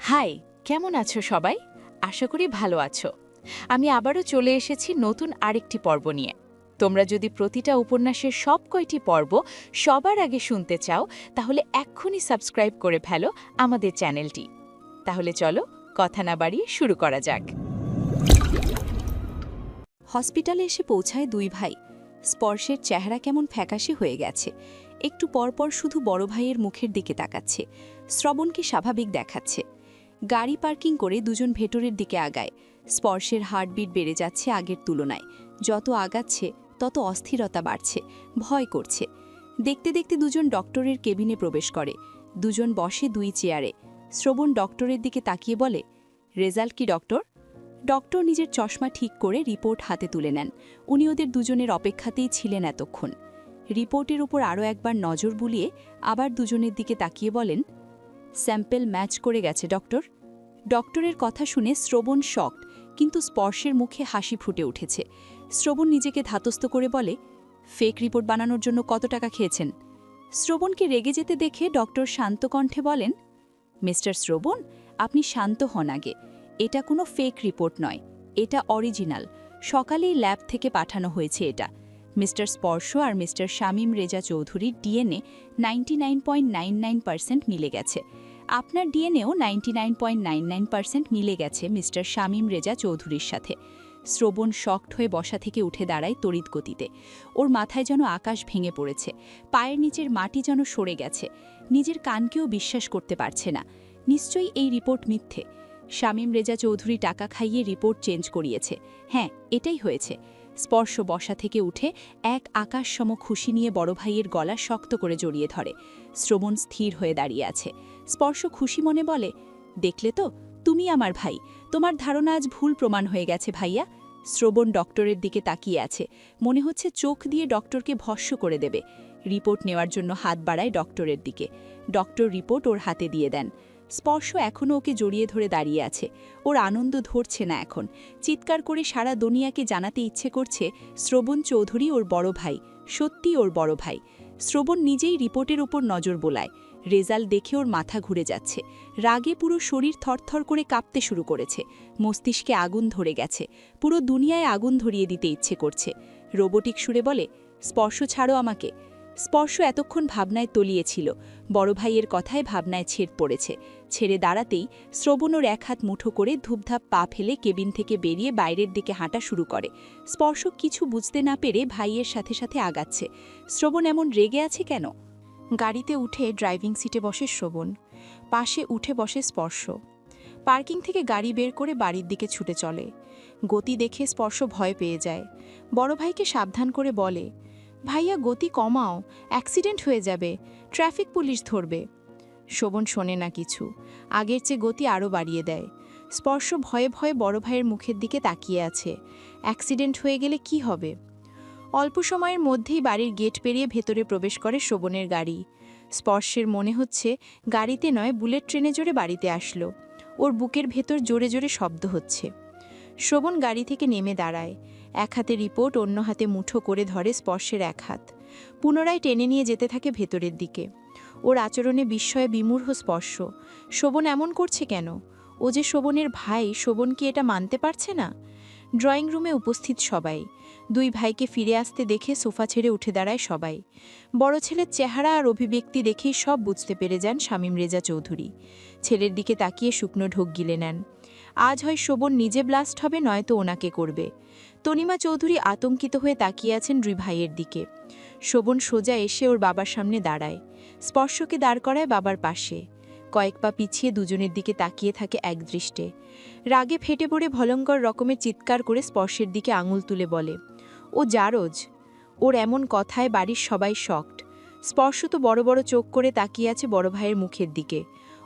High, কেমন আছো সবাই? আশা করি ভালো আছো। আমি আবারও চলে এসেছি নতুন আরেকটি পর্ব নিয়ে। তোমরা যদি প্রতিটা উপন্যাসের সব কয়টি পর্ব সবার আগে শুনতে চাও, তাহলে এক্ষুনি সাবস্ক্রাইব করে ফেলো আমাদের চ্যানেলটি। তাহলে চলো, কথা না বাড়িয়ে শুরু করা যাক। হসপিটালে এসে পৌঁছায় দুই ভাই। স্পর্শের চেহারা কেমন ফ্যাকাশে হয়ে গেছে। একটু পরপর শুধু বড় ভাইয়ের মুখের দিকে তাকাচ্ছে। শ্রবণকে স্বাভাবিক দেখাচ্ছে। গাড়ি পার্কিং করে দুজন ভেতরের দিকে আগায়। স্পর্শের হার্টবিট বেড়ে যাচ্ছে আগের তুলনায়। যত আগাচ্ছে তত অস্থিরতা বাড়ছে, ভয় করছে। দেখতে দেখতে দুজন ডক্টরের কেবিনে প্রবেশ করে। দুজন বসে দুই চেয়ারে। শ্রবণ ডক্টরের দিকে তাকিয়ে বলে, রেজাল্ট কি ডক্টর? ডক্টর নিজের চশমা ঠিক করে রিপোর্ট হাতে তুলে নেন। উনি ওদের দুজনের অপেক্ষাতেই ছিলেন এতক্ষণ। রিপোর্টের উপর আরও একবার নজর বুলিয়ে আবার দুজনের দিকে তাকিয়ে বলেন, স্যাম্পল ম্যাচ করে গেছে ডক্টর। ডক্টরের কথা শুনে শ্রবণ শকড, কিন্তু স্পর্শের মুখে হাসি ফুটে উঠেছে। শ্রবণ নিজেকে ধাতস্থ করে বলে, ফেক রিপোর্ট বানানোর জন্য কত টাকা খেয়েছেন? শ্রবণকে রেগে যেতে দেখে ডক্টর শান্ত কণ্ঠে বলেন, মিস্টার শ্রবণ, আপনি শান্ত হন আগে। এটা কোনো ফেক রিপোর্ট নয়, এটা অরিজিনাল। সকালেই ল্যাব থেকে পাঠানো হয়েছে এটা। মিস্টার স্পর্শ আর মিস্টার শামীম রেজা চৌধুরীর ডিএনএ 99.99% মিলে গেছে। আপনার ডিএনএও 99.99% মিলে গেছে মিস্টার শামীম রেজা চৌধুরীর সাথে। শ্রবণ শকড হয়ে বসা থেকে উঠে দাঁড়ায় তড়িৎ গতিতে। ওর মাথায় যেন আকাশ ভেঙে পড়েছে। পায়ের নিচের মাটি যেন সরে গেছে। নিজের কানকেও বিশ্বাস করতে পারছে না। নিশ্চয়ই এই রিপোর্ট মিথ্যে। শামীম রেজা চৌধুরী টাকা খাইয়ে রিপোর্ট চেঞ্জ করিয়েছে। হ্যাঁ, এটাই হয়েছে। স্পর্শ বসা থেকে উঠে এক আকাশসম খুশি নিয়ে বড় ভাইয়ের গলা শক্ত করে জড়িয়ে ধরে। শ্রবণ স্থির হয়ে দাঁড়িয়ে আছে। স্পর্শ খুশি মনে বলে, দেখলে তো, তুমি আমার ভাই। তোমার ধারণা আজ ভুল প্রমাণ হয়ে গেছে ভাইয়া। শ্রবণ ডক্টরের দিকে তাকিয়ে আছে। মনে হচ্ছে চোখ দিয়ে ডক্টরকে ভস্ম করে দেবে। রিপোর্ট নেওয়ার জন্য হাত বাড়ায় ডক্টরের দিকে। ডক্টর রিপোর্ট ওর হাতে দিয়ে দেন। স্পর্শ এখনও ওকে জড়িয়ে ধরে দাঁড়িয়ে আছে। ওর আনন্দ ধরছে না এখন। চিৎকার করে সারা দুনিয়াকে জানাতে ইচ্ছে করছে শ্রবণ চৌধুরী ওর বড় ভাই, সত্যি ওর বড় ভাই। শ্রবণ নিজেই রিপোর্টের ওপর নজর বোলায়। রেজাল্ট দেখে ওর মাথা ঘুরে যাচ্ছে। রাগে পুরো শরীর থরথর করে কাঁপতে শুরু করেছে। মস্তিষ্কে আগুন ধরে গেছে। পুরো দুনিয়ায় আগুন ধরিয়ে দিতে ইচ্ছে করছে। রোবোটিক সুরে বলে, স্পর্শ ছাড়ো আমাকে। স্পর্শ এতক্ষণ ভাবনায় তলিয়েছিল। বড় ভাইয়ের কথায় ভাবনায় ছেদ পড়েছে। ছেড়ে দাঁড়াতেই শ্রবণ ওর এক হাত মুঠো করে ধূপধাপ পা ফেলে কেবিন থেকে বেরিয়ে বাইরের দিকে হাঁটা শুরু করে। স্পর্শ কিছু বুঝতে না পেরে ভাইয়ের সাথে সাথে আগাচ্ছে। শ্রবণ এমন রেগে আছে কেন? গাড়িতে উঠে ড্রাইভিং সিটে বসে শ্রবণ। পাশে উঠে বসে স্পর্শ। পার্কিং থেকে গাড়ি বের করে বাড়ির দিকে ছুটে চলে। গতি দেখে স্পর্শ ভয় পেয়ে যায়। বড় ভাইকে সাবধান করে বলে, ভাইয়া গতি কমাও, অ্যাক্সিডেন্ট হয়ে যাবে, ট্রাফিক পুলিশ ধরবে। শোভন শোনে না কিছু। আগের চেয়ে গতি আরও বাড়িয়ে দেয়। স্পর্শ ভয়ে ভয়ে বড় ভাইয়ের মুখের দিকে তাকিয়ে আছে। অ্যাক্সিডেন্ট হয়ে গেলে কি হবে? অল্প সময়ের মধ্যেই বাড়ির গেট পেরিয়ে ভেতরে প্রবেশ করে শোভনের গাড়ি। স্পর্শের মনে হচ্ছে গাড়িতে নয়, বুলেট ট্রেনে জোরে বাড়িতে আসলো। ওর বুকের ভেতর জোরে জোরে শব্দ হচ্ছে। শোভন গাড়ি থেকে নেমে দাঁড়ায়। এক হাতে রিপোর্ট, অন্য হাতে মুঠো করে ধরে স্পর্শের এক হাত। পুনরায় টেনে নিয়ে যেতে থাকে ভেতরের দিকে। ওর আচরণে বিস্ময়ে বিমূঢ় স্পর্শ। শোভন এমন করছে কেন? ও যে শোভনের ভাই, শোভন কি এটা মানতে পারছে না? ড্রয়িং রুমে উপস্থিত সবাই। দুই ভাইকে ফিরে আসতে দেখে সোফা ছেড়ে উঠে দাঁড়ায় সবাই। বড় ছেলের চেহারা আর অভিব্যক্তি দেখেই সব বুঝতে পেরে যান শামীম রেজা চৌধুরী। ছেলের দিকে তাকিয়ে শুকনো ঢোক গিলে নেন। আজ হয় শোভন নিজে ব্লাস্ট হবে, নয়তো ওনাকে করবে। তনিমা চৌধুরী আতঙ্কিত হয়ে তাকিয়ে আছেন দুই ভাইয়ের দিকে। শোভন সোজা এসে ওর বাবার সামনে দাঁড়ায়। স্পর্শকে দাঁড় করায় বাবার পাশে। কয়েক পা পিছিয়ে দুজনের দিকে তাকিয়ে থাকে একদৃষ্টে। রাগে ফেটে পড়ে ভয়ঙ্কর রকমের চিৎকার করে স্পর্শের দিকে আঙুল তুলে বলে, ও জারজ। ওর এমন কথায় বাড়ির সবাই শকড। স্পর্শ তো বড় বড় চোখ করে তাকিয়ে আছে বড় ভাইয়ের মুখের দিকে।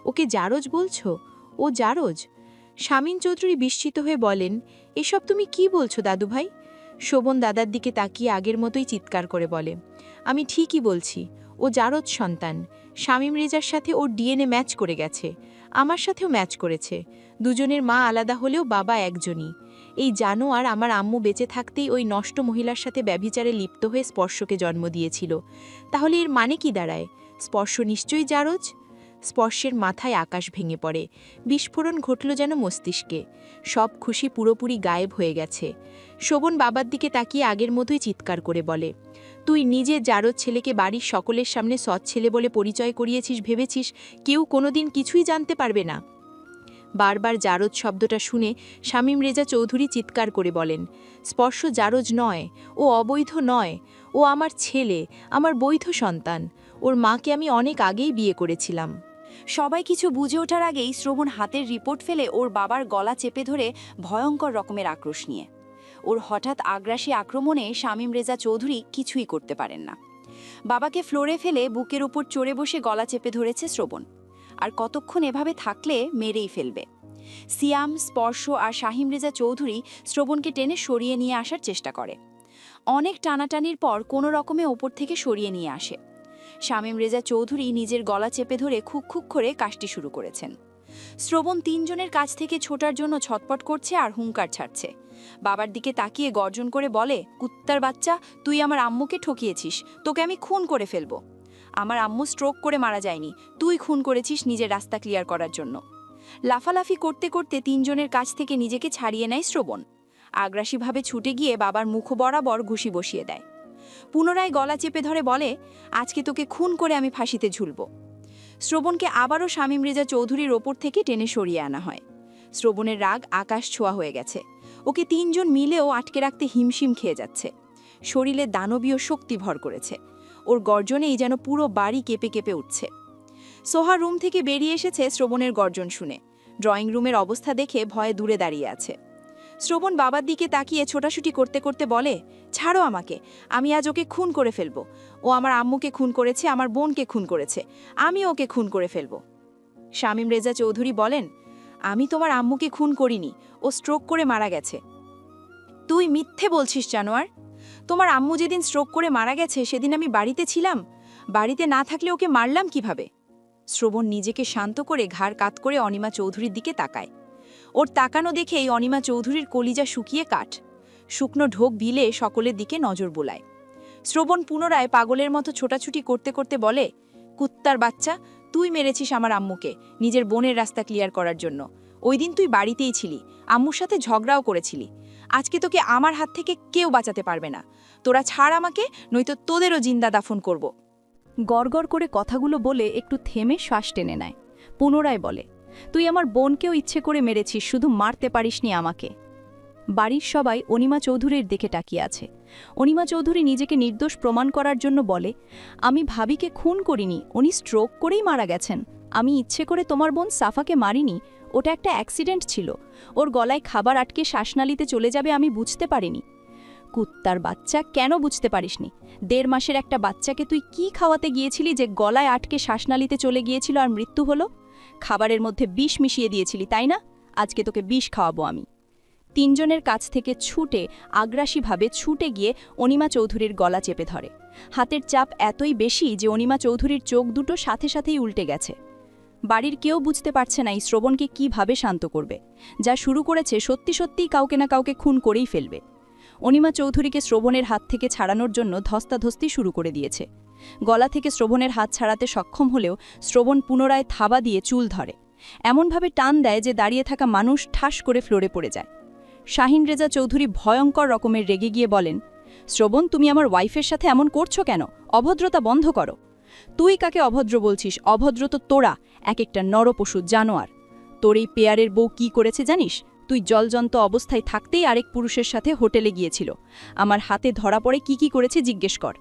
ওকে জারজ বলছো? ও জারজ? শামীম চৌধুরী বিস্মিত হয়ে বলেন, এসব তুমি কি বলছো দাদু ভাই? শোভন দাদার দিকে তাকিয়ে আগের মতোই চিৎকার করে বলে, আমি ঠিকই বলছি, ও জারজ সন্তান। শামীম রেজার সাথে ওর ডিএনএ ম্যাচ করে গেছে। আমার সাথেও ম্যাচ করেছে। দুজনের মা আলাদা হলেও বাবা একজনই। এই জানোয়ার আমার আম্মু বেঁচে থাকতেই ওই নষ্ট মহিলার সাথে ব্যভিচারে লিপ্ত হয়ে স্পর্শকে জন্ম দিয়েছিল। তাহলে এর মানে কি দাঁড়ায়? স্পর্শ নিশ্চয়ই জারজ। স্পর্শের মাথায় আকাশ ভেঙে পড়ে, বিস্ফোরণ ঘটল যেন মস্তিষ্কে। সব খুশি পুরোপুরি গায়েব হয়ে গেছে। শোভন বাবার দিকে তাকিয়ে আগের মতোই চিৎকার করে বলে, তুই নিজে জারদ ছেলেকে বাড়ির সকলের সামনে সৎ ছেলে বলে পরিচয় করিয়েছিস, ভেবেছিস কেউ কোনোদিন কিছুই জানতে পারবে না? বারবার জারদ শব্দটা শুনে শামীম রেজা চৌধুরী চিৎকার করে বলেন, স্পর্শ জারজ নয়, ও অবৈধ নয়, ও আমার ছেলে, আমার বৈধ সন্তান। ওর মাকে আমি অনেক আগেই বিয়ে করেছিলাম। সবাই কিছু বুঝে ওঠার আগেই শ্রবণ হাতের রিপোর্ট ফেলে ওর বাবার গলা চেপে ধরে ভয়ঙ্কর রকমের আক্রোশ নিয়ে। ওর হঠাৎ আগ্রাসী আক্রমণে শামীম রেজা চৌধুরী কিছুই করতে পারেন না। বাবাকে ফ্লোরে ফেলে বুকের উপর চড়ে বসে গলা চেপে ধরেছে শ্রবণ। আর কতক্ষণ এভাবে থাকলে মেরেই ফেলবে। সিয়াম, স্পর্শ আর শাহিম রেজা চৌধুরী শ্রবণকে টেনে সরিয়ে নিয়ে আসার চেষ্টা করে। অনেক টানাটানির পর কোনো রকমে ওপর থেকে সরিয়ে নিয়ে আসে। শামীম রেজা চৌধুরী নিজের গলা চেপে ধরে খুক খুক করে কাশতে শুরু করেছেন। শ্রবণ তিনজনের কাছ থেকে ছোটার জন্য ছটপট করছে আর হুঙ্কার ছাড়ছে। বাবার দিকে তাকিয়ে গর্জন করে বলে, কুত্তার বাচ্চা, তুই আমার আম্মুকে ঠকিয়েছিস, তোকে আমি খুন করে ফেলবো। আমার আম্মু স্ট্রোক করে মারা যায়নি, তুই খুন করেছিস নিজের রাস্তা ক্লিয়ার করার জন্য। লাফালাফি করতে করতে তিনজনের কাছ থেকে নিজেকে ছাড়িয়ে নেয় শ্রবণ। আগ্রাসীভাবে ছুটে গিয়ে বাবার মুখ বরাবর ঘুষি বসিয়ে দেয়। পুনরায় গলা চেপে ধরে বলে, আজকে তোকে খুন করে আমি ফাঁসিতে ঝুলব। শ্রবণকে আবারও শামীম রেজা চৌধুরীর ওপর থেকে টেনে সরিয়ে আনা হয়। শ্রবণের রাগ আকাশ ছোঁয়া হয়ে গেছে। ওকে তিনজন মিলেও আটকে রাখতে হিমশিম খেয়ে যাচ্ছে। শরীরে দানবীয় শক্তি ভর করেছে। ওর গর্জনেই যেন পুরো বাড়ি কেঁপে কেঁপে উঠছে। সোহা রুম থেকে বেরিয়ে এসেছে শ্রবণের গর্জন শুনে। ড্রয়িং রুমের অবস্থা দেখে ভয়ে দূরে দাঁড়িয়ে আছে। শ্রবণ বাবার দিকে তাকিয়ে ছোটাছুটি করতে করতে বলে, ছাড়ো আমাকে, আমি আজ ওকে খুন করে ফেলব। ও আমার আম্মুকে খুন করেছে, আমার বোনকে খুন করেছে, আমি ওকে খুন করে ফেলব। শামীম রেজা চৌধুরী বলেন, আমি তোমার আম্মুকে খুন করিনি, ও স্ট্রোক করে মারা গেছে। তুই মিথ্যে বলছিস জানোয়ার। তোমার আম্মু যেদিন স্ট্রোক করে মারা গেছে সেদিন আমি বাড়িতে ছিলাম। বাড়িতে না থাকলে ওকে মারলাম কিভাবে? শ্রবণ নিজেকে শান্ত করে ঘাড় কাত করে অনিমা চৌধুরীর দিকে তাকায়। ওর তাকানো দেখেই অনিমা চৌধুরীর কলিজা শুকিয়ে কাঠ। শুকনো ঢোক বিলে সকলের দিকে নজর বোলায়। শ্রবণ পুনরায় পাগলের মতো ছোটাছুটি করতে করতে বলে, কুত্তার বাচ্চা, তুই মেরেছিস আমার আম্মুকে নিজের বোনের রাস্তা ক্লিয়ার করার জন্য। ওই দিন তুই বাড়িতেই ছিলি, আম্মুর সাথে ঝগড়াও করেছিলি। আজকে তোকে আমার হাত থেকে কেউ বাঁচাতে পারবে না। তোরা ছাড় আমাকে, নয়তো তোদেরও জিন্দা দাফন করব। গড়গড় করে কথাগুলো বলে একটু থেমে শ্বাস টেনে নেয়। পুনরায় বলে, তুই আমার বোনকেও ইচ্ছে করে মেরেছিস, শুধু মারতে পারিসনি আমাকে। বাড়ির সবাই অনিমা চৌধুরীর দিকে তাকিয়ে আছে। অনিমা চৌধুরী নিজেকে নির্দোষ প্রমাণ করার জন্য বলে, আমি ভাবিকে খুন করিনি, উনি স্ট্রোক করেই মারা গেছেন। আমি ইচ্ছে করে তোমার বোন সাফাকে মারিনি, ওটা একটা অ্যাক্সিডেন্ট ছিল। ওর গলায় খাবার আটকে শ্বাসনালীতে চলে যাবে আমি বুঝতে পারিনি। কুত্তার বাচ্চা, কেন বুঝতে পারিসনি? 1.5 মাসের একটা বাচ্চাকে তুই কি খাওয়াতে গিয়েছিলি যে গলায় আটকে শ্বাসনালীতে চলে গিয়েছিল আর মৃত্যু হলো? খাবারের মধ্যে বিষ মিশিয়ে দিয়েছিলি, তাই না? আজকে তোকে বিষ খাওয়াবো আমি। তিনজনের কাছ থেকে ছুটে আগ্রাসীভাবে ছুটে গিয়ে অনিমা চৌধুরীর গলা চেপে ধরে। হাতের চাপ এতই বেশি যে অনিমা চৌধুরীর চোখ দুটো সাথে সাথেই উল্টে গেছে। বাড়ির কেউ বুঝতে পারছে না এই শ্রবণকে কিভাবে শান্ত করবে। যা শুরু করেছে সত্যি সত্যিই কাউকে না কাউকে খুন করেই ফেলবে। অনিমা চৌধুরীকে শ্রবণের হাত থেকে ছাড়ানোর জন্য ধস্তাধস্তি শুরু করে দিয়েছে। গলা থেকে শ্রবণের হাত ছাড়াতে সক্ষম হলেও শ্রবণ পুনরায় থাবা দিয়ে চুল ধরে, এমনভাবে টান দেয় যে দাঁড়িয়ে থাকা মানুষ ঠাস করে ফ্লোরে পড়ে যায়। শাহিন রেজা চৌধুরী ভয়ঙ্কর রকমের রেগে গিয়ে বলেন, শ্রবণ, তুমি আমার ওয়াইফের সাথে এমন করছো কেন? অভদ্রতা বন্ধ করো। তুই কাকে অভদ্র বলছিস? অভদ্র তো তোরা, এক একটা নরপশু জানোয়ার। তোর এই পেয়ারের বউ কি করেছে জানিস? তুই জলজন্ত অবস্থায় থাকতেই আরেক পুরুষের সাথে হোটেলে গিয়েছিল। আমার হাতে ধরা পড়ে কি করেছে জিজ্ঞেস কর।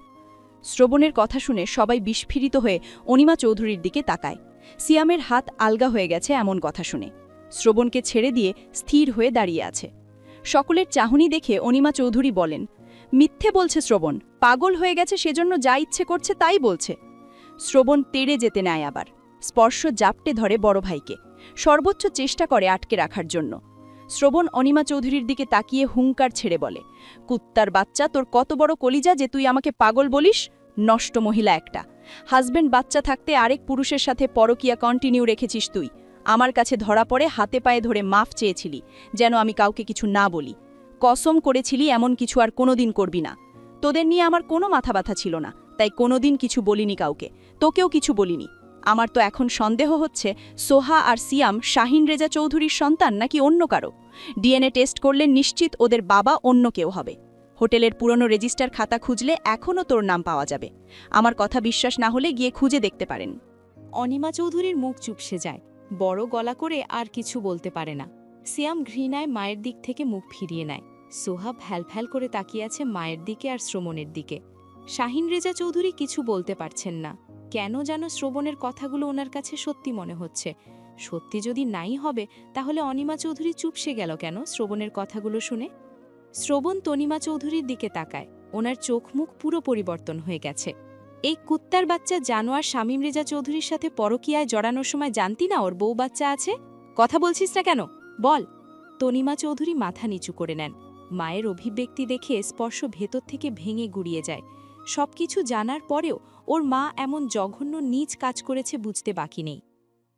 শ্রবণের কথা শুনে সবাই বিস্ফোরিত হয়ে অনিমা চৌধুরীর দিকে তাকায়। সিয়ামের হাত আলগা হয়ে গেছে এমন কথা শুনে। শ্রবণকে ছেড়ে দিয়ে স্থির হয়ে দাঁড়িয়ে আছে। সকলের চাহনি দেখে অনিমা চৌধুরী বলেন, মিথ্যে বলছে শ্রবণ, পাগল হয়ে গেছে, সেজন্য যা ইচ্ছে করছে তাই বলছে। শ্রবণ তেড়ে যেতে নেয় আবার। স্পর্শ জাপটে ধরে বড় ভাইকে, সর্বোচ্চ চেষ্টা করে আটকে রাখার জন্য। শ্রবণ অনিমা চৌধুরীর দিকে তাকিয়ে হুঙ্কার ছেড়ে বলে, কুত্তার বাচ্চা, তোর কত বড় কলিজা যে তুই আমাকে পাগল বলিস? নষ্ট মহিলা একটা। হাজবেন্ড বাচ্চা থাকতে আরেক পুরুষের সাথে পরকিয়া কন্টিনিউ রেখেছিস তুই। আমার কাছে ধরা পড়ে হাতে পায়ে ধরে মাফ চেয়েছিলি, যেন আমি কাউকে কিছু না বলি। কসম করেছিলি এমন কিছু আর কোনোদিন করবি না। তোদের নিয়ে আমার কোনো মাথা ব্যথা ছিল না, তাই কোনোদিন কিছু বলিনি কাউকে, তোকেও কিছু বলিনি। আমার তো এখন সন্দেহ হচ্ছে সোহা আর সিয়াম শাহিন রেজা চৌধুরীর সন্তান নাকি অন্য কারো। ডিএনএ টেস্ট করলে নিশ্চিত ওদের বাবা অন্য কেউ হবে। হোটেলের পুরনো রেজিস্টার খাতা খুঁজলে এখনও তোর নাম পাওয়া যাবে। আমার কথা বিশ্বাস না হলে গিয়ে খুঁজে দেখতে পারেন। অনিমা চৌধুরীর মুখ চুপসে যায়, বড় গলা করে আর কিছু বলতে পারে না। সিয়াম ঘৃণায় মায়ের দিক থেকে মুখ ফিরিয়ে নেয়। সোহা ফ্যাল করে তাকিয়ে আছে মায়ের দিকে আর শ্রবণের দিকে। শাহিন রেজা চৌধুরী কিছু বলতে পারছেন না। কেন যেন শ্রবণের কথাগুলো ওনার কাছে সত্যি মনে হচ্ছে। সত্যি যদি নাই হবে তাহলে অনিমা চৌধুরী চুপসে গেল কেন শ্রবণের কথাগুলো শুনে? শ্রবণ তনিমা চৌধুরীর দিকে তাকায়। ওনার চোখ মুখ পুরো পরিবর্তন হয়ে গেছে। এই কুত্তার বাচ্চা জানোয়ার শামীম রেজা চৌধুরীর সাথে পরকীয়ায় জড়ানোর সময় জানতি না ওর বউ বাচ্চা আছে? কথা বলছিস না কেন? বল। তনিমা চৌধুরী মাথা নিচু করে নেন। মায়ের অভিব্যক্তি দেখে স্পর্শ ভেতর থেকে ভেঙে গুড়িয়ে যায়। সবকিছু জানার পরেও ওর মা এমন জঘন্য নীচ কাজ করেছে বুঝতে বাকি নেই।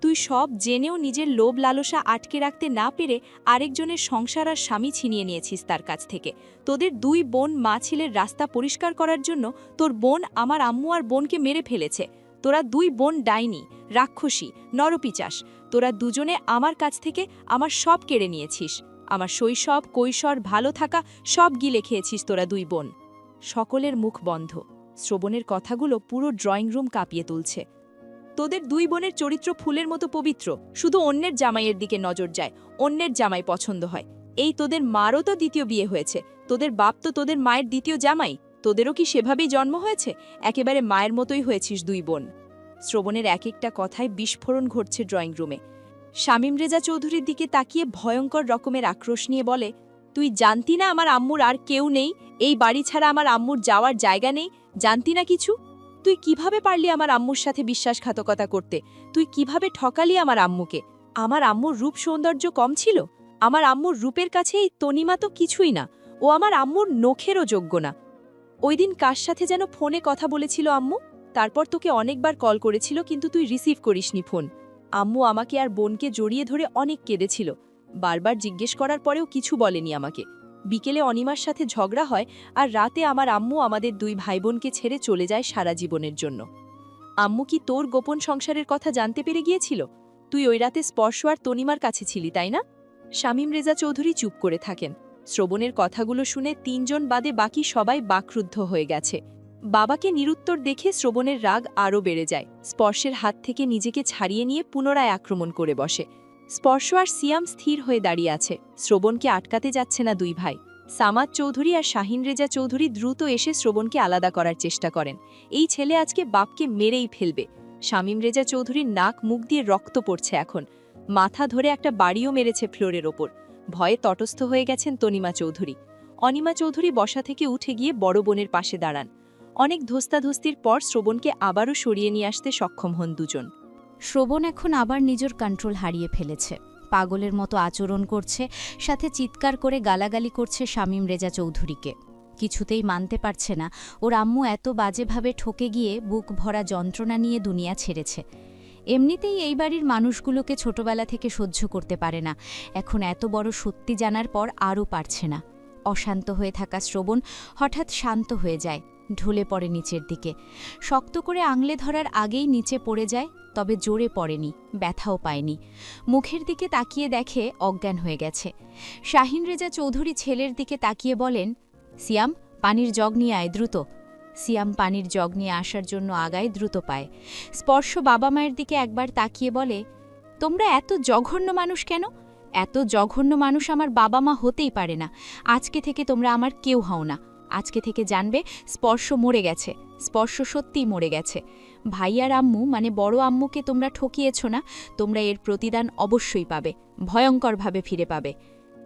তুই সব জেনেও নিজের লোভ লালসা আটকে রাখতে না পেরে আরেকজনের সংসার আর স্বামী ছিনিয়ে নিয়েছিস তার কাছ থেকে। তোদের দুই বোন মা ছেলের রাস্তা পরিষ্কার করার জন্য তোর বোন আমার আম্মু আর বোনকে মেরে ফেলেছে। তোরা দুই বোন ডাইনি, রাক্ষসী, নরপিচাস। তোরা দুজনে আমার কাছ থেকে আমার সব কেড়ে নিয়েছিস। আমার শৈশব, কৈশোর, ভালো থাকা সব গিলে খেয়েছিস তোরা দুই বোন। সকলের মুখ বন্ধ। শ্রবণের কথাগুলো পুরো ড্রয়িং রুম কাঁপিয়ে তুলছে। তোদের দুই বোনের চরিত্র ফুলের মতো পবিত্র, শুধু অন্যের জামাইয়ের দিকে নজর যায়, অন্যের জামাই পছন্দ হয়। এই তোদের মারও তো দ্বিতীয় বিয়ে হয়েছে, তোদের বাপ তো তোদের মায়ের দ্বিতীয় জামাই। তোদেরও কি সেভাবেই জন্ম হয়েছে? একেবারে মায়ের মতোই হয়েছিস দুই বোন। শ্রবণের এক একটা কথায় বিস্ফোরণ ঘটছে ড্রয়িং রুমে। শামীম রেজা চৌধুরীর দিকে তাকিয়ে ভয়ঙ্কর রকমের আক্রোশ নিয়ে বলে, তুই জানতি না আমার আম্মুর আর কেউ নেই? এই বাড়ি ছাড়া আমার আম্মুর যাওয়ার জায়গা নেই? জানতি না কিছু? তুই কিভাবে পারলি আমার আম্মুর সাথে বিশ্বাসঘাতকতা করতে? তুই কিভাবে ঠকালি আমার আম্মুকে? আমার আম্মুর রূপ সৌন্দর্য কম ছিল? আমার আম্মুর রূপের কাছে এই তনিমা তো কিছুই না। ও আমার আম্মুর নখেরও যোগ্য না। ওই দিন কার সাথে যেন ফোনে কথা বলেছিল আম্মু? তারপর তোকে অনেকবার কল করেছিল কিন্তু তুই রিসিভ করিসনি ফোন। আম্মু আমাকে আর বোনকে জড়িয়ে ধরে অনেক কেঁদেছিল। বারবার জিজ্ঞেস করার পরেও কিছু বলেনি আমাকে। বিকেলে অনিমার সাথে ঝগড়া হয় আর রাতে আমার আম্মু আমাদের দুই ভাইবোনকে ছেড়ে চলে যায় সারা জীবনের জন্য। আম্মু কি তোর গোপন সংসারের কথা জানতে পেরে গিয়েছিল? তুই ওই রাতে স্পর্শ আর তনিমার কাছে ছিলি, তাই না? শামীম রেজা চৌধুরী চুপ করে থাকেন। শ্রবণের কথাগুলো শুনে তিনজন বাদে বাকি সবাই বাকরুদ্ধ হয়ে গেছে। বাবাকে নিরুত্তর দেখে শ্রবণের রাগ আরও বেড়ে যায়। স্পর্শের হাত থেকে নিজেকে ছাড়িয়ে নিয়ে পুনরায় আক্রমণ করে বসে। স্পর্শ আর সিয়াম স্থির হয়ে দাঁড়িয়ে আছে। শ্রবণকে আটকাতে যাচ্ছে না দুই ভাই। সামাদ চৌধুরী আর শাহিন রেজা চৌধুরী দ্রুত এসে শ্রবণকে আলাদা করার চেষ্টা করেন। এই ছেলে আজকে বাপকে মেরেই ফেলবে। শামীম রেজা চৌধুরীর নাক মুখ দিয়ে রক্ত পড়ছে এখন। মাথা ধরে একটা বাড়িও মেরেছে ফ্লোরের ওপর। ভয়ে তটস্থ হয়ে গেছেন তনিমা চৌধুরী। অনিমা চৌধুরী বসা থেকে উঠে গিয়ে বড় বোনের পাশে দাঁড়ান। অনেক ধস্তাধস্তির পর শ্রবণকে আবারও সরিয়ে নিয়ে আসতে সক্ষম হন দুজন। শ্রবণ এখন আবার নিজের কন্ট্রোল হারিয়ে ফেলেছে। পাগলের মতো আচরণ করছে, সাথে চিৎকার করে গালাগালি করছে শামীম রেজা চৌধুরীকে। কিছুতেই মানতে পারছে না ওর আম্মু এত বাজেভাবে ঠকে গিয়ে বুক ভরা যন্ত্রণা নিয়ে দুনিয়া ছেড়েছে। এমনিতেই এই বাড়ির মানুষগুলোকে ছোটবেলা থেকে সহ্য করতে পারে না, এখন এত বড় সত্যি জানার পর আরও পারছে না। অশান্ত হয়ে থাকা শ্রবণ হঠাৎ শান্ত হয়ে যায়, ঢলে পড়ে নিচের দিকে। শক্ত করে আঙলে ধরার আগেই নিচে পড়ে যায়, তবে জোরে পড়েনি, ব্যথাও পায়নি। মুখের দিকে তাকিয়ে দেখে অজ্ঞান হয়ে গেছে। শাহিন রেজা চৌধুরী ছেলের দিকে তাকিয়ে বলেন, সিয়াম, পানির জগ নিয়ে আয় দ্রুত। সিয়াম পানির জগ নিয়ে আসার জন্য আগায়, দ্রুত পায়। স্পর্শ বাবা মায়ের দিকে একবার তাকিয়ে বলে, তোমরা এত জঘন্য মানুষ কেন? এত জঘন্য মানুষ আমার বাবা মা হতেই পারে না। আজকে থেকে তোমরা আমার কেউ হও না। আজকে থেকে জানবে স্পর্শ মরে গেছে, স্পর্শ সত্যিই মরে গেছে। ভাইয়ার আম্মু মানে বড় আম্মুকে তোমরা ঠকিয়েছ না, তোমরা এর প্রতিদান অবশ্যই পাবে, ভয়ঙ্করভাবে ফিরে পাবে।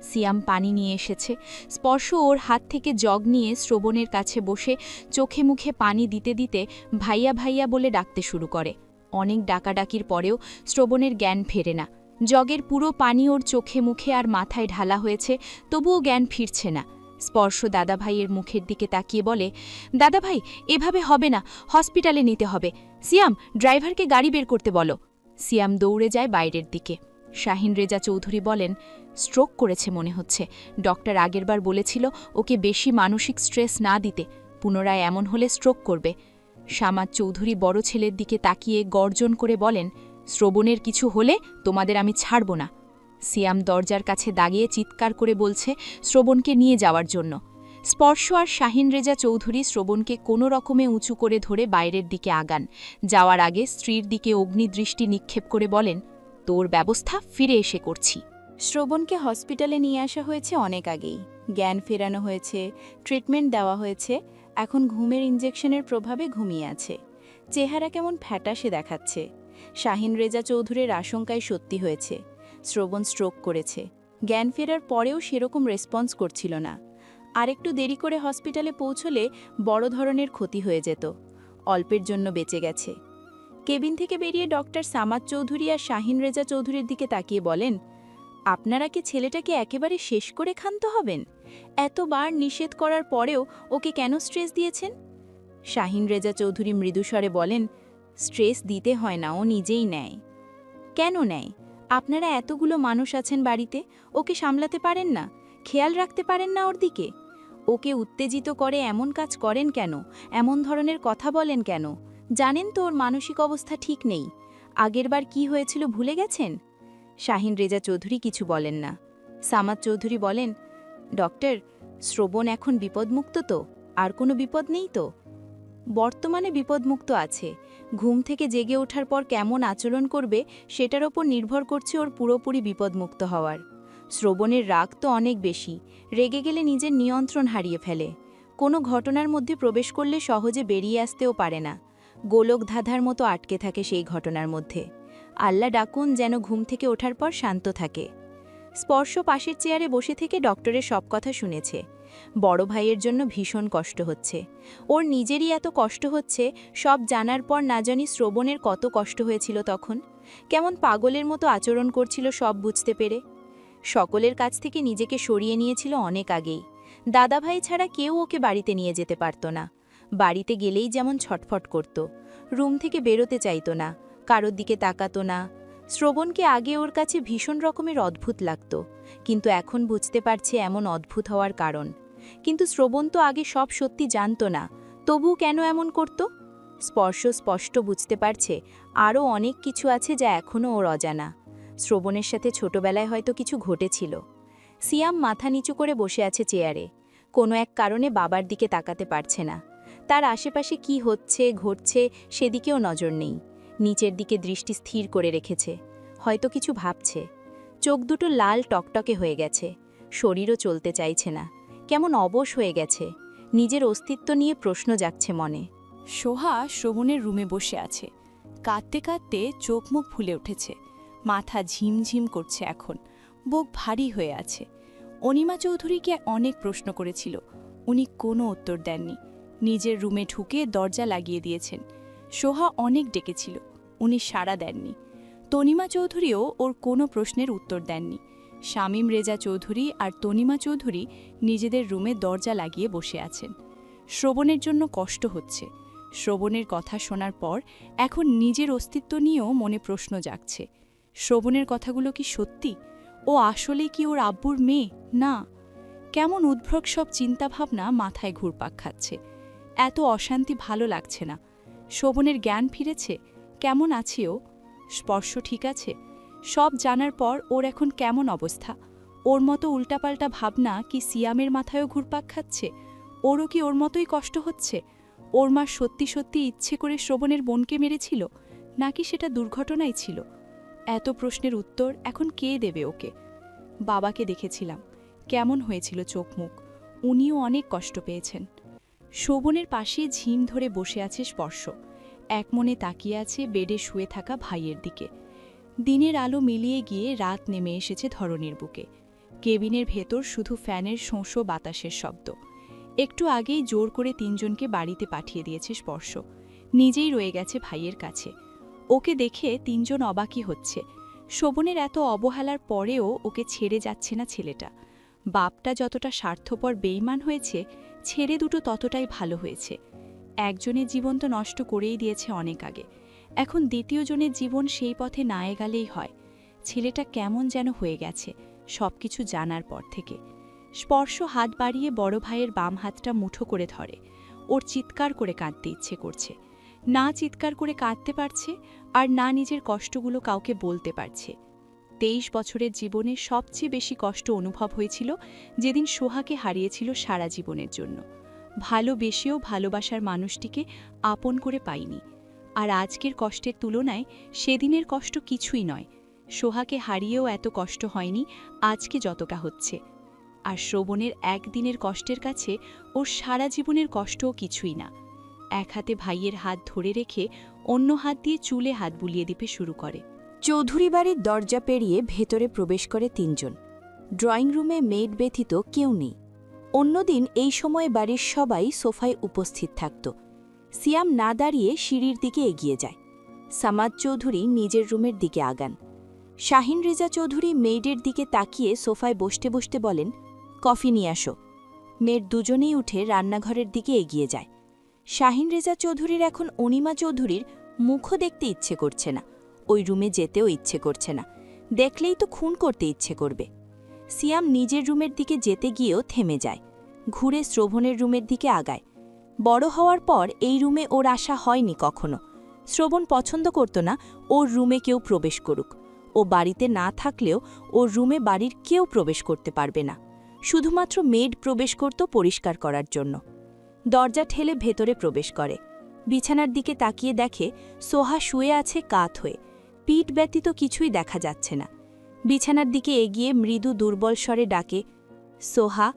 সিয়াম পানি নিয়ে এসেছে। স্পর্শ ওর হাত থেকে জগ নিয়ে শ্রবণের কাছে বসে চোখে মুখে পানি দিতে দিতে ভাইয়া ভাইয়া বলে ডাকতে শুরু করে। অনেক ডাকাডাকির পরেও শ্রবণের জ্ঞান ফেরে না। জগের পুরো পানি ওর চোখে মুখে আর মাথায় ঢালা হয়েছে, তবুও জ্ঞান ফিরছে না। স্পর্শ দাদাভাইয়ের মুখের দিকে তাকিয়ে বলে, দাদাভাই, এভাবে হবে না, হসপিটালে নিতে হবে। সিয়াম, ড্রাইভারকে গাড়ি বের করতে বলো। সিয়াম দৌড়ে যায় বাইরের দিকে। শাহিন রেজা চৌধুরী বলেন, স্ট্রোক করেছে মনে হচ্ছে। ডক্টর আগেরবার বলেছিল ওকে বেশি মানসিক স্ট্রেস না দিতে, পুনরায় এমন হলে স্ট্রোক করবে। সামাদ চৌধুরী বড় ছেলের দিকে তাকিয়ে গর্জন করে বলেন, শ্রবণের কিছু হলে তোমাদের আমি ছাড়ব না। সিয়াম দরজার কাছে দাঁড়িয়ে চিৎকার করে বলছে শ্রবণকে নিয়ে যাওয়ার জন্য। স্পর্শ আর শাহিন রেজা চৌধুরী শ্রবণকে কোনো রকমে উঁচু করে ধরে বাইরের দিকে আগান। যাওয়ার আগে স্ত্রীর দিকে অগ্নিদৃষ্টি নিক্ষেপ করে বলেন, তোর ব্যবস্থা ফিরে এসে করছি। শ্রবণকে হসপিটালে নিয়ে আসা হয়েছে অনেক আগেই। জ্ঞান ফেরানো হয়েছে, ট্রিটমেন্ট দেওয়া হয়েছে, এখন ঘুমের ইঞ্জেকশনের প্রভাবে ঘুমিয়ে আছে। চেহারা কেমন ফ্যাটাসে দেখাচ্ছে। শাহিন রেজা চৌধুরীর আশঙ্কায় সত্যি হয়েছে, শ্রবণ স্ট্রোক করেছে। জ্ঞান ফেরার পরেও সেরকম রেসপন্স করছিল না। আরেকটু দেরি করে হসপিটালে পৌঁছলে বড় ধরনের ক্ষতি হয়ে যেত। অল্পের জন্য বেঁচে গেছে। কেবিন থেকে বেরিয়ে ডক্টর সামাদ চৌধুরী আর শাহিন রেজা চৌধুরীর দিকে তাকিয়ে বলেন, আপনারা কি ছেলেটাকে একেবারে শেষ করে ক্ষান্ত হবেন? এতবার নিষেধ করার পরেও ওকে কেন স্ট্রেস দিয়েছেন? শাহিন রেজা চৌধুরী মৃদুস্বরে বলেন, স্ট্রেস দিতে হয় না, ও নিজেই নেয়। কেন নেয়? আপনারা এতগুলো মানুষ আছেন বাড়িতে, ওকে সামলাতে পারেন না? খেয়াল রাখতে পারেন না ওর দিকে? ওকে উত্তেজিত করে এমন কাজ করেন কেন? এমন ধরনের কথা বলেন কেন? জানেন তো ওর মানসিক অবস্থা ঠিক নেই। আগেরবার কি হয়েছিল ভুলে গেছেন? শাহিন রেজা চৌধুরী কিছু বলেন না। সামাদ চৌধুরী বলেন, ডক্টর, শ্রবণ এখন বিপদমুক্ত তো? আর কোনো বিপদ নেই তো? বর্তমানে বিপদমুক্ত আছে। ঘুম থেকে জেগে ওঠার পর কেমন আচরণ করবে সেটার ওপর নির্ভর করছে ওর পুরোপুরি বিপদমুক্ত হওয়ার। শ্রবণের রাগ তো অনেক বেশি, রেগে গেলে নিজের নিয়ন্ত্রণ হারিয়ে ফেলে। কোনো ঘটনার মধ্যে প্রবেশ করলে সহজে বেরিয়ে আসতেও পারে না। গোলক ধাঁধার মতো আটকে থাকে সেই ঘটনার মধ্যে। আল্লাহ ডাকুন যেন ঘুম থেকে ওঠার পর শান্ত থাকে। স্পর্শ পাশের চেয়ারে বসে থেকে ডক্টরের সব কথা শুনেছে। বড় ভাইয়ের জন্য ভীষণ কষ্ট হচ্ছে। ওর নিজেরই এত কষ্ট হচ্ছে, সব জানার পর না জানি শ্রবণের কত কষ্ট হয়েছিল তখন। কেমন পাগলের মতো আচরণ করছিল সব বুঝতে পেরে। সকলের কাছ থেকে নিজেকে সরিয়ে নিয়েছিল অনেক আগেই। দাদাভাই ছাড়া কেউ ওকে বাড়িতে নিয়ে যেতে পারত না। বাড়িতে গেলেই যেমন ছটফট করত, রুম থেকে বেরোতে চাইতো না, কারোর দিকে তাকাতো না। শ্রবণকে আগে ওর কাছে ভীষণ রকমের অদ্ভুত লাগত, কিন্তু এখন বুঝতে পারছে এমন অদ্ভুত হওয়ার কারণ। কিন্তু শ্রবণ তো আগে সব সত্যি জানত না, তবু কেন এমন করত? স্পর্শ স্পষ্ট বুঝতে পারছে আরও অনেক কিছু আছে যা এখনও ওর অজানা। শ্রবণের সাথে ছোটবেলায় হয়তো কিছু ঘটেছিল। সিয়াম মাথা নিচু করে বসে আছে চেয়ারে, কোনো এক কারণে বাবার দিকে তাকাতে পারছে না। তার আশেপাশে কি হচ্ছে ঘটছে সেদিকেও নজর নেই। নিচের দিকে দৃষ্টি স্থির করে রেখেছে, হয়তো কিছু ভাবছে। চোখ দুটো লাল টকটকে হয়ে গেছে, শরীরও চলতে চাইছে না, কেমন অবশ হয়ে গেছে। নিজের অস্তিত্ব নিয়ে প্রশ্ন জাগছে মনে। সোহা শ্রবণের রুমে বসে আছে, কাঁদতে কাঁদতে চোখ মুখ ফুলে উঠেছে, মাথা ঝিমঝিম করছে এখন, বুক ভারী হয়ে আছে। অনিমা চৌধুরীকে অনেক প্রশ্ন করেছিল, উনি কোনো উত্তর দেননি। নিজের রুমে ঢুকে দরজা লাগিয়ে দিয়েছেন। সোহা অনেক ডেকেছিল, উনি সাড়া দেননি। তনিমা চৌধুরীও ওর কোনো প্রশ্নের উত্তর দেননি। শামীম রেজা চৌধুরী আর তনিমা চৌধুরী নিজেদের রুমে দরজা লাগিয়ে বসে আছেন। শ্রবণের জন্য কষ্ট হচ্ছে। শ্রবণের কথা শোনার পর এখন নিজের অস্তিত্ব নিয়েও মনে প্রশ্ন জাগছে। শ্রবণের কথাগুলো কি সত্যি? ও আসলে কি ওর আব্বুর মেয়ে? না। কেমন উদ্ভ্রক সব চিন্তাভাবনা মাথায় ঘুরপাক খাচ্ছে। এত অশান্তি ভালো লাগছে না। শোভনের জ্ঞান ফিরেছে, কেমন আছে ও? স্পর্শ ঠিক আছে? সব জানার পর ওর এখন কেমন অবস্থা? ওর মতো উল্টাপাল্টা ভাবনা কি সিয়ামের মাথায়ও ঘুরপাক খাচ্ছে? ওরও কি ওর মতোই কষ্ট হচ্ছে? ওর মা সত্যি সত্যি ইচ্ছে করে শ্রবণের বোনকে মেরেছিল, নাকি সেটা দুর্ঘটনাই ছিল? এত প্রশ্নের উত্তর এখন কে দেবে ওকে? বাবাকে দেখেছিলাম, কেমন হয়েছিল চোখ মুখ, উনিও অনেক কষ্ট পেয়েছেন। শোভনের পাশে ঝিম ধরে বসে আছে স্পর্শ, এক মনে তাকিয়ে আছে বেডে শুয়ে থাকা ভাইয়ের দিকে। দিনের আলো মিলিয়ে গিয়ে রাত নেমে এসেছে ধরনীর বুকে। কেবিনের ভেতর শুধু ফ্যানের শোঁশো বাতাসের শব্দ। একটু আগেই জোর করে তিনজনকে বাড়িতে পাঠিয়ে দিয়েছে স্পর্শ, নিজেই রয়ে গেছে ভাইয়ের কাছে। ওকে দেখে তিনজন অবাকই হচ্ছে। শোভনের এত অবহেলার পরেও ওকে ছেড়ে যাচ্ছে না ছেলেটা। বাপটা যতটা স্বার্থপর বেইমান হয়েছে, ছেড়ে দুটো ততটাই ভালো হয়েছে। একজনের জীবন তো নষ্ট করেই দিয়েছে অনেক আগে, এখন দ্বিতীয় জনের জীবন সেই পথে না এগালেই হয়। ছেলেটা কেমন যেন হয়ে গেছে সবকিছু জানার পর থেকে। স্পর্শ হাত বাড়িয়ে বড় ভাইয়ের বাম হাতটা মুঠো করে ধরে, ওর চিৎকার করে কাঁদতে ইচ্ছে করছে। না চিৎকার করে কাঁদতে পারছে আর না নিজের কষ্টগুলো কাউকে বলতে পারছে। 23 বছরের জীবনে সবচেয়ে বেশি কষ্ট অনুভব হয়েছিল যেদিন সোহাকে হারিয়েছিল সারা জীবনের জন্য। ভালোবেসেও ভালোবাসার মানুষটিকে আপন করে পাইনি। আর আজকের কষ্টের তুলনায় সেদিনের কষ্ট কিছুই নয়। সোহাকে হারিয়েও এত কষ্ট হয়নি আজকে যতটা হচ্ছে। আর শ্রবণের একদিনের কষ্টের কাছে ওর সারা জীবনের কষ্টও কিছুই না। এক হাতে ভাইয়ের হাত ধরে রেখে অন্য হাত দিয়ে চুলে হাত বুলিয়ে দিতে শুরু করে। চৌধুরী বাড়ির দরজা পেরিয়ে ভেতরে প্রবেশ করে ৩ জন। ড্রয়িং রুমে মেড ব্যতীত কেউ নেই। অন্যদিন এই সময়ে বাড়ির সবাই সোফায় উপস্থিত থাকত। সিয়াম না দাঁড়িয়ে সিঁড়ির দিকে এগিয়ে যায়। সামাদ চৌধুরী নিজের রুমের দিকে আগান। শাহিন রেজা চৌধুরী মেয়েদের দিকে তাকিয়ে সোফায় বসতে বসতে বলেন, কফি নিয়ে আসো। মেয়ের দুজনেই উঠে রান্নাঘরের দিকে এগিয়ে যায়। শাহিন রেজা চৌধুরীর এখন অনিমা চৌধুরীর মুখও দেখতে ইচ্ছে করছে না, ওই রুমে যেতেও ইচ্ছে করছে না, দেখলেই তো খুন করতে ইচ্ছে করবে। সিয়াম নিজের রুমের দিকে যেতে গিয়েও থেমে যায়, ঘুরে শ্রবণের রুমের দিকে আগায়। বড় হওয়ার পর এই রুমে ওর আশা হয়নি কখনো। শ্রবণ পছন্দ করত না ওর রুমে কেউ প্রবেশ করুক। ও বাড়িতে না থাকলেও ওর রুমে বাড়ির কেউ প্রবেশ করতে পারবে না, শুধুমাত্র মেড প্রবেশ করত পরিষ্কার করার জন্য। দরজা ঠেলে ভেতরে প্রবেশ করে। বিছানার দিকে তাকিয়ে দেখে সোহা শুয়ে আছে কাত হয়ে, পিঠ ব্যতীত কিছুই দেখা যাচ্ছে না। বিছানার দিকে এগিয়ে মৃদু দুর্বল স্বরে ডাকে, সোহা।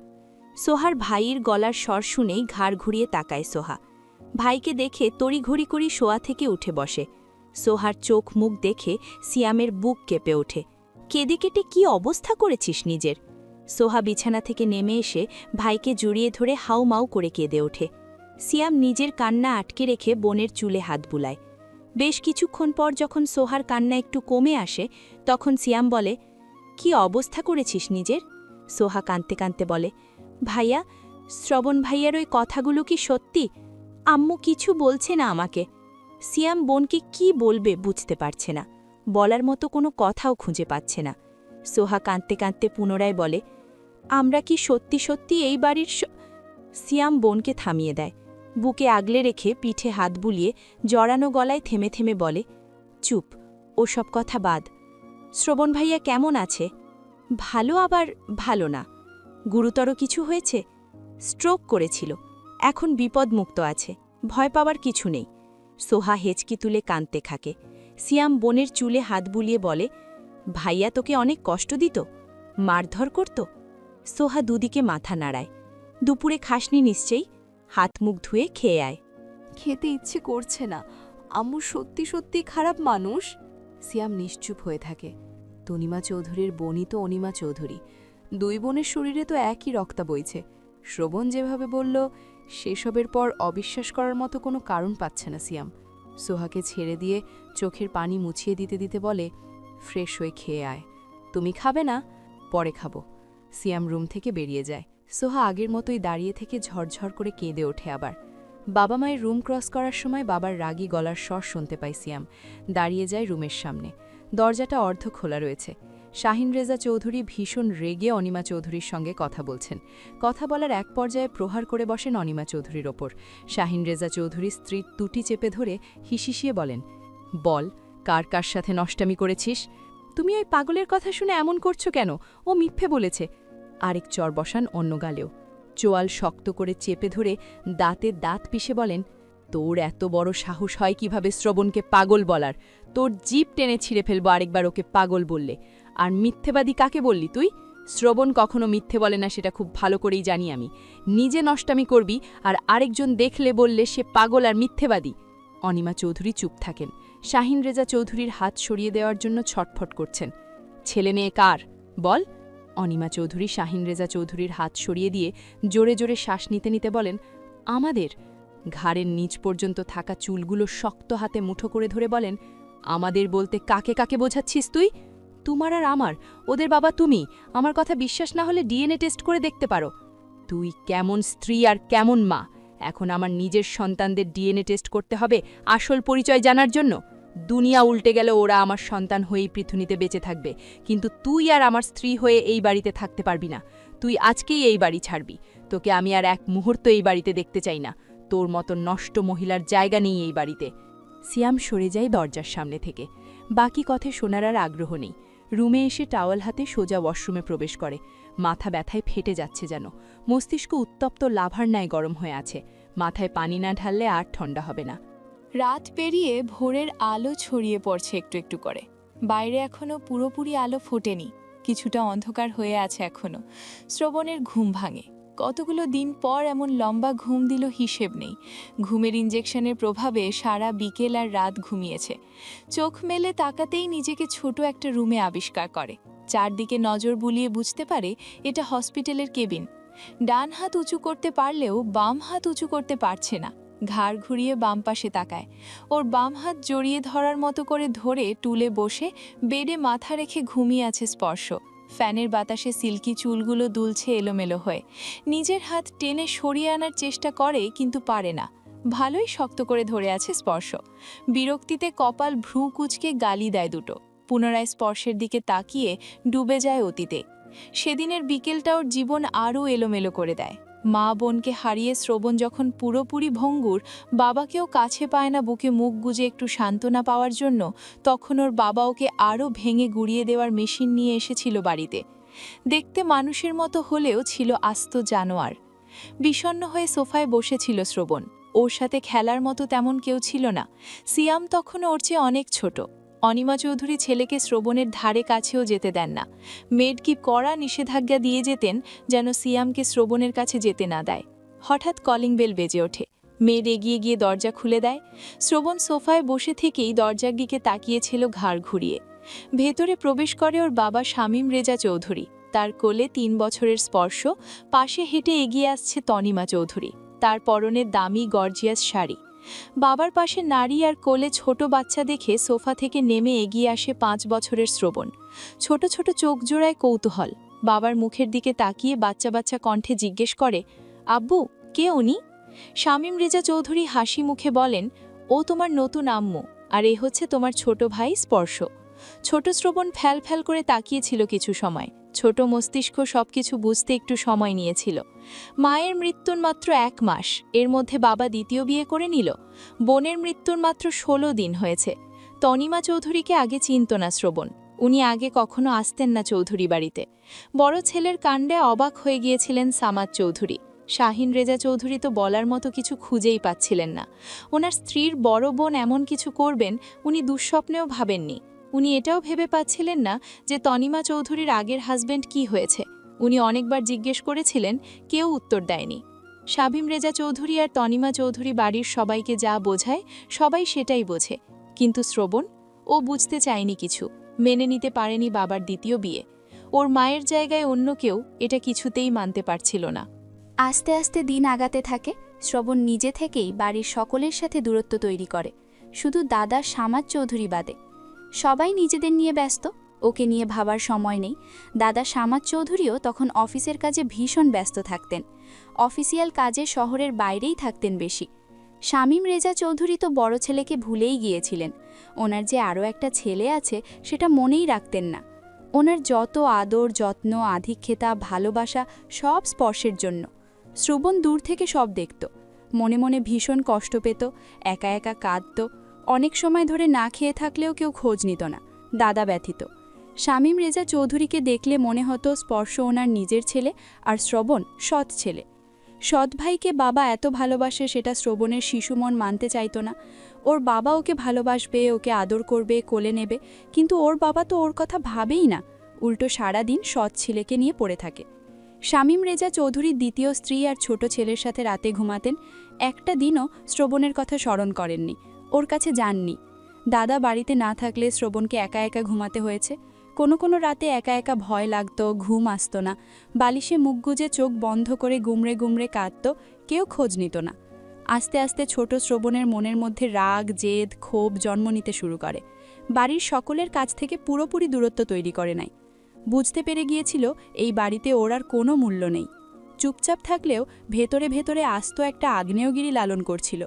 সোহার ভাইয়ের গলার স্বর শুনেই ঘাড় ঘুরিয়ে তাকায় সোহা। ভাইকে দেখে তড়িঘড়ি করি শোয়া থেকে উঠে বসে। সোহার চোখ মুখ দেখে সিয়ামের বুক কেঁপে ওঠে। কেঁদে কেটে কি অবস্থা করেছিস নিজের? সোহা বিছানা থেকে নেমে এসে ভাইকে জড়িয়ে ধরে হাউমাউ করে কেঁদে ওঠে। সিয়াম নিজের কান্না আটকে রেখে বোনের চুলে হাত বুলায়। বেশ কিছুক্ষণ পর যখন সোহার কান্না একটু কমে আসে তখন সিয়াম বলে, কি অবস্থা করেছিস নিজের? সোহা কাঁদতে কাঁদতে বলে, ভাইয়া, শ্রবণ ভাইয়ার ওই কথাগুলো কি সত্যি? আম্মু কিছু বলছে না আমাকে। সিয়াম বোনকে কি বলবে বুঝতে পারছে না, বলার মতো কোনো কথাও খুঁজে পাচ্ছে না। সোহা কাঁদতে কাঁদতে পুনরায় বলে, আমরা কি সত্যি সত্যি এই বাড়ির? সিয়াম বোনকে থামিয়ে দেয়, বুকে আগলে রেখে পিঠে হাত বুলিয়ে জড়ানো গলায় থেমে থেমে বলে, চুপ, ওসব কথা বাদ। শ্রবণ ভাইয়া কেমন আছে? ভালো, আবার ভালো না। গুরুতর কিছু হয়েছে? স্ট্রোক করেছিল, এখন বিপদমুক্ত আছে, ভয় পাওয়ার কিছু নেই। সোহা হেঁচকি তুলে কাঁদতে থাকে। সিয়াম বোনের চুলে হাত বুলিয়ে বলে, ভাইয়া তোকে অনেক কষ্ট দিত? মারধর করত? সোহা দুদিকে মাথা নাড়ায়। দুপুরে খাসনি নিশ্চয়ই? হাত মুখ ধুয়ে খেয়ে আয়। খেতে ইচ্ছে করছে না, আম্মু সত্যি সত্যি খারাপ মানুষ। সিয়াম নিশ্চুপ হয়ে থাকে। তনিমা চৌধুরীর বোনই তো অনিমা চৌধুরী, দুই বোনের শরীরে তো একই রক্তা বইছে। শ্রবণ যেভাবে বলল, সেসবের পর অবিশ্বাস করার মতো কোনো কারণ পাচ্ছে না সিয়াম। সোহাকে ছেড়ে দিয়ে চোখের পানি মুছিয়ে দিতে দিতে বলে, ফ্রেশ হয়ে খেয়ে আয়। তুমি খাবে না? পরে খাবো। সিয়াম রুম থেকে বেরিয়ে যায়। সোহা আগের মতোই দাঁড়িয়ে থেকে ঝরঝর করে কেঁদে ওঠে আবার। বাবা মায়ের রুম ক্রস করার সময় বাবার রাগী গলার স্বর শুনতে পায় সিয়াম। দাঁড়িয়ে যায় রুমের সামনে। দরজাটা অর্ধ খোলা রয়েছে। শাহিন রেজা চৌধুরী ভীষণ রেগে অনিমা চৌধুরীর সঙ্গে কথা বলছেন। কথা বলার এক পর্যায়ে প্রহার করে বসেন অনিমা চৌধুরীর ওপর। শাহিন রেজা চৌধুরী স্ত্রীর তুটি চেপে ধরে হিসিসিয়ে বলেন, বল, কার কার সাথে নষ্টামি করেছিস? তুমি ওই পাগলের কথা শুনে এমন করছো কেন? ও মিথ্যে বলেছে। আরেক চর বসান অন্য গালেও। চোয়াল শক্ত করে চেপে ধরে দাঁতে দাঁত পিষে বলেন, তোর এত বড় সাহস হয় কিভাবে শ্রবণকে পাগল বলার? তোর জিভ টেনে ছিঁড়ে ফেলবো আরেকবার ওকে পাগল বললে। আর মিথ্যেবাদী কাকে বললি তুই? শ্রবণ কখনো মিথ্যে বলে না, সেটা খুব ভালো করেই জানি আমি। নিজে নষ্টামি করবি আর আরেকজন দেখলে বললে সে পাগল আর মিথ্যেবাদী। অনিমা চৌধুরী চুপ থাকেন। শাহিন রেজা চৌধুরীর হাত সরিয়ে দেওয়ার জন্য ছটফট করছেন। ছেলে মেয়ে কার? বল। অনিমা চৌধুরী শাহিন রেজা চৌধুরীর হাত সরিয়ে দিয়ে জোরে জোরে শ্বাস নিতে নিতে বলেন, আমাদের। ঘাড়ের নিচ পর্যন্ত থাকা চুলগুলো শক্ত হাতে মুঠো করে ধরে বলেন, আমাদের বলতে কাকে কাকে বোঝাচ্ছিস তুই? তোমার আর আমার, ওদের বাবা তুমি। আমার কথা বিশ্বাস না হলে ডিএনএ টেস্ট করে দেখতে পারো। তুই কেমন স্ত্রী আর কেমন মা? এখন আমার নিজের সন্তানদের ডিএনএ টেস্ট করতে হবে আসল পরিচয় জানার জন্য। দুনিয়া উল্টে গেল, ওরা আমার সন্তান হয়েই পৃথিবীতে বেঁচে থাকবে, কিন্তু তুই আর আমার স্ত্রী হয়ে এই বাড়িতে থাকতে পারবি না। তুই আজকেই এই বাড়ি ছাড়বি। তোকে আমি আর এক মুহূর্ত এই বাড়িতে দেখতে চাই না। তোর মতো নষ্ট মহিলার জায়গা নেই এই বাড়িতে। সিয়াম সরে যায় দরজার সামনে থেকে। বাকি কথা শোনার আর আগ্রহ নেই। রুমে এসে টাওয়াল হাতে সোজা ওয়াশরুমে প্রবেশ করে। মাথা ব্যথায় ফেটে যাচ্ছে যেন। মস্তিষ্ক উত্তপ্ত লাভার ন্যায় গরম হয়ে আছে। মাথায় পানি না ঢাললে আর ঠান্ডা হবে না। রাত পেরিয়ে ভোরের আলো ছড়িয়ে পড়ছে একটু একটু করে। বাইরে এখনো পুরোপুরি আলো ফোটেনি, কিছুটা অন্ধকার হয়ে আছে এখনো। শ্রবণের ঘুম ভাঙে। কতগুলো দিন পর এমন লম্বা ঘুম দিল হিসেব নেই। ঘুমের ইঞ্জেকশনের প্রভাবে সারা বিকেল আর রাত ঘুমিয়েছে। চোখ মেলে তাকাতেই নিজেকে ছোট একটা রুমে আবিষ্কার করে। চারদিকে নজর বুলিয়ে বুঝতে পারে এটা হসপিটালের কেবিন। ডান হাত উঁচু করতে পারলেও বাম হাত উঁচু করতে পারছে না। ঘাড় ঘুরিয়ে বাম পাশে তাকায়। ওর বাম হাত জড়িয়ে ধরার মতো করে ধরে টুলে বসে বেডে মাথা রেখে ঘুমিয়ে আছে স্পর্শ। ফ্যানের বাতাসে সিল্কি চুলগুলো দুলছে এলোমেলো হয়ে। নিজের হাত টেনে সরিয়ে আনার চেষ্টা করে, কিন্তু পারে না। ভালোই শক্ত করে ধরে আছে স্পর্শ। বিরক্তিতে কপাল ভ্রু কুঁচকে গালি দেয় দুটো। পুনরায় স্পর্শের দিকে তাকিয়ে ডুবে যায় অতীতে। সেদিনের বিকেলটা ওর জীবন আরও এলোমেলো করে দেয়। মা বোনকে হারিয়ে শ্রবণ যখন পুরোপুরি ভঙ্গুর, বাবাকেও কাছে পায় না বুকে মুখ গুজে একটু সান্ত্বনা পাওয়ার জন্য, তখন ওর বাবা ওকে আরও ভেঙে গুড়িয়ে দেওয়ার মেশিন নিয়ে এসেছিল বাড়িতে। দেখতে মানুষের মতো হলেও ছিল আস্ত জানোয়ার। বিষণ্ণ হয়ে সোফায় বসেছিল শ্রবণ। ওর সাথে খেলার মতো তেমন কেউ ছিল না। সিয়াম তখনও ওর চেয়ে অনেক ছোট। অনিমা চৌধুরী ছেলেকে শ্রবণের ধারে কাছেও যেতে দেন না। মেড কি কড়া নিষেধাজ্ঞা দিয়ে যেতেন যেন সিয়ামকে শ্রবণের কাছে যেতে না দেয়। হঠাৎ কলিং বেল বেজে ওঠে। মেড এগিয়ে গিয়ে দরজা খুলে দেয়। শ্রবণ সোফায় বসে থেকেই দরজার দিকে তাকিয়েছিল ঘাড় ঘুরিয়ে। ভেতরে প্রবেশ করে ওর বাবা শামীম রেজা চৌধুরী। তার কোলে 3 বছরের স্পর্শ। পাশে হেঁটে এগিয়ে আসছে তনিমা চৌধুরী। তার পরনে দামি গর্জিয়াস শাড়ি। বাবার পাশে নারী আর কোলে ছোট বাচ্চা দেখে সোফা থেকে নেমে এগিয়ে আসে 5 বছরের শ্রবণ। ছোট ছোট চোখ জোড়ায় কৌতূহল। বাবার মুখের দিকে তাকিয়ে বাচ্চা বাচ্চা কণ্ঠে জিজ্ঞেস করে, আব্বু, কে উনি? শামীম রেজা চৌধুরী হাসি মুখে বলেন, ও তোমার নতুন আম্মু, আর এ হচ্ছে তোমার ছোট ভাই স্পর্শ। ছোট শ্রবণ ফ্যাল ফ্যাল করে তাকিয়েছিল কিছু সময়। ছোট মস্তিষ্ক সবকিছু বুঝতে একটু সময় নিয়েছিল। মায়ের মৃত্যুর মাত্র 1 মাস, এর মধ্যে বাবা দ্বিতীয় বিয়ে করে নিল। বোনের মৃত্যুর মাত্র 16 দিন হয়েছে। তনিমা চৌধুরীকে আগে চিনত না শ্রবণ। উনি আগে কখনো আসতেন না চৌধুরী বাড়িতে। বড় ছেলের কাণ্ডে অবাক হয়ে গিয়েছিলেন সামাদ চৌধুরী। শাহিন রেজা চৌধুরী তো বলার মতো কিছু খুঁজেই পাচ্ছিলেন না। ওনার স্ত্রীর বড় বোন এমন কিছু করবেন উনি দুঃস্বপ্নেও ভাবেননি। উনি এটাও ভেবে পাচ্ছিলেন না যে তনিমা চৌধুরীর আগের হাজব্যান্ড কি হয়েছে। উনি অনেকবার জিজ্ঞেস করেছিলেন, কেউ উত্তর দেয়নি। শামীম রেজা চৌধুরী আর তনিমা চৌধুরী বাড়ির সবাইকে যা বোঝায় সবাই সেটাই বোঝে। কিন্তু শ্রবণ, ও বুঝতে চায়নি কিছু। মেনে নিতে পারেনি বাবার দ্বিতীয় বিয়ে। ওর মায়ের জায়গায় অন্য কেউ, এটা কিছুতেই মানতে পারছিল না। আস্তে আস্তে দিন আগাতে থাকে। শ্রবণ নিজে থেকেই বাড়ির সকলের সাথে দূরত্ব তৈরি করে, শুধু দাদা সামাদ চৌধুরী বাদে। সবাই নিজেদের নিয়ে ব্যস্ত, ওকে নিয়ে ভাবার সময় নেই। দাদা সামাদ চৌধুরীও তখন অফিসের কাজে ভীষণ ব্যস্ত থাকতেন। অফিসিয়াল কাজে শহরের বাইরেই থাকতেন বেশি। শামীম রেজা চৌধুরী তো বড় ছেলেকে ভুলেই গিয়েছিলেন। ওনার যে আরও একটা ছেলে আছে সেটা মনেই রাখতেন না। ওনার যত আদর যত্ন আধিক্যতা ভালোবাসা সব স্পর্শের জন্য। শ্রবণ দূর থেকে সব দেখত, মনে মনে ভীষণ কষ্ট পেত, একা একা কাঁদত। অনেক সময় ধরে না খেয়ে থাকলেও কেউ খোঁজ নিত না, দাদা ব্যথিত। শামীম রেজা চৌধুরীকে দেখলে মনে হতো স্পর্শ ওনার নিজের ছেলে আর শ্রবণ সৎ ছেলে। সৎ ভাইকে বাবা এত ভালোবাসে সেটা শ্রবণের শিশুমন মানতে চাইতো না। ওর বাবা ওকে ভালোবাসবে, ওকে আদর করবে, কোলে নেবে, কিন্তু ওর বাবা তো ওর কথা ভাবেই না। উল্টো সারাদিন সৎ ছেলেকে নিয়ে পড়ে থাকে। শামীম রেজা চৌধুরীর দ্বিতীয় স্ত্রী আর ছোট ছেলের সাথে রাতে ঘুমাতেন। একটা দিনও শ্রবণের কথা স্মরণ করেননি, ওর কাছে যাননি। দাদা বাড়িতে না থাকলে শ্রবণকে একা একা ঘুমাতে হয়েছে। কোনো কোনো রাতে একা একা ভয় লাগতো, ঘুম আসত না। বালিশে মুখ গুজে চোখ বন্ধ করে গুমড়ে গুমড়ে কাঁদত, কেউ খোঁজ নিত না। আস্তে আস্তে ছোট শ্রবণের মনের মধ্যে রাগ জেদ ক্ষোভ জন্ম নিতে শুরু করে। বাড়ির সকলের কাছ থেকে পুরোপুরি দূরত্ব তৈরি করে নাই। বুঝতে পেরে গিয়েছিল এই বাড়িতে ওর আর কোনো মূল্য নেই। চুপচাপ থাকলেও ভেতরে ভেতরে আস্ত একটা আগ্নেয়গিরি লালন করছিল।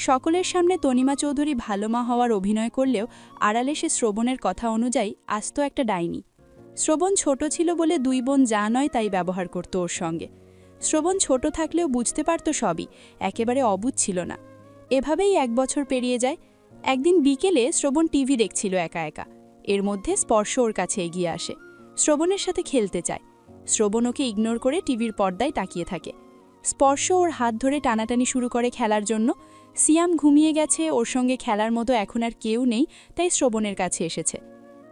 সকলের সামনে তনিমা চৌধুরী ভালো মা হওয়ার অভিনয় করলেও আড়ালে সে শ্রবণের কথা অনুযায়ী আস্ত একটা ডাইনি। শ্রবণ ছোট ছিল বলে 2 বোন যা নয় তাই ব্যবহার করত ওর সঙ্গে। শ্রবণ ছোট থাকলেও বুঝতে পারত সবই, একেবারে অবুঝ ছিল না। এভাবেই 1 বছর পেরিয়ে যায়। একদিন বিকেলে শ্রবণ টিভি দেখছিল একা একা। এর মধ্যে স্পর্শ ওর কাছে এগিয়ে আসে, শ্রবণের সাথে খেলতে চায়। শ্রবণ ওকে ইগনোর করে টিভির পর্দায় তাকিয়ে থাকে। স্পর্শ ওর হাত ধরে টানাটানি শুরু করে খেলার জন্য। সিয়াম ঘুমিয়ে গেছে, ওর সঙ্গে খেলার মতো এখন আর কেউ নেই, তাই শ্রবণের কাছে এসেছে।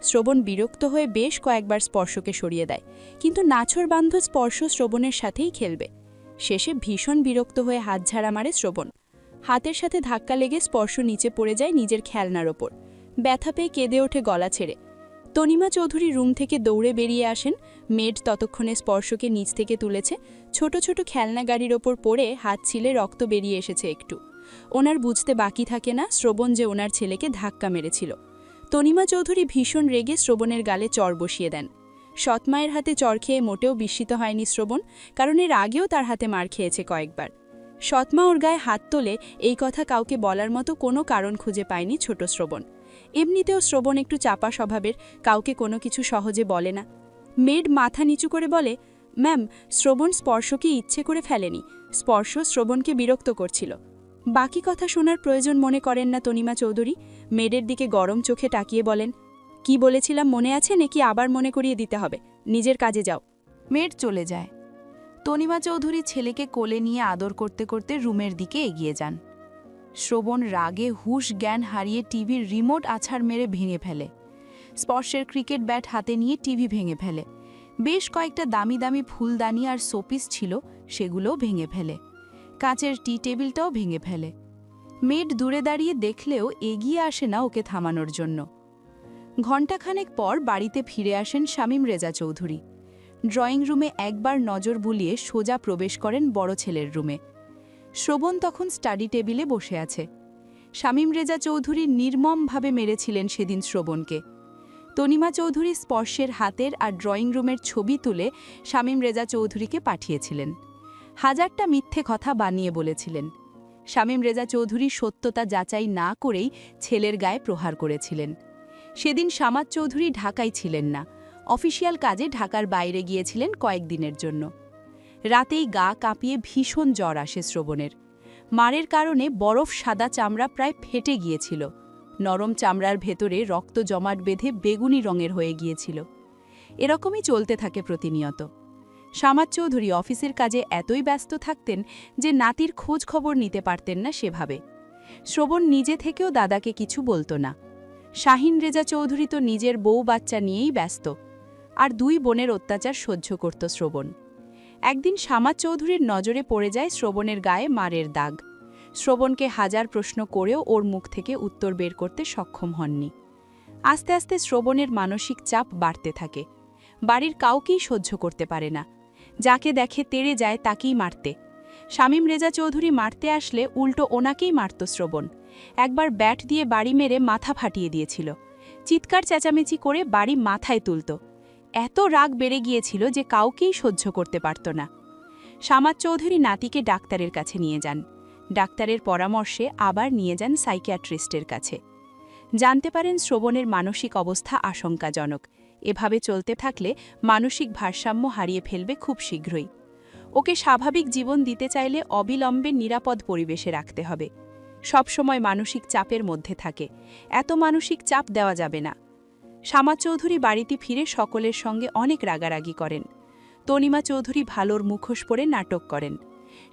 শ্রবণ বিরক্ত হয়ে বেশ কয়েকবার স্পর্শকে সরিয়ে দেয়, কিন্তু নাছোড়বান্ধ স্পর্শ শ্রবণের সাথেই খেলবে। শেষে ভীষণ বিরক্ত হয়ে হাত ঝাড়া মারে শ্রবণ। হাতের সাথে ধাক্কা লেগে স্পর্শ নিচে পড়ে যায় নিজের খেলনার ওপর। ব্যথা পেয়ে কেঁদে ওঠে গলা ছেড়ে। তনিমা চৌধুরী রুম থেকে দৌড়ে বেরিয়ে আসেন। মেড ততক্ষণে স্পর্শকে নিচ থেকে তুলেছে। ছোট ছোট খেলনা গাড়ির ওপর পড়ে হাত ছিলে রক্ত বেরিয়ে এসেছে একটু। ওনার বুঝতে বাকি থাকে না শ্রবণ যে ওনার ছেলেকে ধাক্কা মেরেছিল। তনিমা চৌধুরী ভীষণ রেগে শ্রবণের গালে চর বসিয়ে দেন। সৎমায়ের হাতে চর খেয়ে মোটেও বিস্মিত হয়নি শ্রবণ, কারণ এর আগেও তার হাতে মার খেয়েছে কয়েকবার। সৎমা ওর গায়ে হাত তোলে এই কথা কাউকে বলার মতো কোনো কারণ খুঁজে পায়নি ছোট শ্রবণ। এমনিতেও শ্রবণ একটু চাপা স্বভাবের, কাউকে কোনো কিছু সহজে বলে না। মেড মাথা নিচু করে বলে, ম্যাম, শ্রবণ স্পর্শকে ইচ্ছে করে ফেলেনি, স্পর্শ শ্রবণকে বিরক্ত করছিল। বাকি কথা শোনার প্রয়োজন মনে করেন না তনিমা চৌধুরী। মেডের দিকে গরম চোখে তাকিয়ে বলেন, কি বলেছিলাম মনে আছে নাকি আবার মনে করিয়ে দিতে হবে? নিজের কাজে যাও। মেড চলে যায়। তনিমা চৌধুরী ছেলেকে কোলে নিয়ে আদর করতে করতে রুমের দিকে এগিয়ে যান। শ্রবণ রাগে হুঁশ জ্ঞান হারিয়ে টিভির রিমোট আছাড় মেরে ভেঙে ফেলে। স্পর্শের ক্রিকেট ব্যাট হাতে নিয়ে টিভি ভেঙে ফেলে। বেশ কয়েকটা দামি দামি ফুলদানি আর শোপিস ছিল, সেগুলোও ভেঙে ফেলে। কাঁচের টি টেবিলটাও ভেঙে ফেলে। মেড দূরে দাঁড়িয়ে দেখলেও এগিয়ে আসে না ওকে থামানোর জন্য। ঘণ্টাখানেক পর বাড়িতে ফিরে আসেন শামীম রেজা চৌধুরী। ড্রয়িং রুমে একবার নজর বুলিয়ে সোজা প্রবেশ করেন বড় ছেলের রুমে। শ্রবণ তখন স্টাডি টেবিলে বসে আছে। শামীম রেজা চৌধুরী নির্মমভাবে মেরেছিলেন সেদিন শ্রবণকে। তনিমা চৌধুরী স্পর্শের হাতের আর ড্রয়িং রুমের ছবি তুলে শামীম রেজা চৌধুরীকে পাঠিয়েছিলেন। হাজারটা মিথ্যে কথা বানিয়ে বলেছিলেন। শামীম রেজা চৌধুরী সত্যতা যাচাই না করেই ছেলের গায়ে প্রহার করেছিলেন। সেদিন শামাত চৌধুরী ঢাকায় ছিলেন না, অফিসিয়াল কাজে ঢাকার বাইরে গিয়েছিলেন কয়েকদিনের জন্য। রাতেই গা কাঁপিয়ে ভীষণ জ্বর আসে শ্রবণের। মারের কারণে বরফ সাদা চামড়া প্রায় ফেটে গিয়েছিল। নরম চামড়ার ভেতরে রক্ত জমাট বেঁধে বেগুনি রঙের হয়ে গিয়েছিল। এরকমই চলতে থাকে প্রতিনিয়ত। শামাত চৌধুরী অফিসের কাজে এতই ব্যস্ত থাকতেন যে নাতির খোঁজ খবর নিতে পারতেন না সেভাবে। শ্রবণ নিজে থেকেও দাদাকে কিছু বলতো না। শাহিন রেজা চৌধুরী তো নিজের বউ বাচ্চা নিয়েই ব্যস্ত, আর 2 বোনের অত্যাচার সহ্য করত শ্রবণ। একদিন শামাত চৌধুরীর নজরে পড়ে যায় শ্রবণের গায়ে মারের দাগ। শ্রবণকে হাজার প্রশ্ন করেও ওর মুখ থেকে উত্তর বের করতে সক্ষম হননি। আস্তে আস্তে শ্রবণের মানসিক চাপ বাড়তে থাকে। বাড়ির কাউকেই সহ্য করতে পারে না। যাকে দেখে তেড়ে যায় তাকেই মারতে। শামীম রেজা চৌধুরী মারতে আসলে উল্টো ওনাকেই মারত শ্রবণ। একবার ব্যাট দিয়ে বাড়ি মেরে মাথা ফাটিয়ে দিয়েছিল। চিৎকার চেঁচামেচি করে বাড়ি মাথায় তুলত। এত রাগ বেড়ে গিয়েছিল যে কাউকেই সহ্য করতে পারত না। শামাত চৌধুরী নাতিকে ডাক্তারের কাছে নিয়ে যান। ডাক্তারের পরামর্শে আবার নিয়ে যান সাইকিয়াট্রিস্টের কাছে। জানতে পারেন শ্রবণের মানসিক অবস্থা আশঙ্কাজনক। এভাবে চলতে থাকলে মানসিক ভারসাম্য হারিয়ে ফেলবে খুব শীঘ্রই। ওকে স্বাভাবিক জীবন দিতে চাইলে অবিলম্বে নিরাপদ পরিবেশে রাখতে হবে। সবসময় মানসিক চাপের মধ্যে থাকে, এত মানসিক চাপ দেওয়া যাবে না। শামাত চৌধুরী বাড়িতে ফিরে সকলের সঙ্গে অনেক রাগারাগি করেন। তনিমা চৌধুরী ভালোর মুখোশ পরে নাটক করেন।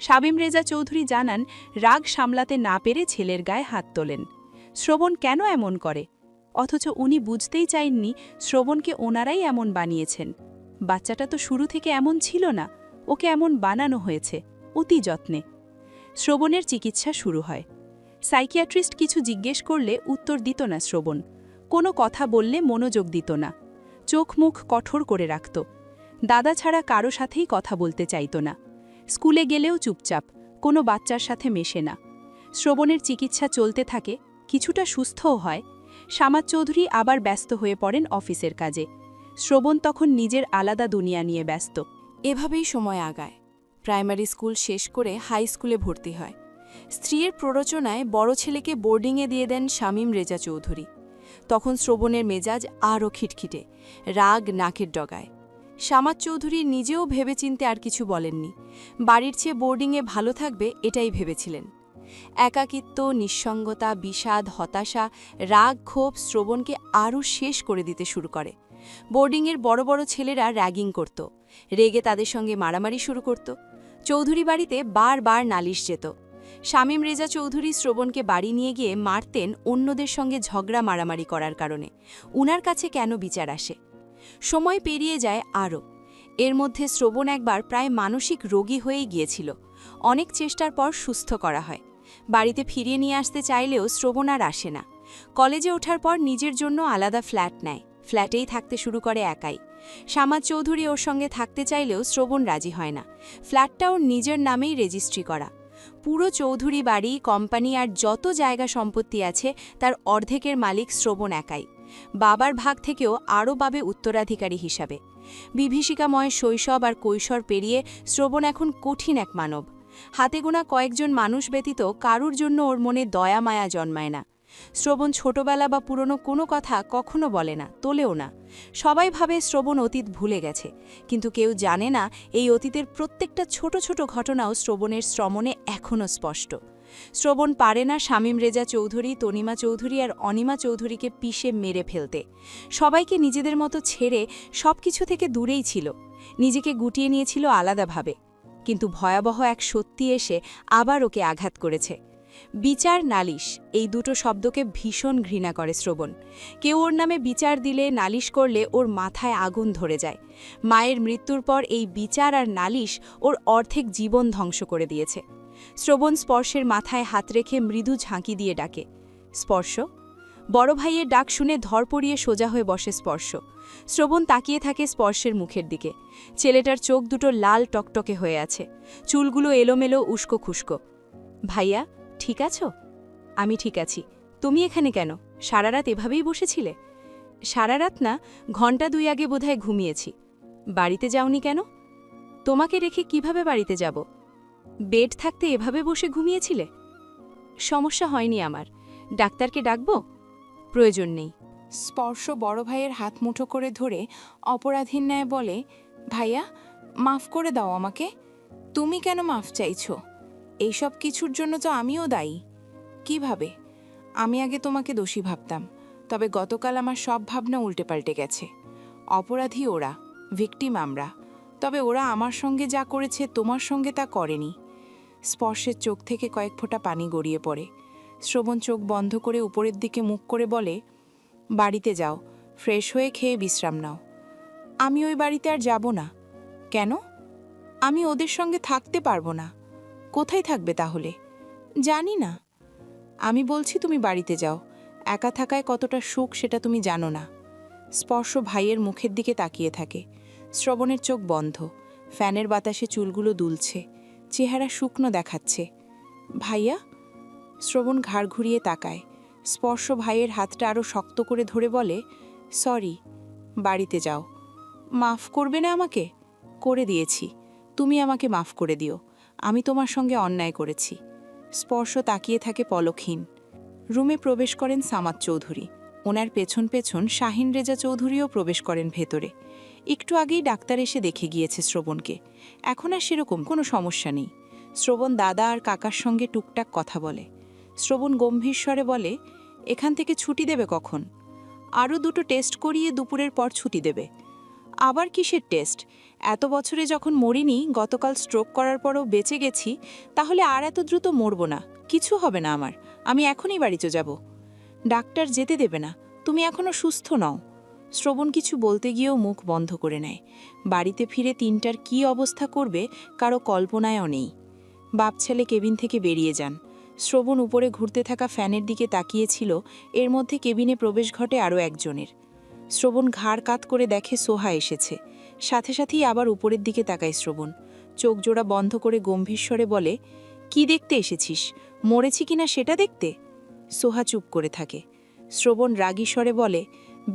শামীম রেজা চৌধুরী জানান রাগ সামলাতে না পেরে ছেলের গায়ে হাত তোলেন। শ্রবণ কেন এমন করে? অথচ উনি বুঝতেই চাইননি শ্রবণকে ওনারাই এমন বানিয়েছেন। বাচ্চাটা তো শুরু থেকে এমন ছিল না, ওকে এমন বানানো হয়েছে অতি যত্নে। শ্রবণের চিকিৎসা শুরু হয়। সাইকিয়াট্রিস্ট কিছু জিজ্ঞেস করলে উত্তর দিত না শ্রবণ। কোনো কথা বললে মনোযোগ দিত না। চোখ মুখ কঠোর করে রাখত। দাদা ছাড়া কারো সাথেই কথা বলতে চাইত না। স্কুলে গেলেও চুপচাপ, কোনো বাচ্চার সাথে মেশে না। শ্রবণের চিকিৎসা চলতে থাকে, কিছুটা সুস্থও হয়। শামাত চৌধুরী আবার ব্যস্ত হয়ে পড়েন অফিসের কাজে। শ্রবণ তখন নিজের আলাদা দুনিয়া নিয়ে ব্যস্ত। এভাবেই সময় আগায়। প্রাইমারি স্কুল শেষ করে হাই স্কুলে ভর্তি হয়। স্ত্রীর প্ররোচনায় বড় ছেলেকে বোর্ডিংয়ে দিয়ে দেন শামীম রেজা চৌধুরী। তখন শ্রবণের মেজাজ আরও খিটখিটে, রাগ নাকের ডগায়। সামাদ চৌধুরী নিজেও ভেবেচিন্তে আর কিছু বলেননি। বাড়ির চেয়ে বোর্ডিংয়ে ভালো থাকবে এটাই ভেবেছিলেন। একাকিত্ব, নিঃসঙ্গতা, বিষাদ, হতাশা, রাগ, ক্ষোভ শ্রবণকে আরও শেষ করে দিতে শুরু করে। বোর্ডিংয়ের বড় বড় ছেলেরা র্যাগিং করত, রেগে তাদের সঙ্গে মারামারি শুরু করত। চৌধুরী বাড়িতে বারবার নালিশ যেত। শামীম রেজা চৌধুরী শ্রবণকে বাড়ি নিয়ে গিয়ে মারতেন অন্যদের সঙ্গে ঝগড়া মারামারি করার কারণে। উনার কাছে কেন বিচার আসে? সময় পেরিয়ে যায় আরও। এর মধ্যে শ্রবণ একবার প্রায় মানসিক রোগী হয়েই গিয়েছিল। অনেক চেষ্টার পর সুস্থ করা হয়। বাড়িতে ফিরিয়ে নিয়ে আসতে চাইলেও শ্রবণ আর আসে না। কলেজে ওঠার পর নিজের জন্য আলাদা ফ্ল্যাট নেয়। ফ্ল্যাটেই থাকতে শুরু করে একাই। সামাদ চৌধুরী ওর সঙ্গে থাকতে চাইলেও শ্রবণ রাজি হয় না। ফ্ল্যাটটা ওর নিজের নামেই রেজিস্ট্রি করা। পুরো চৌধুরী বাড়ি, কোম্পানি আর যত জায়গা সম্পত্তি আছে তার অর্ধেকের মালিক শ্রবণ একাই। বাবার ভাগ থেকেও আরও পাবে উত্তরাধিকারী হিসাবে। বিভীষিকাময় শৈশব আর কৈশোর পেরিয়ে শ্রবণ এখন কঠিন এক মানব। হাতে গোনা কয়েকজন মানুষ ব্যতীত কারুর জন্য ওর মনে দয়া মায়া জন্মায় না। শ্রবণ ছোটবেলা বা পুরনো কোনো কথা কখনো বলে না, তোলেও না। সবাই ভাবে শ্রবণ অতীত ভুলে গেছে, কিন্তু কেউ জানে না এই অতীতের প্রত্যেকটা ছোট ছোট ঘটনাও শ্রবণের শ্রমণে এখনও স্পষ্ট। শ্রবণ পারে না শামীম রেজা চৌধুরী, তনিমা চৌধুরী আর অনিমা চৌধুরীকে পিষে মেরে ফেলতে। সবাইকে নিজেদের মতো ছেড়ে সব কিছু থেকে দূরেই ছিল। নিজেকে গুটিয়ে নিয়েছিল আলাদাভাবে। কিন্তু ভয়াবহ এক সত্যি এসে আবার ওকে আঘাত করেছে। বিচার, নালিশ, এই দুটো শব্দকে ভীষণ ঘৃণা করে শ্রবণ। কেউ ওর নামে বিচার দিলে, নালিশ করলে ওর মাথায় আগুন ধরে যায়। মায়ের মৃত্যুর পর এই বিচার আর নালিশ ওর অর্ধেক জীবন ধ্বংস করে দিয়েছে। শ্রবণ স্পর্শের মাথায় হাত রেখে মৃদু ঝাঁকি দিয়ে ডাকে, স্পর্শ। বড় ভাইয়ের ডাক শুনে ধরপড়িয়ে সোজা হয়ে বসে স্পর্শ। শ্রবণ তাকিয়ে থাকে স্পর্শের মুখের দিকে। ছেলেটার চোখ দুটো লাল টকটকে হয়ে আছে, চুলগুলো এলোমেলো, উস্কো খুস্কো। ভাইয়া, ঠিক আছো? আমি ঠিক আছি। তুমি এখানে কেন? সারা রাত এভাবেই বসেছিলে? সারা রাত না, ঘণ্টা 2 আগে বোধহয় ঘুমিয়েছি। বাড়িতে যাওনি কেন? তোমাকে রেখে কিভাবে বাড়িতে যাব? বেড থাকতে এভাবে বসে ঘুমিয়েছিলে? সমস্যা হয়নি আমার। ডাক্তারকে ডাকবো? প্রয়োজন নেই। স্পর্শ বড় ভাইয়ের হাত মুঠো করে ধরে অপরাধীর ন্যায় বলে, ভাইয়া, মাফ করে দাও আমাকে। তুমি কেন মাফ চাইছো? এইসব কিছুর জন্য তো আমিও দায়ী। কিভাবে? আমি আগে তোমাকে দোষী ভাবতাম, তবে গতকাল আমার সব ভাবনা উল্টে পাল্টে গেছে। অপরাধী ওরা, ভিকটিম আমরা। তবে ওরা আমার সঙ্গে যা করেছে তোমার সঙ্গে তা করেনি। স্পর্শের চোখ থেকে কয়েক ফোঁটা পানি গড়িয়ে পড়ে। শ্রবণ চোখ বন্ধ করে উপরের দিকে মুখ করে বলে, বাড়িতে যাও, ফ্রেশ হয়ে খেয়ে বিশ্রাম নাও। আমি ওই বাড়িতে আর যাব না। কেন? আমি ওদের সঙ্গে থাকতে পারবো না। কোথায় থাকবে তাহলে? জানি না। আমি বলছি তুমি বাড়িতে যাও। একা থাকায় কতটা সুখ সেটা তুমি জানো না। স্পর্শ ভাইয়ের মুখের দিকে তাকিয়ে থাকে। শ্রবণের চোখ বন্ধ, ফ্যানের বাতাসে চুলগুলো দুলছে, চেহারা শুকনো দেখাচ্ছে। ভাইয়া? শ্রবণ ঘাড় ঘুরিয়ে তাকায়। স্পর্শ ভাইয়ের হাতটা আরও শক্ত করে ধরে বলে, সরি, বাড়িতে যাও। মাফ করবে না আমাকে? করে দিয়েছি, তুমি আমাকে মাফ করে দিও। আমি তোমার সঙ্গে অন্যায় করেছি। স্পর্শ তাকিয়ে থাকে পলকহীন। রুমে প্রবেশ করেন সামাদ চৌধুরী। ওনার পেছন পেছন শাহিন রেজা চৌধুরীও প্রবেশ করেন ভেতরে। একটু আগেই ডাক্তার এসে দেখে গিয়েছে শ্রবণকে। এখন আর সেরকম কোনো সমস্যা নেই। শ্রবণ দাদা আর কাকার সঙ্গে টুকটাক কথা বলে। শ্রবণ গম্ভীর স্বরে বলে, এখান থেকে ছুটি দেবে কখন? আরও 2টো টেস্ট করিয়ে দুপুরের পর ছুটি দেবে। আবার কিসের টেস্ট? এত বছরে যখন মরিনি, গতকাল স্ট্রোক করার পরও বেঁচে গেছি, তাহলে আর এত দ্রুত মরব না। কিছু হবে না আমার। আমি এখনই বাড়িতে যাব। ডাক্তার যেতে দেবে না। তুমি এখনও সুস্থ নও। শ্রবণ কিছু বলতে গিয়েও মুখ বন্ধ করে নেয়। বাড়িতে ফিরে 3টার কী অবস্থা করবে কারো কল্পনায়ও নেই। বাপ ছেলে কেবিন থেকে বেরিয়ে যান। শ্রবণ উপরে ঘুরতে থাকা ফ্যানের দিকে তাকিয়েছিল। এর মধ্যে কেবিনে প্রবেশ ঘটে আরও একজনের। শ্রবণ ঘাড় কাত করে দেখে সোহা এসেছে। সাথে সাথেই আবার উপরের দিকে তাকায় শ্রবণ। চোখ জোড়া বন্ধ করে গম্ভীর স্বরে বলে, কি দেখতে এসেছিস? মরেছি কিনা সেটা দেখতে? সোহা চুপ করে থাকে। শ্রবণ রাগী স্বরে বলে,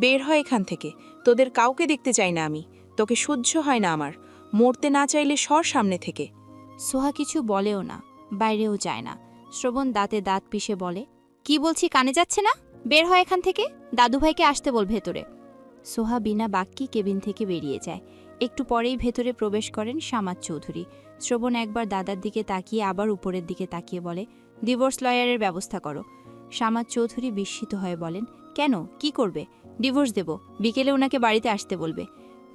বের হয় এখান থেকে। তোদের কাউকে দেখতে চাই না আমি। তোকে সহ্য হয় না আমার। মরতে না চাইলে সর সামনে থেকে। সোহা কিছু বলেও না, বাইরেও যায় না। শ্রবণ দাঁতে দাঁত পিষে বলে, কি বলছি কানে যাচ্ছে না? বের হয় এখান থেকে। দাদুভাইকে আসতে বল ভেতরে। সোহা বিনা বাক্যে কেবিন থেকে বেরিয়ে যায়। একটু পরেই ভেতরে প্রবেশ করেন সামাদ চৌধুরী। শ্রবণ একবার দাদার দিকে তাকিয়ে আবার উপরের দিকে তাকিয়ে বলে, ডিভোর্স লয়ারের ব্যবস্থা করো। সামাদ চৌধুরী বিস্মিত হয়ে বলেন, কেন, কি করবে? ডিভোর্স দেব, বিকেলে ওনাকে বাড়িতে আসতে বলবে।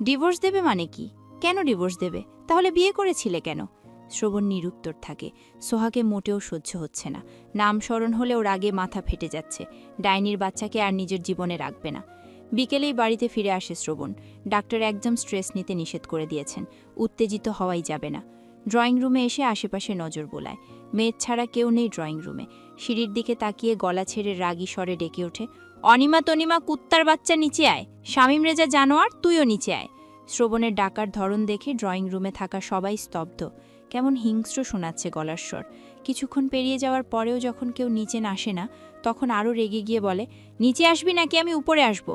ডিভোর্স দেবে মানে কি? কেন ডিভোর্স দেবে? তাহলে বিয়ে করেছিলে কেন? শ্রবণ নিরুত্তর থাকে। সোহাকে মোটেও সহ্য হচ্ছে না। নাম স্মরণ হলে ওর আগে মাথা ফেটে যাচ্ছে। ডাইনির বাচ্চাকে আর নিজের জীবনে রাখবে না। বিকেলেই বাড়িতে ফিরে আসে শ্রবণ। ডাক্তার একদম স্ট্রেস নিতে নিষেধ করে দিয়েছেন। উত্তেজিত হওয়াই যাবে না। ড্রয়িং রুমে এসে আশেপাশে নজর বোলায়। মেয়ের ছাড়া কেউ নেই ড্রয়িং রুমে। সিঁড়ির দিকে তাকিয়ে গলা ছেড়ে রাগী স্বরে ডেকে ওঠে, অনিমা তনিমা, কুত্তার বাচ্চা নিচে আয়। শামীম রেজা জানোয়ার, তুইও নিচে আয়। শ্রবণের ডাকার ধরন দেখে ড্রয়িং রুমে থাকা সবাই স্তব্ধ। কেমন হিংস্র শোনাচ্ছে গলার স্বর। কিছুক্ষণ পেরিয়ে যাওয়ার পরেও যখন কেউ নিচে আসে না, তখন আরও রেগে গিয়ে বলে, নিচে আসবি নাকি আমি উপরে আসব?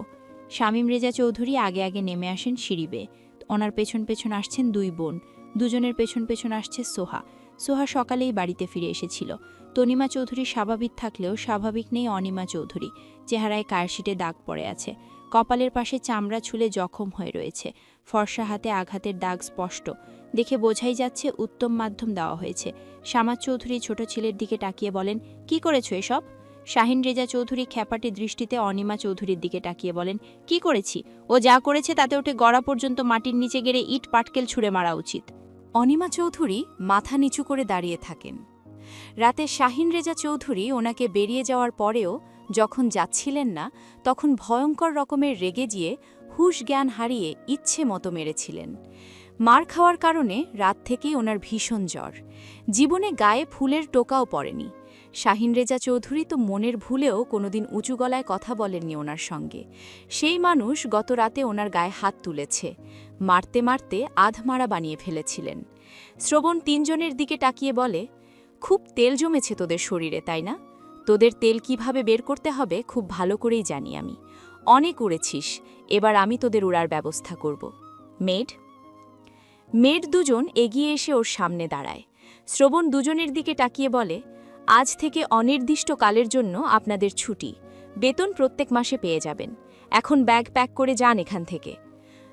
শামীম রেজা চৌধুরী আগে আগে নেমে আসেন সিঁড়ি বেয়ে। ওনার পেছন পেছন আসছেন দুই বোন। দুজনের পেছন পেছন আসছে সোহা। সোহা সকালেই বাড়িতে ফিরে এসেছিল। তনিমা চৌধুরী স্বাভাবিক থাকলেও স্বাভাবিক নেই অনিমা চৌধুরী। চেহারায় কারশিটে দাগ পড়ে আছে। কপালের পাশে চামড়া ছুলে জখম হয়ে রয়েছে। ফর্সা হাতে আঘাতের দাগ স্পষ্ট। দেখে বোঝাই যাচ্ছে উত্তম মাধ্যম দেওয়া হয়েছে। সামাদ চৌধুরী ছোট ছেলের দিকে তাকিয়ে বলেন, কি করেছো এসব? শাহিন রেজা চৌধুরী খ্যাপাটে দৃষ্টিতে অনিমা চৌধুরীর দিকে তাকিয়ে বলেন, কি করেছি? ও যা করেছে তাতে ওঠে গড়া পর্যন্ত মাটির নিচে গেড়ে ইট পাটকেল ছুঁড়ে মারা উচিত। অনিমা চৌধুরী মাথা নিচু করে দাঁড়িয়ে থাকেন। রাতে শাহিন রেজা চৌধুরী ওনাকে বেরিয়ে যাওয়ার পরেও যখন যাচ্ছিলেন না, তখন ভয়ঙ্কর রকমের রেগে গিয়ে হুঁশ জ্ঞান হারিয়ে ইচ্ছে মতো মেরেছিলেন। মার খাওয়ার কারণে রাত থেকেই ওনার ভীষণ জ্বর। জীবনে গায়ে ফুলের টোকাও পড়েনি। শাহিন রেজা চৌধুরী তো মনের ভুলেও কোনোদিন উঁচু গলায় কথা বলেননি ওনার সঙ্গে। সেই মানুষ গত রাতে ওনার গায়ে হাত তুলেছে। মারতে মারতে আধমারা বানিয়ে ফেলেছিলেন। শ্রবণ তিনজনের দিকে তাকিয়ে বলে, খুব তেল জমেছে তোদের শরীরে, তাই না? তোদের তেল কিভাবে বের করতে হবে খুব ভালো করেই জানি আমি। অনেক উড়েছিস, এবার আমি তোদের উড়ার ব্যবস্থা করব। মেড দুজন এগিয়ে এসে ওর সামনে দাঁড়ায়। শ্রবণ দুজনের দিকে তাকিয়ে বলে, আজ থেকে অনির্দিষ্ট কালের জন্য আপনাদের ছুটি। বেতন প্রত্যেক মাসে পেয়ে যাবেন। এখন ব্যাগ প্যাক করে যান এখান থেকে।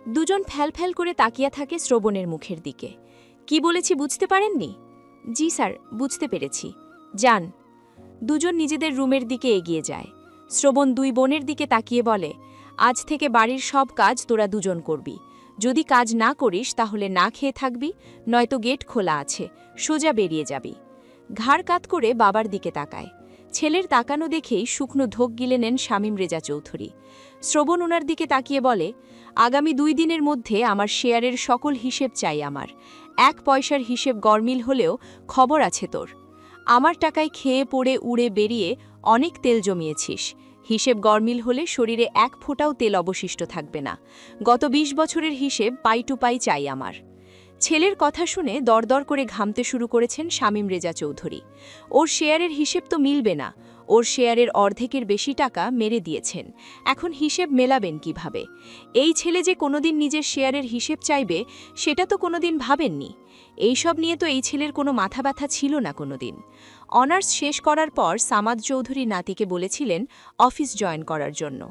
দুজন ফ্যাল করে তাকিয়ে থাকে শ্রবণের মুখের দিকে। কি বলেছি বুঝতে পারেননি? জি স্যার, বুঝতে পেরেছি। যান। দুজন নিজেদের রুমের দিকে এগিয়ে যায়। শ্রবণ দুই বোনের দিকে তাকিয়ে বলে, আজ থেকে বাড়ির সব কাজ তোরা দুজন করবি। যদি কাজ না করিস তাহলে না খেয়ে থাকবি, নয়তো গেট খোলা আছে, সোজা বেরিয়ে যাবি। ঘাড় কাত করে বাবার দিকে তাকায়। ছেলের তাকানো দেখেই শুকনো ধোক গিলে নেন শামীম রেজা চৌধুরী। শ্রবণ ওনার দিকে তাকিয়ে বলে, আগামী 2 দিনের মধ্যে আমার শেয়ারের সকল হিসেব চাই আমার। 1 পয়সার হিসেব গরমিল হলেও খবর আছে তোর। আমার টাকায় খেয়ে পড়ে উড়ে বেরিয়ে অনেক তেল জমিয়েছিস। হিসেব গরমিল হলে শরীরে 1 ফোঁটাও তেল অবশিষ্ট থাকবে না। গত 20 বছরের হিসেব পাই টু পাই চাই আমার। ছেলের কথা শুনে দরদর করে ঘামতে শুরু করেছেন শামীম রেজা চৌধুরী। ওর শেয়ারের হিসেব তো মিলবে না। ওর শেয়ারের অর্ধেকের বেশি টাকা মেরে দিয়েছেন। এখন হিসেব মেলাবেন কিভাবে? এই ছেলে যে কোনোদিন নিজের শেয়ারের হিসেব চাইবে সেটা তো কোনোদিন ভাবেননি। এইসব নিয়ে তো এই ছেলের কোনো মাথা ব্যথা ছিল না কোনোদিন। অনার্স শেষ করার পর সামাদ চৌধুরী নাতিকে বলেছিলেন অফিস জয়েন করার জন্য।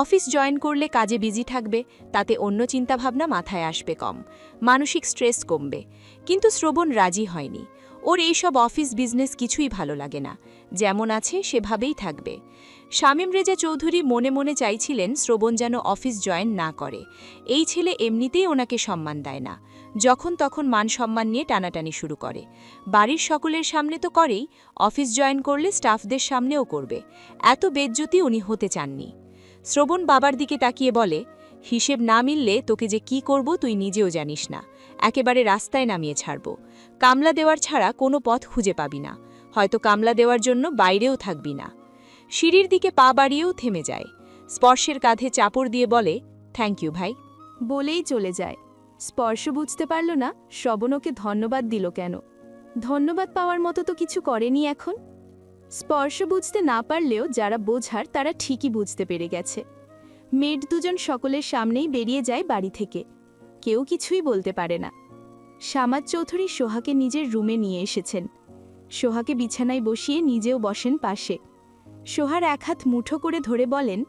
অফিস জয়েন করলে কাজে বিজি থাকবে, তাতে অন্য চিন্তাভাবনা মাথায় আসবে কম, মানসিক স্ট্রেস কমবে। কিন্তু শ্রবণ রাজি হয়নি। ওর এইসব অফিস বিজনেস কিছুই ভালো লাগে না। যেমন আছে সেভাবেই থাকবে। শামীম রেজা চৌধুরী মনে মনে চাইছিলেন শ্রবণ যেন অফিস জয়েন না করে। এই ছেলে এমনিতেই ওনাকে সম্মান দেয় না। যখন তখন মান সম্মান নিয়ে টানাটানি শুরু করে। বাড়ির সকলের সামনে তো করেই, অফিস জয়েন করলে স্টাফদের সামনেও করবে। এত বেজ্জতি উনি হতে চাননি। শ্রবণ বাবার দিকে তাকিয়ে বলে, হিসেব না মিললে তোকে যে কি করব তুই নিজেও জানিস না। একেবারে রাস্তায় নামিয়ে ছাড়ব। কামলা দেওয়ার ছাড়া কোনো পথ খুঁজে পাবি না। হয়তো কামলা দেওয়ার জন্য বাইরেও থাকবি না। সিঁড়ির দিকে পা বাড়িয়েও থেমে যায়। স্পর্শের কাঁধে চাপড় দিয়ে বলে, থ্যাংক ইউ ভাই। বলেই চলে যায়। স্পর্শ বুঝতে পারল না শ্রবণ ওকে ধন্যবাদ দিল কেন। ধন্যবাদ পাওয়ার মতো তো কিছু করেনি এখন। স্পর্শ বুঝতে না পারলেও যারা বোঝার তারা ঠিকই বুঝতে পেরে গেছে। মেড দুজন সকলের সামনেই বেরিয়ে যায় বাড়ি থেকে। কেউ কিছুই বলতে পারে না। সামাদ চৌধুরী সোহাকে নিজের রুমে নিয়ে এসেছেন। সোহাকে বিছানায় বসিয়ে নিজেও বসেন পাশে। সোহার এক হাত মুঠো করে ধরে বলেন,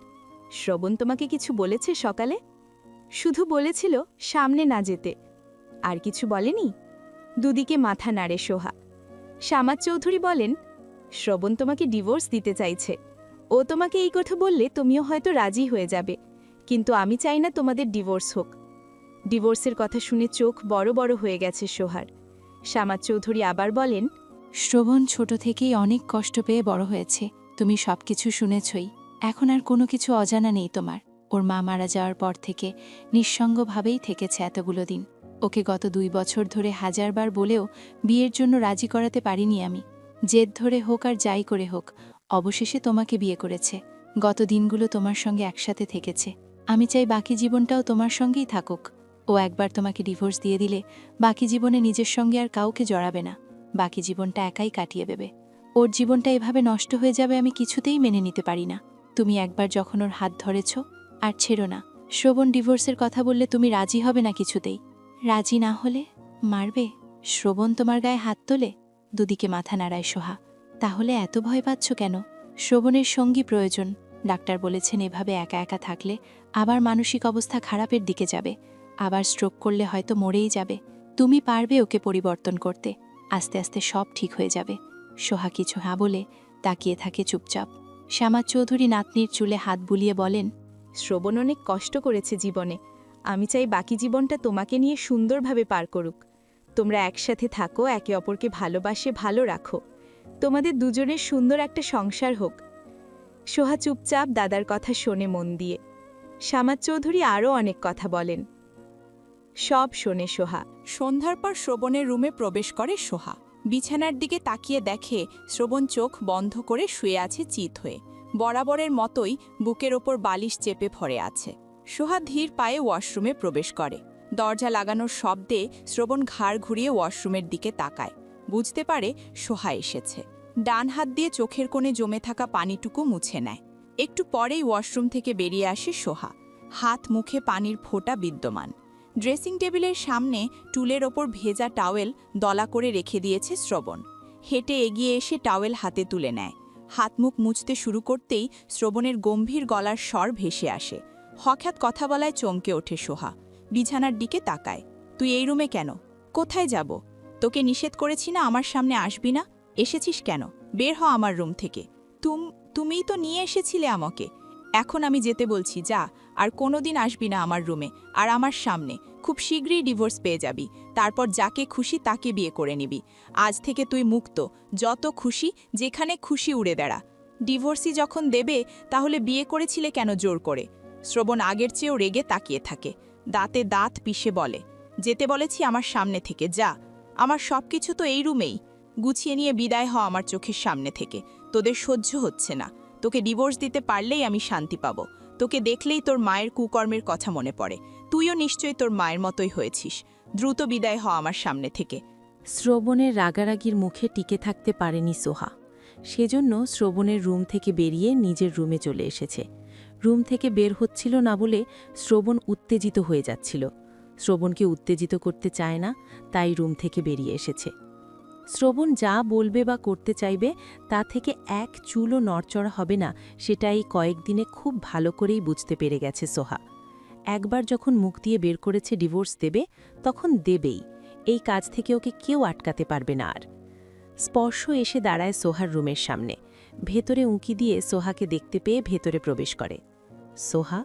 শ্রবণ তোমাকে কিছু বলেছে সকালে? শুধু বলেছিল সামনে না যেতে। আর কিছু বলেনি? দুদিকে মাথা নাড়ে সোহা। শ্যামাত চৌধুরী বলেন, শ্রবণ তোমাকে ডিভোর্স দিতে চাইছে। ও তোমাকে এই কথা বললে তুমিও হয়তো রাজি হয়ে যাবে, কিন্তু আমি চাই না তোমাদের ডিভোর্স হোক। ডিভোর্সের কথা শুনে চোখ বড় বড় হয়ে গেছে সোহার। শ্যামাত চৌধুরী আবার বলেন, শ্রবণ ছোট থেকেই অনেক কষ্ট পেয়ে বড় হয়েছে, তুমি সবকিছু শুনেছই। এখন আর কোনো কিছু অজানা নেই তোমার। ওর মা মারা যাওয়ার পর থেকে নিঃসঙ্গভাবেই থেকেছে এতগুলো দিন। ওকে গত 2 বছর ধরে হাজারবার বলেও বিয়ের জন্য রাজি করাতে পারিনি আমি। জেদ ধরে হোক আর যাই করে হোক, অবশেষে তোমাকে বিয়ে করেছে। গত দিনগুলো তোমার সঙ্গে একসাথে থেকেছে। আমি চাই বাকি জীবনটাও তোমার সঙ্গেই থাকুক। ও একবার তোমাকে ডিভোর্স দিয়ে দিলে বাকি জীবনে নিজের সঙ্গে আর কাউকে জড়াবে না, বাকি জীবনটা একাই কাটিয়ে দেবে। ওর জীবনটা এভাবে নষ্ট হয়ে যাবে আমি কিছুতেই মেনে নিতে পারি না। তুমি একবার যখন ওর হাত ধরেছ, আর ছেড়ো না। শ্রবণ ডিভোর্সের কথা বললে তুমি রাজি হবে না কিছুতেই। রাজি না হলে মারবে? শ্রবণ তোমার গায়ে হাত তোলে? দুদিকে মাথা নাড়ায় সোহা। তাহলে এত ভয় পাচ্ছ কেন? শ্রবণের সঙ্গী প্রয়োজন। ডাক্তার বলেছেন এভাবে একা একা থাকলে আবার মানসিক অবস্থা খারাপের দিকে যাবে, আবার স্ট্রোক করলে হয়তো মরেই যাবে। তুমি পারবে ওকে পরিবর্তন করতে। আস্তে আস্তে সব ঠিক হয়ে যাবে। সোহা কিছু হ্যাঁ বলে তাকিয়ে থাকে চুপচাপ। শ্যামা চৌধুরী নাতনির চুলে হাত বুলিয়ে বলেন, শ্রবণ অনেক কষ্ট করেছে জীবনে। আমি চাই বাকি জীবনটা তোমাকে নিয়ে সুন্দরভাবে পার করুক। তোমরা একসাথে থাকো, একে অপরকে ভালোবাসে ভালো রাখো। তোমাদের দুজনের সুন্দর একটা সংসার হোক। সোহা চুপচাপ দাদার কথা শোনে মন দিয়ে। শ্যামাত চৌধুরী আরও অনেক কথা বলেন। সব শোনে সোহা। সন্ধ্যার পর শ্রবণের রুমে প্রবেশ করে সোহা। বিছানার দিকে তাকিয়ে দেখে শ্রবণ চোখ বন্ধ করে শুয়ে আছে চিত হয়ে। বরাবরের মতোই বুকের ওপর বালিশ চেপে ভরে আছে। সোহা ধীর পায়ে ওয়াশরুমে প্রবেশ করে। দরজা লাগানোর শব্দে শ্রবণ ঘাড় ঘুরিয়ে ওয়াশরুমের দিকে তাকায়। বুঝতে পারে সোহা এসেছে। ডান হাত দিয়ে চোখের কোণে জমে থাকা পানিটুকু মুছে নেয়। একটু পরেই ওয়াশরুম থেকে বেরিয়ে আসে সোহা। হাত মুখে পানির ফোঁটা বিদ্যমান। ড্রেসিং টেবিলের সামনে টুলের ওপর ভেজা টাওয়েল দলা করে রেখে দিয়েছে শ্রবণ। হেঁটে এগিয়ে এসে টাওয়েল হাতে তুলে নেয়। হাত মুখ মুছতে শুরু করতেই শ্রবণের গম্ভীর গলার স্বর ভেসে আসে। হঠাৎ কথা বলায় চমকে ওঠে সোহা। বিছানার দিকে তাকায়। তুই এই রুমে কেন? কোথায় যাব? তোকে নিষেধ করেছি না আমার সামনে আসবি না? এসেছিস কেন? বের হ আমার রুম থেকে। তুমিই তো নিয়ে এসেছিলে আমাকে। এখন আমি যেতে বলছি, যা। আর কোনোদিন আসবি না আমার রুমে আর আমার সামনে। খুব শীঘ্রই ডিভোর্স পেয়ে যাবি। তারপর যাকে খুশি তাকে বিয়ে করে নিবি। আজ থেকে তুই মুক্ত। যত খুশি যেখানে খুশি উড়ে বেড়া। ডিভোর্সই যখন দেবে তাহলে বিয়ে করেছিলে কেন জোর করে? শ্রবণ আগের চেয়েও রেগে তাকিয়ে থাকে। দাঁতে দাঁত পিষে বলে, যেতে বলেছি আমার সামনে থেকে, যা। আমার সব কিছু তো এই রুমেই। গুছিয়ে নিয়ে বিদায় হ আমার চোখের সামনে থেকে। তোদের সহ্য হচ্ছে না। তোকে ডিভোর্স দিতে পারলেই আমি শান্তি পাবো। তোকে দেখলেই তোর মায়ের কুকর্মের কথা মনে পড়ে। তুইও নিশ্চয়ই তোর মায়ের মতোই হয়েছিস। দ্রুত বিদায় হ আমার সামনে থেকে। শ্রবণের রাগারাগির মুখে টিকে থাকতে পারেনি সোহা। সেজন্য শ্রবণের রুম থেকে বেরিয়ে নিজের রুমে চলে এসেছে। রুম থেকে বের হচ্ছিল না বলে শ্রবণ উত্তেজিত হয়ে যাচ্ছিল। শ্রবণকে উত্তেজিত করতে চায় না, তাই রুম থেকে বেরিয়ে এসেছে। শ্রবণ যা বলবে বা করতে চাইবে তা থেকে এক চুলও নড়চড়া হবে না, সেটা এই কয়েকদিনে খুব ভালো করেই বুঝতে পেরে গেছে সোহা। একবার যখন মুখ দিয়ে বের করেছে ডিভোর্স দেবে, তখন দেবেই। এই কাজ থেকে ওকে কেউ আটকাতে পারবে না আর। স্পর্শ এসে দাঁড়ায় সোহার রুমের সামনে। ভেতরে উঁকি দিয়ে সোহাকে দেখতে পেয়ে ভেতরে প্রবেশ করে। সোহা?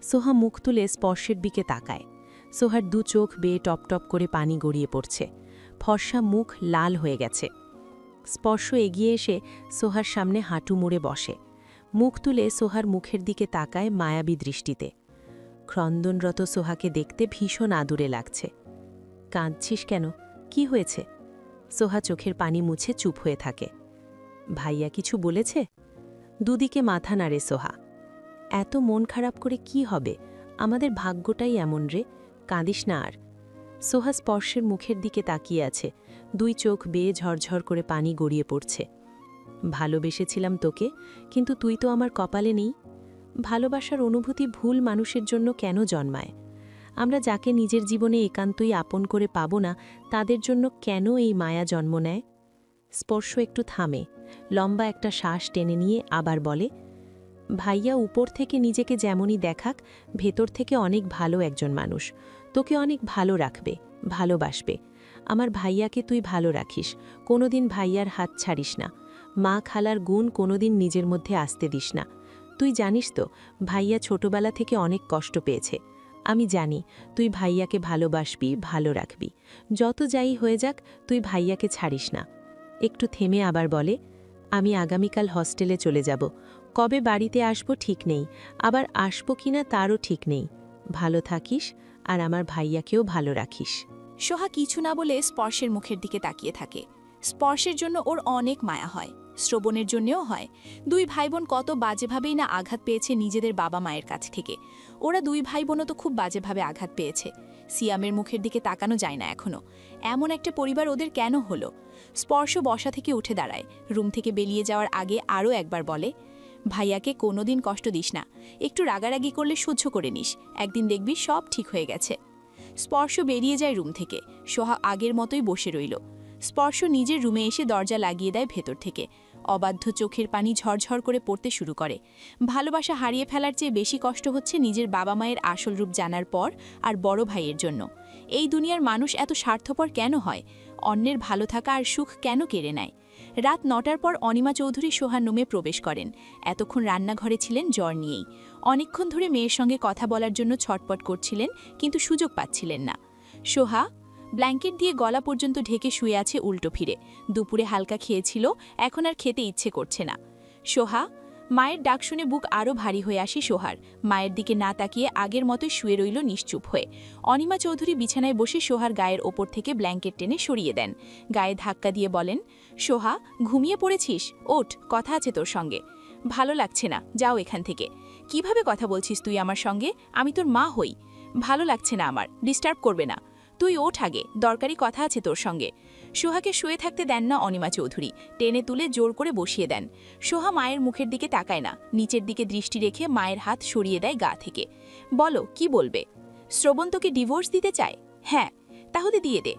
সোহা মুখ তুলে স্পর্শের দিকে তাকায়। সোহার দু চোখ বেয়ে টপ টপ করে পানি গড়িয়ে পড়ছে। ফর্সা মুখ লাল হয়ে গেছে। স্পর্শ এগিয়ে এসে সোহার সামনে হাঁটু মুড়ে বসে। মুখ তুলে সোহার মুখের দিকে তাকায় মায়াবী দৃষ্টিতে। ক্রন্দনরত সোহাকে দেখতে ভীষণ আদুরে লাগছে। কাঁদছিস কেন? কি হয়েছে? সোহা চোখের পানি মুছে চুপ হয়ে থাকে। ভাইয়া কিছু বলেছে? দুদিকে মাথা নাড়ে সোহা। এত মন খারাপ করে কি হবে? আমাদের ভাগ্যটাই এমন রে, কাঁদিস না আর। সোহা স্পর্শের মুখের দিকে তাকিয়ে আছে। দুই চোখ বেয়ে ঝরঝর করে পানি গড়িয়ে পড়ছে। ভালোবেসেছিলাম তোকে, কিন্তু তুই তো আমার কপালে নেই। ভালোবাসার অনুভূতি ভুল মানুষের জন্য কেন জন্মায়? আমরা যাকে নিজের জীবনে একান্তই আপন করে পাব না, তাদের জন্য কেন এই মায়া জন্ম নেয়? স্পর্শ একটু থামে, লম্বা একটা শ্বাস টেনে নিয়ে আবার বলে, ভাইয়া উপর থেকে নিজেকে যেমনই দেখাক ভেতর থেকে অনেক ভালো একজন মানুষ, তোকে অনেক ভালো রাখবে, ভালোবাসবে। আমার ভাইয়াকে তুই ভালো রাখিস, কোনোদিন ভাইয়ার হাত ছাড়িস না। মা খালার গুণ কোনোদিন নিজের মধ্যে আসতে দিস না। তুই জানিস তো ভাইয়া ছোটবেলা থেকে অনেক কষ্ট পেয়েছে। আমি জানি তুই ভাইয়াকে ভালোবাসবি, ভালো রাখবি। যত যাই হয়ে যাক তুই ভাইয়াকে ছাড়িস না। একটু থেমে আবার বলে, আমি আগামীকাল হস্টেলে চলে যাব। কবে বাড়িতে আসবো ঠিক নেই, আবার আসবো কিনা তারও ঠিক নেই। ভালো থাকিস আর আমার ভাইয়াকেও ভালো রাখিস। সোহা কিছু না বলে স্পর্শের মুখের দিকে তাকিয়ে থাকে। স্পর্শের জন্য ওর অনেক মায়া হয়, শ্রবণের জন্যও হয়। দুই ভাইবোন কত বাজেভাবেই না আঘাত পেয়েছে নিজেদের বাবা মায়ের কাছ থেকে। ওরা দুই ভাইবোনও তো খুব বাজেভাবে আঘাত পেয়েছে। সিয়ামের মুখের দিকে তাকানো যায় না এখনো। এমন একটা পরিবার ওদের কেন হলো? স্পর্শ বসা থেকে উঠে দাঁড়ায়, রুম থেকে বেরিয়ে যাওয়ার আগে আরও একবার বলে, ভাইয়াকে কোনোদিন কষ্ট দিস না, একটু রাগারাগি করলে সহ্য করে নিস, একদিন দেখবি সব ঠিক হয়ে গেছে। স্পর্শ বেরিয়ে যায় রুম থেকে। সোহা আগের মতোই বসে রইল। স্পর্শ নিজের রুমে এসে দরজা লাগিয়ে দেয় ভেতর থেকে। অবাধ্য চোখের পানি ঝরঝর করে পড়তে শুরু করে। ভালোবাসা হারিয়ে ফেলার চেয়ে বেশি কষ্ট হচ্ছে নিজের বাবা মায়ের আসল রূপ জানার পর আর বড় ভাইয়ের জন্য। এই দুনিয়ার মানুষ এত স্বার্থপর কেন হয়? অন্যের ভালো থাকা আর সুখ কেন কেড়ে নেয়? রাত 9টার পর অনিমা চৌধুরী সোহার রুমে প্রবেশ করেন। এতক্ষণ রান্নাঘরে ছিলেন জ্বর নিয়েই। অনেকক্ষণ ধরে মেয়ের সঙ্গে কথা বলার জন্য ছটপট করছিলেন, কিন্তু সুযোগ পাচ্ছিলেন না। সোহা ব্ল্যাঙ্কেট দিয়ে গলা পর্যন্ত ঢেকে শুয়ে আছে উল্টো ফিরে। দুপুরে হালকা খেয়েছিল, এখন আর খেতে ইচ্ছে করছে না। সোহা মায়ের ডাক শুনে বুক আরও ভারী হয়ে আসে সোহার। মায়ের দিকে না তাকিয়ে আগের মতোই শুয়ে রইল নিশ্চুপ হয়ে। অনিমা চৌধুরী বিছানায় বসে সোহার গায়ের ওপর থেকে ব্ল্যাঙ্কেট টেনে সরিয়ে দেন। গায়ে ধাক্কা দিয়ে বলেন, সোহা ঘুমিয়ে পড়েছিস? ওঠ, কথা আছে তোর সঙ্গে। ভালো লাগছে না, যাও এখান থেকে। কিভাবে কথা বলছিস তুই আমার সঙ্গে? আমি তোর মা হই। ভালো লাগছে না আমার, ডিস্টার্ব করবে না। তুই ওঠ আগে, দরকারি কথা আছে তোর সঙ্গে। সোহাকে শুয়ে থাকতে দেন না অনিমা চৌধুরী, টেনে তুলে জোর করে বসিয়ে দেন। সোহা মায়ের মুখের দিকে তাকায় না, নিচের দিকে দৃষ্টি রেখে মায়ের হাত সরিয়ে দেয় গা থেকে। বলো, কি বলবে? শ্রবণ তোকে ডিভোর্স দিতে চায়? হ্যাঁ, তাহলে দিয়ে দে।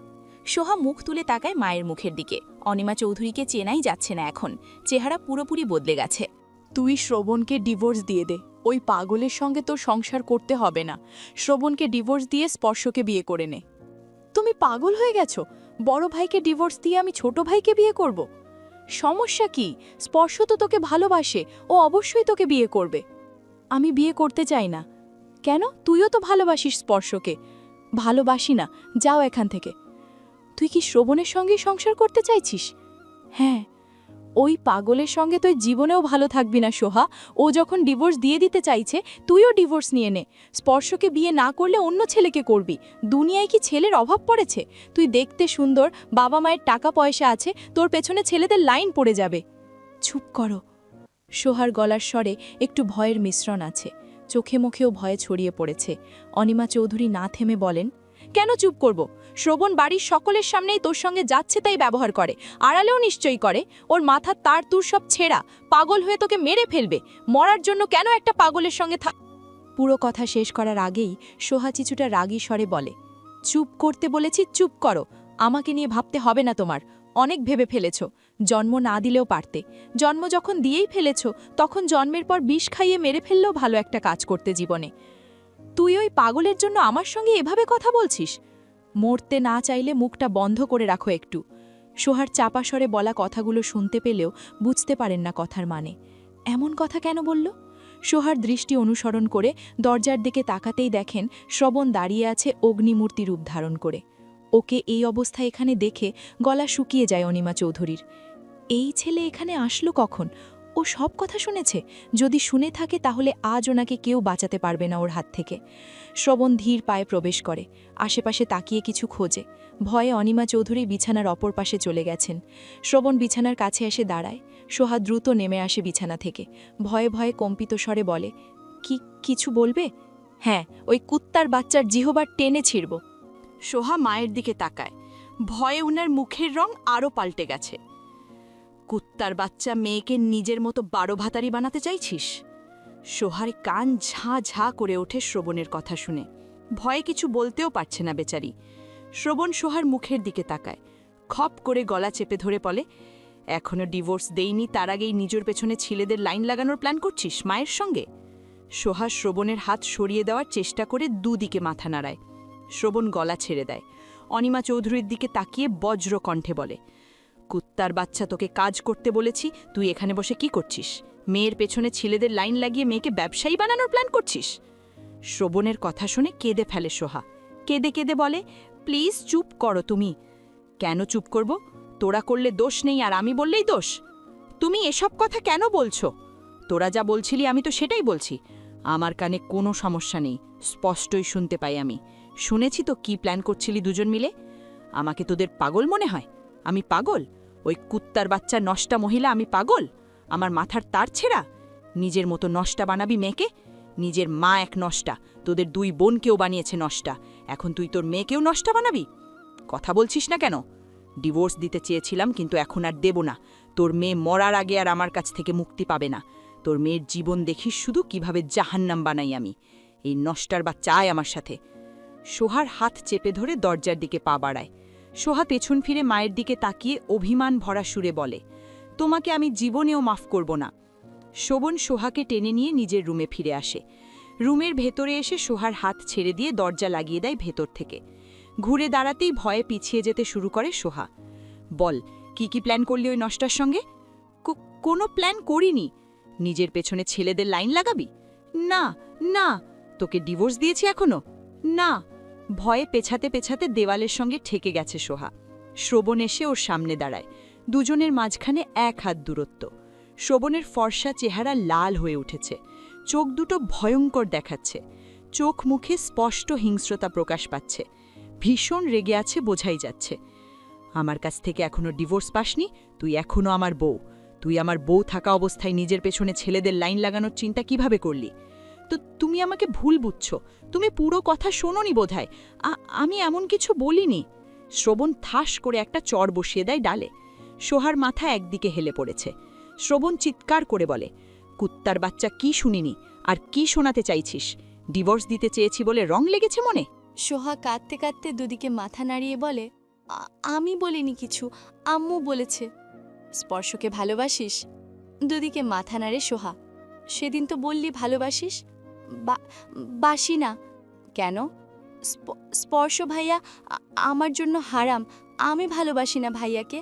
সোহা মুখ তুলে তাকায় মায়ের মুখের দিকে। অনিমা চৌধুরীকে চেনাই যাচ্ছে না এখন, চেহারা পুরোপুরি বদলে গেছে। তুই শ্রবণকে ডিভোর্স দিয়ে দে, ওই পাগলের সঙ্গে তোর সংসার করতে হবে না। শ্রবণকে ডিভোর্স দিয়ে স্পর্শকে বিয়ে করে নে। তুমি পাগল হয়ে গেছো? বড় ভাইকে ডিভোর্স দিয়ে আমি ছোট ভাইকে বিয়ে করব? সমস্যা কি? স্পর্শ তো তোকে ভালোবাসে, ও অবশ্যই তোকে বিয়ে করবে। আমি বিয়ে করতে চাই না। কেন? তুইও তো ভালোবাসিস স্পর্শকে। ভালোবাসি না, যাও এখান থেকে। তুই কি শ্রবণের সঙ্গে সংসার করতে চাইছিস? হ্যাঁ। ওই পাগলের সঙ্গে তুই জীবনেও ভালো থাকবি না সোহা। ও যখন ডিভোর্স দিয়ে দিতে চাইছে, তুইও ডিভোর্স নিয়ে নে। স্পর্শকে বিয়ে না করলে অন্য ছেলেকে করবি। দুনিয়ায় কি ছেলের অভাব পড়েছে? তুই দেখতে সুন্দর, বাবা মায়ের টাকা পয়সা আছে, তোর পেছনে ছেলেদের লাইন পড়ে যাবে। চুপ করো। সোহার গলার স্বরে একটু ভয়ের মিশ্রণ আছে, চোখে মুখেও ভয়ে ছড়িয়ে পড়েছে। অনিমা চৌধুরী না থেমে বলেন, কেন চুপ করব? শ্রবণ বাড়ির সকলের সামনেই তোর সঙ্গে যাচ্ছে তাই ব্যবহার করে, আড়ালেও নিশ্চয়ই করে। ওর মাথার তার তুর সব ছেঁড়া, পাগল হয়ে তোকে মেরে ফেলবে। মরার জন্য কেন একটা পাগলের সঙ্গে পুরো কথা শেষ করার আগেই সোহা কিছুটা রাগী স্বরে বলে, চুপ করতে বলেছি, চুপ করো। আমাকে নিয়ে ভাবতে হবে না তোমার, অনেক ভেবে ফেলেছ। জন্ম না দিলেও পারতে। জন্ম যখন দিয়েই ফেলেছ, তখন জন্মের পর বিষ খাইয়ে মেরে ফেললেও ভালো একটা কাজ করতে জীবনে। তুই ওই পাগলের জন্য আমার সঙ্গে এভাবে কথা বলছিস? মরতে না চাইলে মুখটা বন্ধ করে রাখো একটু। সোহার চাপা স্বরে বলা কথাগুলো শুনতে পেলেও বুঝতে পারেন না কথার মানে। এমন কথা কেন বলল? সোহার দৃষ্টি অনুসরণ করে দরজার দিকে তাকাতেই দেখেন শ্রবণ দাঁড়িয়ে আছে অগ্নিমূর্তি রূপ ধারণ করে। ওকে এই অবস্থায় এখানে দেখে গলা শুকিয়ে যায় অনিমা চৌধুরীর। এই ছেলে এখানে আসলো কখন? ও সব কথা শুনেছে? যদি শুনে থাকে তাহলে আজ ওনাকে কেউ বাঁচাতে পারবে না ওর হাত থেকে। শ্রবণ ধীর পায়ে প্রবেশ করে, আশেপাশে তাকিয়ে কিছু খোঁজে। ভয়ে অনিমা চৌধুরী বিছানার অপর পাশে চলে গেছেন। শ্রবণ বিছানার কাছে এসে দাঁড়ায়। সোহা দ্রুত নেমে আসে বিছানা থেকে, ভয়ে ভয়ে কম্পিত স্বরে বলে, কিছু বলবে? হ্যাঁ, ওই কুত্তার বাচ্চার জিহবার টেনে ছিড়ব। সোহা মায়ের দিকে তাকায়, ভয়ে উনার মুখের রং আরও পাল্টে গেছে। কুত্তার বাচ্চা মেয়েকে নিজের মতো 12 ভাতারি বানাতে চাইছিস? সোহার কান ঝাঁ ঝাঁ করে ওঠে শ্রবণের কথা শুনে। ভয়ে কিছু বলতেও পারছে না বেচারি। শ্রবণ সোহার মুখের দিকে তাকায়, খপ করে গলা চেপে ধরে বলে, এখনো ডিভোর্স দেইনি তার আগেই নিজের পেছনে ছেলেদের লাইন লাগানোর প্ল্যান করছিস মায়ের সঙ্গে? সোহা শ্রবণের হাত সরিয়ে দেওয়ার চেষ্টা করে দুদিকে মাথা নাড়ায়। শ্রবণ গলা ছেড়ে দেয়। অনিমা চৌধুরীর দিকে তাকিয়ে বজ্র কণ্ঠে বলে, কুত্তার বাচ্চা, তোকে কাজ করতে বলেছি, তুই এখানে বসে কি করছিস? মেয়ের পেছনে ছেলেদের লাইন লাগিয়ে মেয়েকে ব্যবসায়ী বানানোর প্ল্যান করছিস? শ্রবণের কথা শুনে কেঁদে ফেলে সোহা। কেঁদে কেঁদে বলে, প্লিজ চুপ করো তুমি। কেন চুপ করব? তোরা করলে দোষ নেই আর আমি বললেই দোষ? তুমি এসব কথা কেন বলছো? তোরা যা বলছিলি আমি তো সেটাই বলছি। আমার কানে কোনো সমস্যা নেই, স্পষ্টই শুনতে পাই আমি। শুনেছি তো কি প্ল্যান করছিলি দুজন মিলে। আমাকে তোদের পাগল মনে হয়? আমি পাগল? ওই কুত্তার বাচ্চা নষ্টা মহিলা আমি পাগল? আমার মাথার তার ছেঁড়া? নিজের মতো নষ্টা বানাবি মেয়েকে? নিজের মা এক নষ্টা, তোদের দুই বোনকেও বানিয়েছে নষ্টা, এখন তুই তোর মেয়েকেও নষ্টা বানাবি? কথা বলছিস না কেন? ডিভোর্স দিতে চেয়েছিলাম কিন্তু এখন আর দেব না। তোর মেয়ে মরার আগে আর আমার কাছ থেকে মুক্তি পাবে না। তোর মেয়ের জীবন দেখিস শুধু কিভাবে জাহান্নাম বানাই আমি। এই নষ্টার বাচ্চা আয় আমার সাথে। সোহার হাত চেপে ধরে দরজার দিকে পা বাড়ায়। সোহা পেছন ফিরে মায়ের দিকে তাকিয়ে অভিমান ভরা সুরে বলে, তোমাকে আমি জীবনেও মাফ করব না। শোভন সোহাকে টেনে নিয়ে নিজের রুমে ফিরে আসে। রুমের ভেতরে এসে সোহার হাত ছেড়ে দিয়ে দরজা লাগিয়ে দেয় ভেতর থেকে। ঘুরে দাঁড়াতেই ভয়ে পিছিয়ে যেতে শুরু করে সোহা। বল, কি কি প্ল্যান করলি ওই নষ্টার সঙ্গে? কোনো প্ল্যান করিনি। নিজের পেছনে ছেলেদের লাইন লাগাবি? না না। তোকে ডিভোর্স দিয়েছি এখনো? না। ভয়ে পেছাতে পেছাতে দেওয়ালের সঙ্গে ঠেকে গেছে সোহা। শ্রবণ এসে ওর সামনে দাঁড়ায়। দুজনের মাঝখানে এক হাত দূরত্ব। শ্রবণের ফর্সা চেহারা লাল হয়ে উঠেছে, চোখ দুটো ভয়ঙ্কর দেখাচ্ছে, চোখ মুখে স্পষ্ট হিংস্রতা প্রকাশ পাচ্ছে। ভীষণ রেগে আছে বোঝাই যাচ্ছে। আমার কাছ থেকে এখনো ডিভোর্স পাসনি? তুই এখনো আমার বউ। তুই আমার বউ থাকা অবস্থায় নিজের পেছনে ছেলেদের লাইন লাগানোর চিন্তা কিভাবে করলি? তো তুমি আমাকে ভুল বুঝছো, তুমি পুরো কথা শোনোনি বোধহয়। আমি এমন কিছু বলিনি। শ্রবণ ঠাস করে একটা চর বসিয়ে দেয় ডালে। সোহার মাথা একদিকে হেলে পড়েছে। শ্রবণ চিৎকার করে বলে, কুত্তার বাচ্চা, কি শুনিনি আর কি শোনাতে চাইছিস? ডিভোর্স দিতে চেয়েছি বলে রং লেগেছে মনে? সোহা কাঁদতে কাঁদতে দুদিকে মাথা নাড়িয়ে বলে, আমি বলিনি কিছু, আম্মু বলেছে। স্পর্শকে ভালোবাসিস? দুদিকে মাথা নাড়ে সোহা। সেদিন তো বললি ভালোবাসিস। বাসি না। কেন? স্পর্শ ভাইয়া আমার জন্য হারাম। আমি ভালোবাসি না ভাইয়াকে।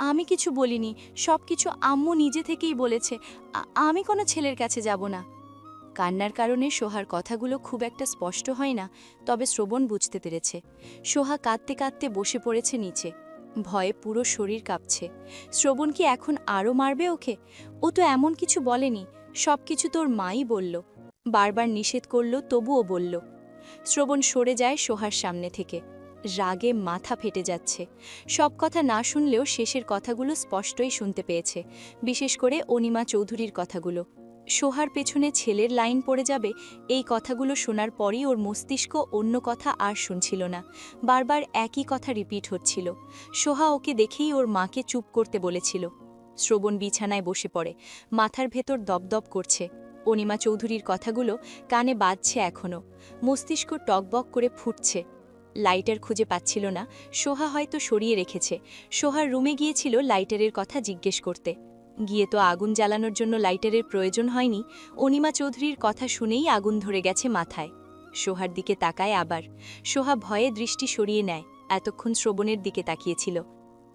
আমি কিছু বলিনি, সব কিছু আম্মু নিজে থেকেই বলেছে। আমি কোনো ছেলের কাছে যাব না। কান্নার কারণে সোহার কথাগুলো খুব একটা স্পষ্ট হয় না, তবে শ্রবণ বুঝতে পেরেছে। সোহা কাঁদতে কাঁদতে বসে পড়েছে নিচে, ভয়ে পুরো শরীর কাঁপছে। শ্রবণ কি এখন আরও মারবে ওকে? ও তো এমন কিছু বলেনি, সব কিছু তোর মাই বলল। বারবার নিষেধ করল, তবুও বলল। শ্রবণ সরে যায় সোহার সামনে থেকে। রাগে মাথা ফেটে যাচ্ছে। সব কথা না শুনলেও শেষের কথাগুলো স্পষ্টই শুনতে পেয়েছে, বিশেষ করে অনিমা চৌধুরীর কথাগুলো। সোহার পেছনে ছেলের লাইন পড়ে যাবে, এই কথাগুলো শোনার পরই ওর মস্তিষ্ক অন্য কথা আর শুনছিল না। বারবার একই কথা রিপিট হচ্ছিল। সোহা ওকে দেখেই ওর মাকে চুপ করতে বলেছিল। শ্রবণ বিছানায় বসে পড়ে, মাথার ভেতর দপদপ করছে। অনিমা চৌধুরীর কথাগুলো কানে বাজছে এখনও, মস্তিষ্ক টকবক করে ফুটছে। লাইটার খুঁজে পাচ্ছিল না, সোহা হয়তো সরিয়ে রেখেছে। সোহার রুমে গিয়েছিল লাইটারের কথা জিজ্ঞেস করতে। গিয়ে তো আগুন জ্বালানোর জন্য লাইটারের প্রয়োজন হয়নি। অনিমা চৌধুরীর কথা শুনেই আগুন ধরে গেছে মাথায়। সোহার দিকে তাকায় আবার। সোহা ভয়ে দৃষ্টি সরিয়ে নেয়। এতক্ষণ শ্রবণের দিকে তাকিয়েছিল।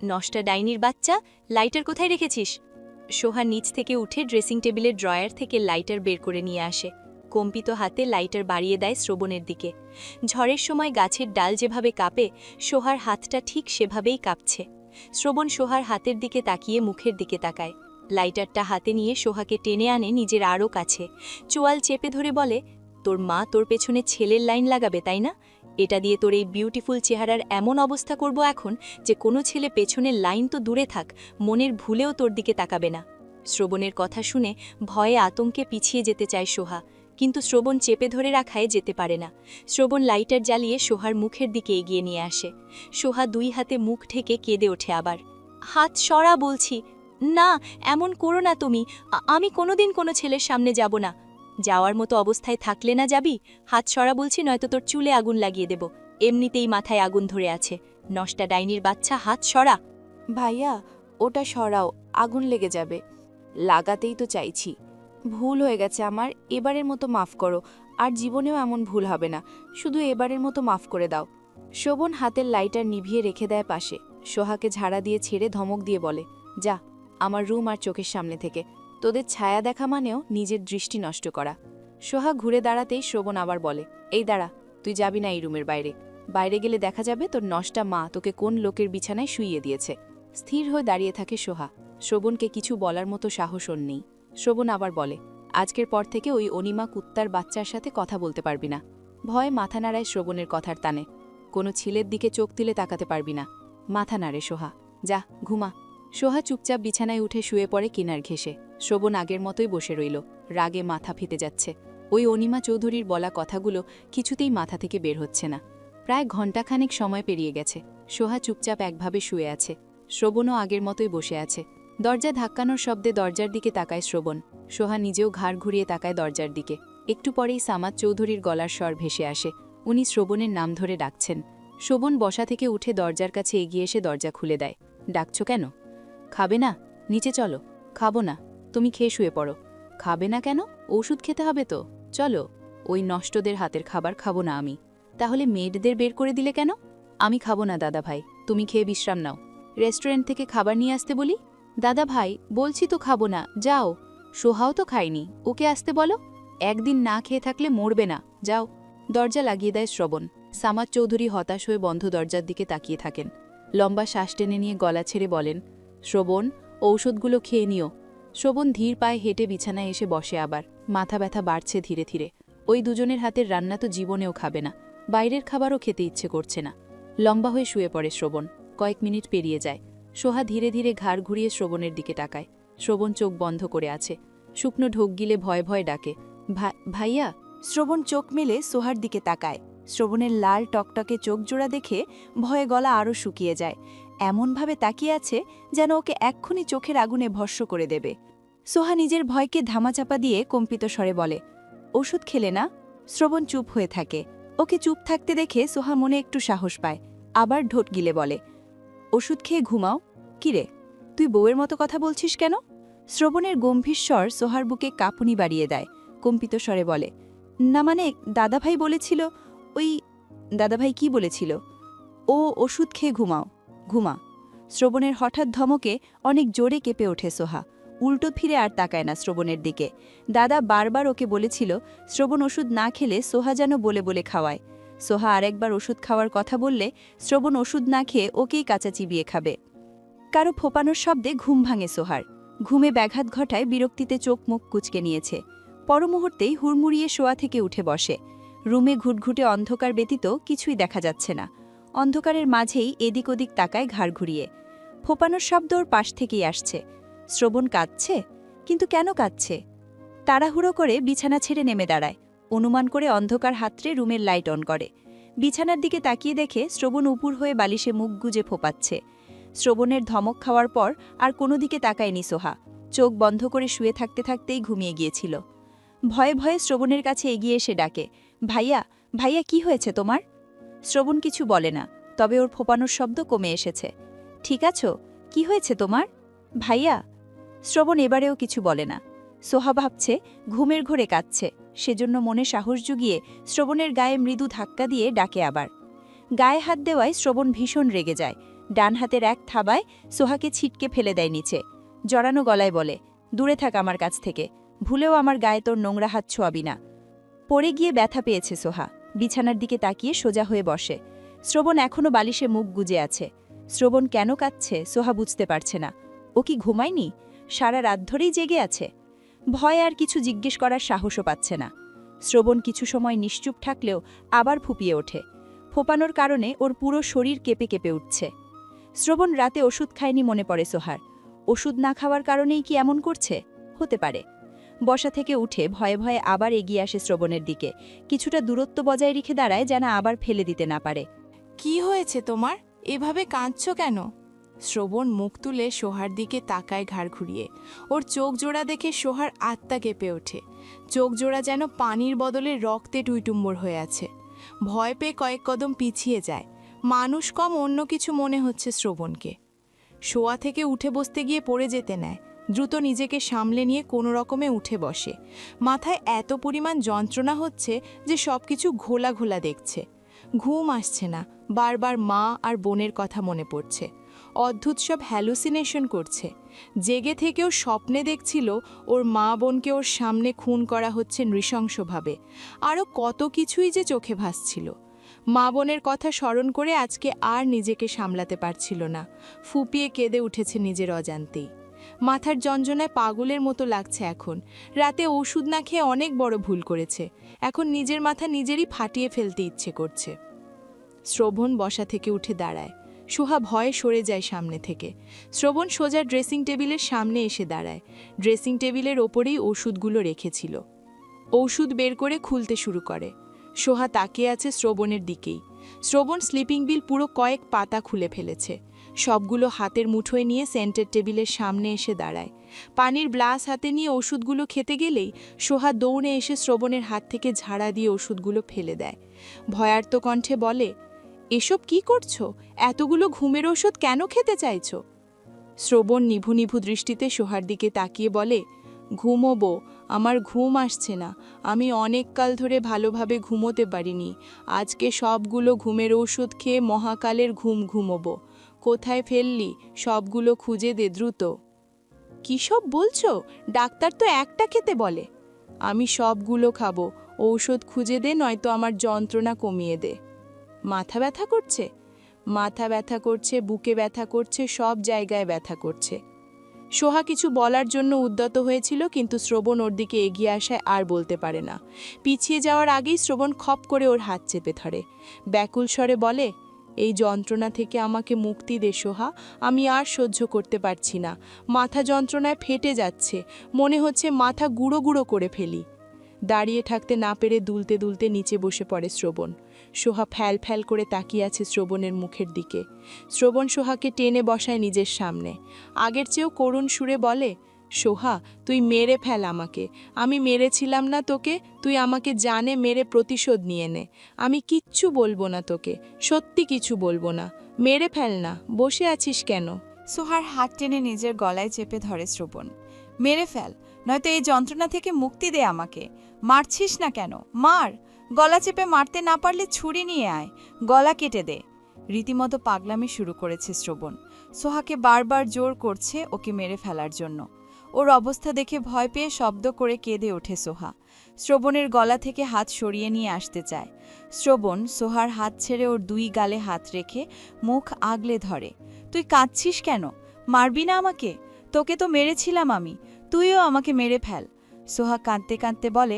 নষ্টা ডাইনির বাচ্চা, লাইটার কোথায় রেখেছিস? সোহা নিচ থেকে উঠে ড্রেসিং টেবিলের ড্রয়ার থেকে লাইটার বের করে নিয়ে আসে। কম্পিত হাতে লাইটার বাড়িয়ে দেয় শ্রবণের দিকে। ঝড়ের সময় গাছের ডাল যেভাবে কাঁপে, সোহার হাতটা ঠিক সেভাবেই কাঁপছে। শ্রবণ সোহার হাতের দিকে তাকিয়ে মুখের দিকে তাকায়। লাইটারটা হাতে নিয়ে সোহাকে টেনে আনে নিজের আরও কাছে। চোয়াল চেপে ধরে বলে, তোর মা তোর পেছনে ছেলের লাইন লাগাবে, তাই না? এটা দিয়ে তোর এই বিউটিফুল চেহারার এমন অবস্থা করব এখন যে কোনো ছেলে পেছনের লাইন তো দূরে থাক, মনের ভুলেও তোর দিকে তাকাবে না। শ্রবণের কথা শুনে ভয়ে আতঙ্কে পিছিয়ে যেতে চায় সোহা, কিন্তু শ্রবণ চেপে ধরে রাখায় যেতে পারে না। শ্রবণ লাইটার জ্বালিয়ে সোহার মুখের দিকে এগিয়ে নিয়ে আসে। সোহা দুই হাতে মুখ ঢেকে কেঁদে ওঠে আবার। হাত সরা বলছি। না, এমন করো না তুমি। আমি কোনোদিন কোনো ছেলের সামনে যাব না। যাওয়ার মতো অবস্থায় থাকলে না যাবি? হাত সরা বলছি, নয়তো তোর চুলে আগুন লাগিয়ে দেব। এমনিতেই মাথায় আগুন ধরে আছে। নষ্টা ডাইনির বাচ্চা, হাত সরা। ভাইয়া, ওটা সরাও, আগুন লেগে যাবে। লাগাতেই তো চাইছি। ভুল হয়ে গেছে আমার, এবারের মতো মাফ করো। আর জীবনেও এমন ভুল হবে না, শুধু এবারের মতো মাফ করে দাও। শোভন হাতের লাইটার নিভিয়ে রেখে দেয় পাশে। সোহাকে ঝাড়া দিয়ে ছেড়ে ধমক দিয়ে বলে, যা আমার রুম আর চোখের সামনে থেকে। তোদের ছায়া দেখা মানেও নিজের দৃষ্টি নষ্ট করা। সোহা ঘুরে দাঁড়াতেই শোভন আবার বলে, এই দাঁড়া, তুই যাবি না এই রুমের বাইরে। বাইরে গেলে দেখা যাবে তোর নষ্টা মা তোকে কোন লোকের বিছানায় শুইয়ে দিয়েছে। স্থির হয়ে দাঁড়িয়ে থাকে সোহা। শোভনকে কিছু বলার মতো সাহস ওর নেই। শোভন আবার বলে, আজকের পর থেকে ওই অনিমা কুত্তার বাচ্চার সাথে কথা বলতে পারবি না। ভয়ে মাথা নাড়ায় শ্রবণের কথার টানে। কোনো ছেলের দিকে চোখ তুলে তাকাতে পারবি না। মাথা নাড়ে সোহা। যা ঘুমা। সোহা চুপচাপ বিছানায় উঠে শুয়ে পড়ে কিনার ঘেঁষে। শোভন আগের মতোই বসে রইল, রাগে মাথা ফেটে যাচ্ছে। ওই অনিমা চৌধুরীর বলা কথাগুলো কিছুতেই মাথা থেকে বের হচ্ছে না। প্রায় ঘণ্টাখানেক সময় পেরিয়ে গেছে। সোহা চুপচাপ একভাবে শুয়ে আছে। শ্রবণও আগের মতোই বসে আছে। দরজা ধাক্কানোর শব্দে দরজার দিকে তাকায় শ্রবণ। সোহা নিজেও ঘাড় ঘুরিয়ে তাকায় দরজার দিকে। একটু পরেই সামাদ চৌধুরীর গলার স্বর ভেসে আসে। উনি শ্রবণের নাম ধরে ডাকছেন। শোভন বসা থেকে উঠে দরজার কাছে এগিয়ে এসে দরজা খুলে দেয়। ডাকছো কেন? খাবে না? নিচে চলো। খাবো না। তুমি খেয়ে শুয়ে পড়ো। খাবে না কেন? ওষুধ খেতে হবে তো। চলো। ওই নষ্টদের হাতের খাবার খাবো না আমি। তাহলে মেয়েদের বের করে দিলে কেন? আমি খাবো না দাদা ভাই, তুমি খেয়ে বিশ্রাম নাও। রেস্টুরেন্ট থেকে খাবার নিয়ে আসতে বলি? দাদা ভাই বলছি তো খাবো না, যাও। সোহাও তো খায়নি, ওকে আসতে বলো। একদিন না খেয়ে থাকলে মরবে না, যাও। দরজা লাগিয়ে দেয় শ্রবণ। সামাদ চৌধুরী হতাশ হয়ে বন্ধ দরজার দিকে তাকিয়ে থাকেন। লম্বা শ্বাস টেনে নিয়ে গলা ছেড়ে বলেন, শ্রবণ, ঔষধগুলো খেয়ে নিও। শ্রবণ ধীর পায়ে হেঁটে বিছানায় এসে বসে আবার। মাথা ব্যথা বাড়ছে ধীরে ধীরে। ওই দুজনের হাতের রান্না তো জীবনেও খাবে না, বাইরের খাবারও খেতে ইচ্ছে করছে না। লম্বা হয়ে শুয়ে পড়ে শ্রবণ। কয়েক মিনিট পেরিয়ে যায়। সোহা ধীরে ধীরে ঘাড় ঘুরিয়ে শ্রবণের দিকে তাকায়। শ্রবণ চোখ বন্ধ করে আছে। শুকনো ঢোক গিলে ভয়ে ভয়ে ডাকে, ভাইয়া। শ্রবণ চোখ মেলে সোহার দিকে তাকায়। শ্রবণের লাল টকটকে চোখ জোড়া দেখে ভয়ে গলা আরও শুকিয়ে যায়। এমনভাবে তাকিয়ে আছে যেন ওকে এক্ষুনি চোখের আগুনে ভস্ম করে দেবে। সোহা নিজের ভয়কে ধামাচাপা দিয়ে কম্পিত স্বরে বলে, ওষুধ খেলে না? শ্রবণ চুপ হয়ে থাকে। ওকে চুপ থাকতে দেখে সোহা মনে একটু সাহস পায়। আবার ঢোট গিলে বলে, ওষুধ খেয়ে ঘুমাও। কিরে, তুই বউয়ের মতো কথা বলছিস কেন? শ্রবণের গম্ভীর স্বর সোহার বুকে কাঁপুনি বাড়িয়ে দেয়। কম্পিত স্বরে বলে, না মানে দাদাভাই বলেছিল। ওই দাদাভাই কি বলেছিল? ও ওষুধ খেয়ে ঘুমাও। ঘুমা। শ্রবণের হঠাৎ ধমকে অনেক জোরে কেঁপে ওঠে সোহা। উল্টো ফিরে আর তাকায় না শ্রবণের দিকে। দাদা বারবার ওকে বলেছিল শ্রবণ ওষুধ না খেলে সোহা যেন বলে বলে খাওয়ায়। সোহা আরেকবার ওষুধ খাওয়ার কথা বললে শ্রবণ ওষুধ না খেয়ে ওকেই কাঁচা চিবিয়ে খাবে। কারো ফোপানোর শব্দে ঘুম ভাঙে সোহার। ঘুমে ব্যাঘাত ঘটায় বিরক্তিতে চোখ মুখ কুঁচকে নিয়েছে। পরমুহূর্তেই হুড়মুড়িয়ে শোয়া থেকে উঠে বসে। রুমে ঘুটঘুটে অন্ধকার ব্যতীত কিছুই দেখা যাচ্ছে না। অন্ধকারের মাঝেই এদিক ওদিক তাকায় ঘাড় ঘুরিয়ে। ফোপানোর শব্দ ওর পাশ থেকেই আসছে। শ্রবণ কাঁদছে? কিন্তু কেন কাঁদছে? তাড়াহুড়ো করে বিছানা ছেড়ে নেমে দাঁড়ায়। অনুমান করে অন্ধকার হাতড়ে রুমের লাইট অন করে। বিছানার দিকে তাকিয়ে দেখে শ্রবণ উপুর হয়ে বালিশে মুখ গুজে ফোপাচ্ছে। শ্রবণের ধমক খাওয়ার পর আর কোনো দিকে তাকায়নি সোহা। চোখ বন্ধ করে শুয়ে থাকতে থাকতেই ঘুমিয়ে গিয়েছিল। ভয়ে ভয়ে শ্রবণের কাছে এগিয়ে এসে ডাকে, ভাইয়া, ভাইয়া কি হয়েছে তোমার? শ্রবণ কিছু বলে না, তবে ওর ফোপানোর শব্দ কমে এসেছে। ঠিক আছো? কি হয়েছে তোমার? ভাইয়া। শ্রবণ এবারেও কিছু বলে না। সোহা ভাবছে ঘুমের ঘোরে কাঁদছে, সেজন্য মনে সাহস জুগিয়ে শ্রবণের গায়ে মৃদু ধাক্কা দিয়ে ডাকে আবার। গায়ে হাত দেওয়ায় শ্রবণ ভীষণ রেগে যায়। ডান হাতের এক থাবায় সোহাকে ছিটকে ফেলে দেয় নিচে। জড়ানো গলায় বলে, দূরে থাক আমার কাছ থেকে, ভুলেও আমার গায়ে তোর নোংরা হাত ছোঁয়াবি না। পড়ে গিয়ে ব্যথা পেয়েছে সোহা। বিছানার দিকে তাকিয়ে সোজা হয়ে বসে। শ্রবণ এখনও বালিশে মুখ গুজে আছে। শ্রবণ কেন কাঁদছে সোহা বুঝতে পারছে না। ও কি ঘুমায়নি? সারা রাত ধরেই জেগে আছে। ভয় আর কিছু জিজ্ঞেস করার সাহসও পাচ্ছে না। শ্রবণ কিছু সময় নিশ্চুপ থাকলেও আবার ফুপিয়ে ওঠে। ফোপানোর কারণে ওর পুরো শরীর কেঁপে কেঁপে উঠছে। শ্রবণ রাতে ওষুধ খায়নি মনে পড়ে সোহার। ওষুধ না খাওয়ার কারণেই কি এমন করছে? হতে পারে। বসা থেকে উঠে ভয়ে ভয়ে আবার এগিয়ে আসে শ্রবণের দিকে। কিছুটা দূরত্ব বজায় রেখে দাঁড়ায় যেন আবার ফেলে দিতে না পারে। কি হয়েছে তোমার? এভাবে কাঁদছো কেন? শ্রবণ মুখ তুলে সোহার দিকে তাকায় ঘাড় ঘুরিয়ে। ওর চোখ জোড়া দেখে সোহার আত্মা কেঁপে ওঠে। চোখ জোড়া যেন পানির বদলে রক্তে টুইটুম্বর হয়ে আছে। ভয় পেয়ে কয়েক কদম পিছিয়ে যায়। মানুষ কম অন্য কিছু মনে হচ্ছে শ্রবণকে। শোয়া থেকে উঠে বসতে গিয়ে পড়ে যেতে নেয়। দ্রুত নিজেকে সামলে নিয়ে কোনো রকমে উঠে বসে। মাথায় এত পরিমাণ যন্ত্রণা হচ্ছে যে সব কিছু ঘোলা ঘোলা দেখছে। ঘুম আসছে না, বারবার মা আর বোনের কথা মনে পড়ছে। অদ্ভুত সব হ্যালুসিনেশন করছে। জেগে থেকেও স্বপ্নে দেখছিল ওর মা বোনকে ওর সামনে খুন করা হচ্ছে নৃশংসভাবে। আরও কত কিছুই যে চোখে ভাসছিল। মা বোনের কথা স্মরণ করে আজকে আর নিজেকে সামলাতে পারছিল না। ফুপিয়ে কেঁদে উঠেছে নিজের অজান্তেই। মাথার যন্ত্রণায় পাগলের মতো লাগছে এখন। রাতে ওষুধ না খেয়ে অনেক বড় ভুল করেছে। এখন নিজের মাথা নিজেরই ফাটিয়ে ফেলতে ইচ্ছে করছে। শ্রবণ বসা থেকে উঠে দাঁড়ায়। সোহা ভয়ে সরে যায় সামনে থেকে। শ্রবণ সোজা ড্রেসিং টেবিলের সামনে এসে দাঁড়ায়। ড্রেসিং টেবিলের ওপরেই ওষুধগুলো রেখেছিল। ওষুধ বের করে খুলতে শুরু করে। সোহা তাকিয়ে আছে শ্রবণের দিকেই। শ্রবণ স্লিপিং বিল পুরো কয়েক পাতা খুলে ফেলেছে। সবগুলো হাতের মুঠোয় নিয়ে সেন্টার টেবিলের সামনে এসে দাঁড়ায়। পানির গ্লাস হাতে নিয়ে ওষুধগুলো খেতে গেলেই সোহা দৌড়ে এসে শ্রবণের হাত থেকে ঝাড়া দিয়ে ওষুধগুলো ফেলে দেয়। ভয়ার্ত কণ্ঠে বলে, এসব কি করছো? এতগুলো ঘুমের ওষুধ কেন খেতে চাইছো? শ্রবণ নিভু নিভু দৃষ্টিতে সোহার দিকে তাকিয়ে বলে, ঘুমোবো, আমার ঘুম আসছে না। আমি অনেক কাল ধরে ভালোভাবে ঘুমোতে পারিনি। আজকে সবগুলো ঘুমের ওষুধ খেয়ে মহাকালের ঘুম ঘুমোবো। কোথায় ফেললি? সবগুলো খুঁজে দে দ্রুত। কী সব বলছো? ডাক্তার তো একটা খেতে বলে। আমি সবগুলো খাবো। ঔষধ খুঁজে দে, নয়তো আমার যন্ত্রণা কমিয়ে দে। মাথা ব্যথা করছে? মাথা ব্যথা করছে, বুকে ব্যথা করছে, সব জায়গায় ব্যথা করছে। সোহা কিছু বলার জন্য উদ্যত হয়েছিল, কিন্তু শ্রবণ ওর দিকে এগিয়ে আসায় আর বলতে পারে না। পিছিয়ে যাওয়ার আগেই শ্রবণ খপ করে ওর হাত চেপে ধরে। ব্যাকুল স্বরে বলে, এই যন্ত্রণা থেকে আমাকে মুক্তি দে সোহা। আমি আর সহ্য করতে পারছি না। মাথা যন্ত্রণায় ফেটে যাচ্ছে। মনে হচ্ছে মাথা গুঁড়ো গুঁড়ো করে ফেলি। দাঁড়িয়ে থাকতে না পেরে দুলতে দুলতে নিচে বসে পড়ে শ্রবণ। সোহা ফ্যাল ফ্যাল করে তাকিয়ে আছে শ্রবণের মুখের দিকে। শ্রবণ সোহাকে টেনে বসায় নিজের সামনে। আগের চেয়েও করুণ সুরে বলে, সোহা, তুই মেরে ফেল আমাকে। আমি মেরেছিলাম না তোকে, তুই আমাকে জানে মেরে প্রতিশোধ নিয়ে নে। আমি কিচ্ছু বলবো না তোকে, সত্যি কিছু বলবো না। মেরে ফেল না, বসে আছিস কেন? সোহার হাত টেনে নিজের গলায় চেপে ধরে শ্রবণ। মেরে ফেল, নয়তো এই যন্ত্রণা থেকে মুক্তি দে আমাকে। মারছিস না কেন? মার। গলা চেপে মারতে না পারলে ছুরি নিয়ে আয়, গলা কেটে দে। রীতিমতো পাগলামি শুরু করেছে শ্রবণ। সোহাকে বারবার জোর করছে ওকে মেরে ফেলার জন্য। ওর অবস্থা দেখে ভয় পেয়ে শব্দ করে কেঁদে ওঠে সোহা। শ্রবণের গলা থেকে হাত সরিয়ে নিয়ে আসতে চায়। শ্রবণ সোহার হাত ছেড়ে ওর দুই গালে হাত রেখে মুখ আগলে ধরে। তুই কাঁদছিস কেন? মারবি না আমাকে? তোকে তো মেরেছিলাম আমি, তুইও আমাকে মেরে ফেল। সোহা কাঁদতে কাঁদতে বলে,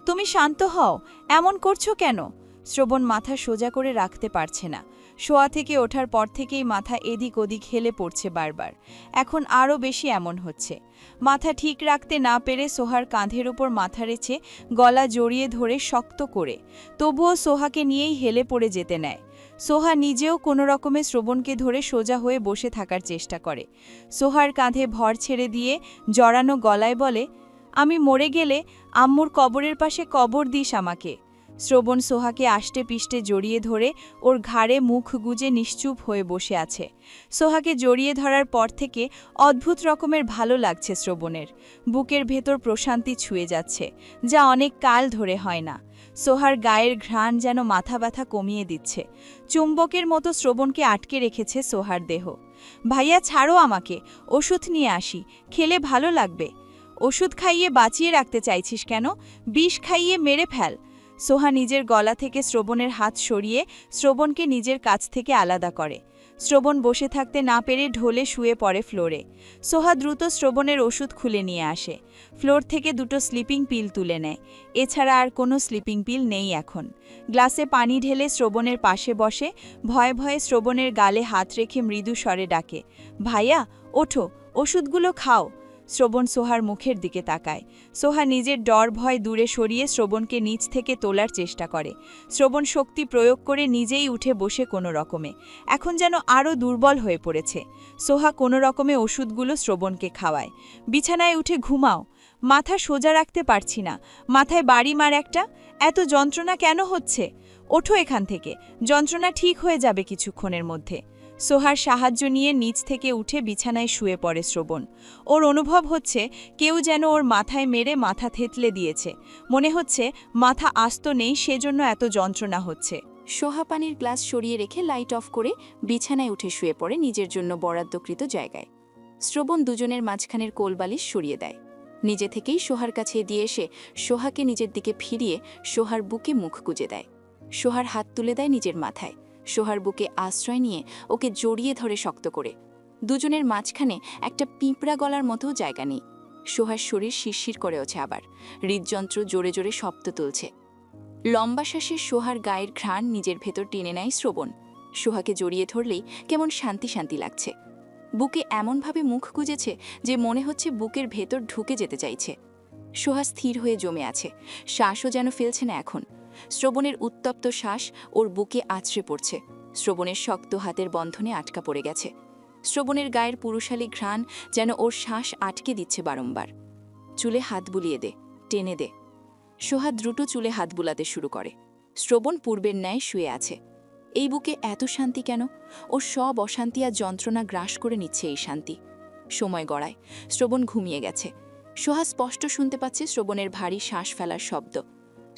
তুমি শান্ত হও, এমন করছো কেন? শ্রবণ মাথা সোজা করে রাখতে পারছে না। শোয়া থেকে ওঠার পর থেকেই মাথা এদিক ওদিক হেলে পড়ছে বারবার। এখন আরও বেশি এমন হচ্ছে। মাথা ঠিক রাখতে না পেরে সোহার কাঁধের উপর মাথা রেখে গলা জড়িয়ে ধরে শক্ত করে, তবুও সোহাকে নিয়েই হেলে পড়ে যেতে নেয়। সোহা নিজেও কোনো রকমে শ্রবণকে ধরে সোজা হয়ে বসে থাকার চেষ্টা করে। সোহার কাঁধে ভর ছেড়ে দিয়ে জড়ানো গলায় বলে, আমি মরে গেলে আম্মুর কবরের পাশে কবর দিস আমাকে। শ্রবণ সোহাকে আষ্টে পিষ্টে জড়িয়ে ধরে ওর ঘাড়ে মুখ গুজে নিশ্চুপ হয়ে বসে আছে। সোহাকে জড়িয়ে ধরার পর থেকে অদ্ভুত রকমের ভালো লাগছে শ্রবণের। বুকের ভেতর প্রশান্তি ছুঁয়ে যাচ্ছে, যা অনেক কাল ধরে হয় না। সোহার গায়ের ঘ্রাণ যেন মাথা ব্যথা কমিয়ে দিচ্ছে। চুম্বকের মতো শ্রবণকে আটকে রেখেছে সোহার দেহ। ভাইয়া ছাড়ো আমাকে, ওষুধ নিয়ে আসি, খেলে ভালো লাগবে। ওষুধ খাইয়ে বাঁচিয়ে রাখতে চাইছিস কেন? বিষ খাইয়ে মেরে ফেল। সোহা নিজের গলা থেকে শ্রবণের হাত সরিয়ে শ্রবণকে নিজের কাছ থেকে আলাদা করে। শ্রবণ বসে থাকতে না পেরে ঢলে শুয়ে পড়ে ফ্লোরে। সোহা দ্রুত শ্রবণের ওষুধ খুলে নিয়ে আসে। ফ্লোর থেকে দুটো স্লিপিং পিল তুলে নেয়। এছাড়া আর কোনো স্লিপিং পিল নেই এখন। গ্লাসে পানি ঢেলে শ্রবণের পাশে বসে ভয়ে ভয়ে শ্রবণের গালে হাত রেখে মৃদু স্বরে ডাকে, ভাইয়া ওঠো, ওষুধগুলো খাও। শ্রবণ সোহার মুখের দিকে তাকায়। সোহা নিজের ডর ভয় দূরে সরিয়ে শ্রবণকে নিচ থেকে তোলার চেষ্টা করে। শ্রবণ শক্তি প্রয়োগ করে নিজেই উঠে বসে কোনো রকমে। এখন যেন আরও দুর্বল হয়ে পড়েছে। সোহা কোনো রকমে ওষুধগুলো শ্রবণকে খাওয়ায়। বিছানায় উঠে ঘুমাও। মাথা সোজা রাখতে পারছি না, মাথায় বাড়ি মার একটা। এত যন্ত্রণা কেন হচ্ছে? ওঠো এখান থেকে, যন্ত্রণা ঠিক হয়ে যাবে কিছুক্ষণের মধ্যে। সোহার সাহায্য নিয়ে নিচ থেকে উঠে বিছানায় শুয়ে পড়ে শ্রবণ। ওর অনুভব হচ্ছে কেউ যেন ওর মাথায় মেরে মাথা থেতলে দিয়েছে। মনে হচ্ছে মাথা আস্ত নেই, সেজন্য এত যন্ত্রণা হচ্ছে। সোহা পানির গ্লাস সরিয়ে রেখে লাইট অফ করে বিছানায় উঠে শুয়ে পড়ে নিজের জন্য বরাদ্দকৃত জায়গায়। শ্রবণ দুজনের মাঝখানের কোলবালিশ সরিয়ে দেয়। নিজে থেকেই সোহার কাছে এগিয়ে এসে সোহাকে নিজের দিকে ফিরিয়ে সোহার বুকে মুখ গুজে দেয়। সোহার হাত তুলে দেয় নিজের মাথায়। সোহার বুকে আশ্রয় নিয়ে ওকে জড়িয়ে ধরে শক্ত করে। দুজনের মাঝখানে একটা পিঁপড়া গলার মতো জায়গা নেই। সোহার শরীর শিরশির করে ওঠে, আবার হৃদযন্ত্র জোরে জোরে শব্দ তুলছে। লম্বা শ্বাসে সোহার গায়ের ঘ্রাণ নিজের ভেতর টেনে নেয় শ্রবণ। সোহাকে জড়িয়ে ধরলেই কেমন শান্তি শান্তি লাগছে। বুকে এমনভাবে মুখ গুজেছে যে মনে হচ্ছে বুকের ভেতর ঢুকে যেতে চাইছে। সোহা স্থির হয়ে জমে আছে, শ্বাসও যেন ফেলছে না এখন। শ্রবণের উত্তপ্ত শ্বাস ওর বুকে আছড়ে পড়ছে। শ্রবণের শক্ত হাতের বন্ধনে আটকা পড়ে গেছে। শ্রবণের গায়ের পুরুষালী ঘ্রাণ যেন ওর শ্বাস আটকে দিচ্ছে বারংবার। চুলে হাত বুলিয়ে দে, টেনে দে। সোহা দ্রুত চুলে হাত বুলাতে শুরু করে। শ্রবণ পূর্বের ন্যায় শুয়ে আছে। এই বুকে এত শান্তি কেন? ওর সব অশান্তি আর যন্ত্রণা গ্রাস করে নিচ্ছে এই শান্তি। সময় গড়ায়, শ্রবণ ঘুমিয়ে গেছে। সোহা স্পষ্ট শুনতে পাচ্ছে শ্রবণের ভারী শ্বাস ফেলার শব্দ।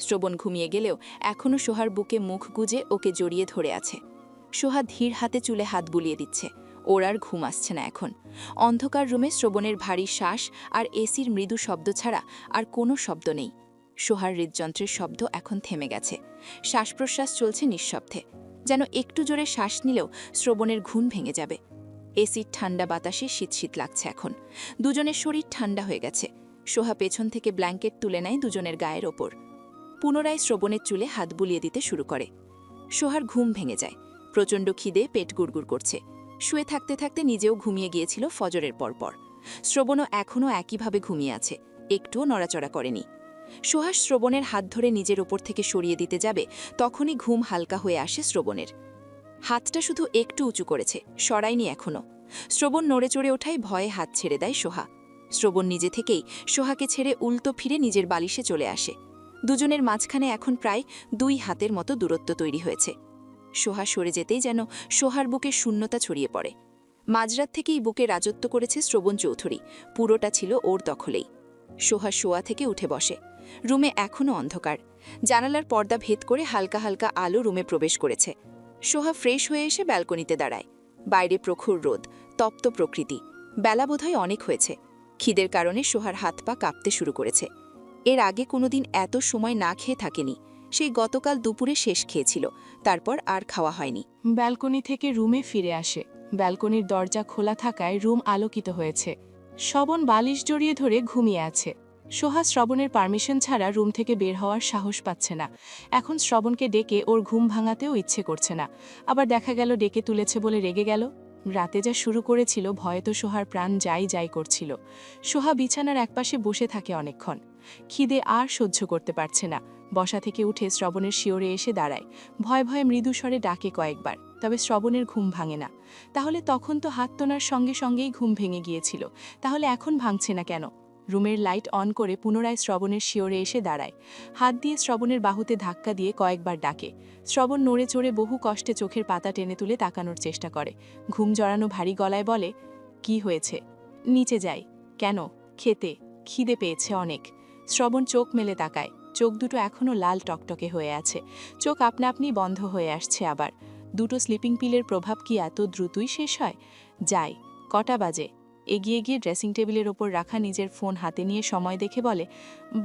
শ্রবণ ঘুমিয়ে গেলেও এখনও সোহার বুকে মুখ গুজে ওকে জড়িয়ে ধরে আছে। সোহা ধীর হাতে চুলে হাত বুলিয়ে দিচ্ছে। ওর আর ঘুম আসছে না এখন। অন্ধকার রুমে শ্রবণের ভারী শ্বাস আর এসির মৃদু শব্দ ছাড়া আর কোনো শব্দ নেই। সোহার হৃদযন্ত্রের শব্দ এখন থেমে গেছে। শ্বাস প্রশ্বাস চলছে নিঃশব্দে, যেন একটু জোরে শ্বাস নিলেও শ্রবণের ঘুম ভেঙে যাবে। এসির ঠান্ডা বাতাসে শীত শীত লাগছে এখন। দুজনের শরীর ঠান্ডা হয়ে গেছে। সোহা পেছন থেকে ব্ল্যাঙ্কেট তুলে নেয় দুজনের গায়ের ওপর। পুনরায় শ্রবণের চুলে হাত বুলিয়ে দিতে শুরু করে। সোহার ঘুম ভেঙে যায়। প্রচণ্ড খিদে, পেট গুড়গুড় করছে। শুয়ে থাকতে থাকতে নিজেও ঘুমিয়ে গিয়েছিল ফজরের পরপর। শ্রবণও এখনও একইভাবে ঘুমিয়ে আছে, একটুও নড়াচড়া করেনি। সোহা শ্রবণের হাত ধরে নিজের ওপর থেকে সরিয়ে দিতে যাবে, তখনই ঘুম হালকা হয়ে আসে শ্রবণের। হাতটা শুধু একটু উঁচু করেছে, সরায়নি এখনও। শ্রবণ নড়ে চড়ে ওঠায় ভয়ে হাত ছেড়ে দেয় সোহা। শ্রবণ নিজে থেকেই সোহাকে ছেড়ে উল্টো ফিরে নিজের বালিশে চলে আসে। দুজনের মাঝখানে এখন প্রায় 2 হাতের মতো দূরত্ব তৈরি হয়েছে। সোহা সরে যেতেই যেন সোহার বুকে শূন্যতা ছড়িয়ে পড়ে। মাঝরাত থেকেই বুকে রাজত্ব করেছে শ্রবণ চৌধুরী, পুরোটা ছিল ওর দখলেই। সোহা শোয়া থেকে উঠে বসে। রুমে এখনও অন্ধকার। জানালার পর্দা ভেদ করে হালকা হালকা আলো রুমে প্রবেশ করেছে। সোহা ফ্রেশ হয়ে এসে ব্যালকনিতে দাঁড়ায়। বাইরে প্রখর রোদ, তপ্ত প্রকৃতি। বেলা বোধহয় অনেক হয়েছে। খিদের কারণে সোহার হাত পা কাঁপতে শুরু করেছে। এর আগে কোনোদিন এত সময় না খেয়ে থাকেনি। সেই গতকাল দুপুরে শেষ খেয়েছিল, তারপর আর খাওয়া হয়নি। ব্যালকনি থেকে রুমে ফিরে আসে। ব্যালকনির দরজা খোলা থাকায় রুম আলোকিত হয়েছে। শ্রবণ বালিশ জড়িয়ে ধরে ঘুমিয়ে আছে। সোহা শ্রবণের পারমিশন ছাড়া রুম থেকে বের হওয়ার সাহস পাচ্ছে না। এখন শ্রবণকে ডেকে ওর ঘুম ভাঙাতেও ইচ্ছে করছে না। আবার দেখা গেল ডেকে তুলেছে বলে রেগে গেল। রাতে যা শুরু করেছিল, ভয়ে তো সোহার প্রাণ যাই করছিল। সোহা বিছানার একপাশে বসে থাকে অনেকক্ষণ। খিদে আর সহ্য করতে পারছে না। বসা থেকে উঠে শ্রবণের শিওরে এসে দাঁড়ায়। ভয়ে ভয়ে মৃদু স্বরে ডাকে কয়েকবার, তবে শ্রবণের ঘুম ভাঙে না। তাহলে তখন তো হাত তোলার সঙ্গে সঙ্গেই ঘুম ভেঙে গিয়েছিল, তাহলে এখন ভাঙছে না কেন? রুমের লাইট অন করে পুনরায় শ্রবণের শিওরে এসে দাঁড়ায়। হাত দিয়ে শ্রবণের বাহুতে ধাক্কা দিয়ে কয়েকবার ডাকে। শ্রবণ নড়ে চড়ে বহু কষ্টে চোখের পাতা টেনে তুলে তাকানোর চেষ্টা করে। ঘুম জড়ানো ভারী গলায় বলে, কি হয়েছে? নিচে যাই। কেন? খেতে। খিদে পেয়েছে অনেক। শ্রবণ চোখ মেলে তাকায়। চোখ দুটো এখনও লাল টকটকে হয়ে আছে। চোখ আপনা আপনি বন্ধ হয়ে আসছে আবার। দুটো স্লিপিং পিলের প্রভাব কি এত দ্রুতই শেষ হয়? যাই। কটা বাজে? এগিয়ে গিয়ে ড্রেসিং টেবিলের ওপর রাখা নিজের ফোন হাতে নিয়ে সময় দেখে বলে,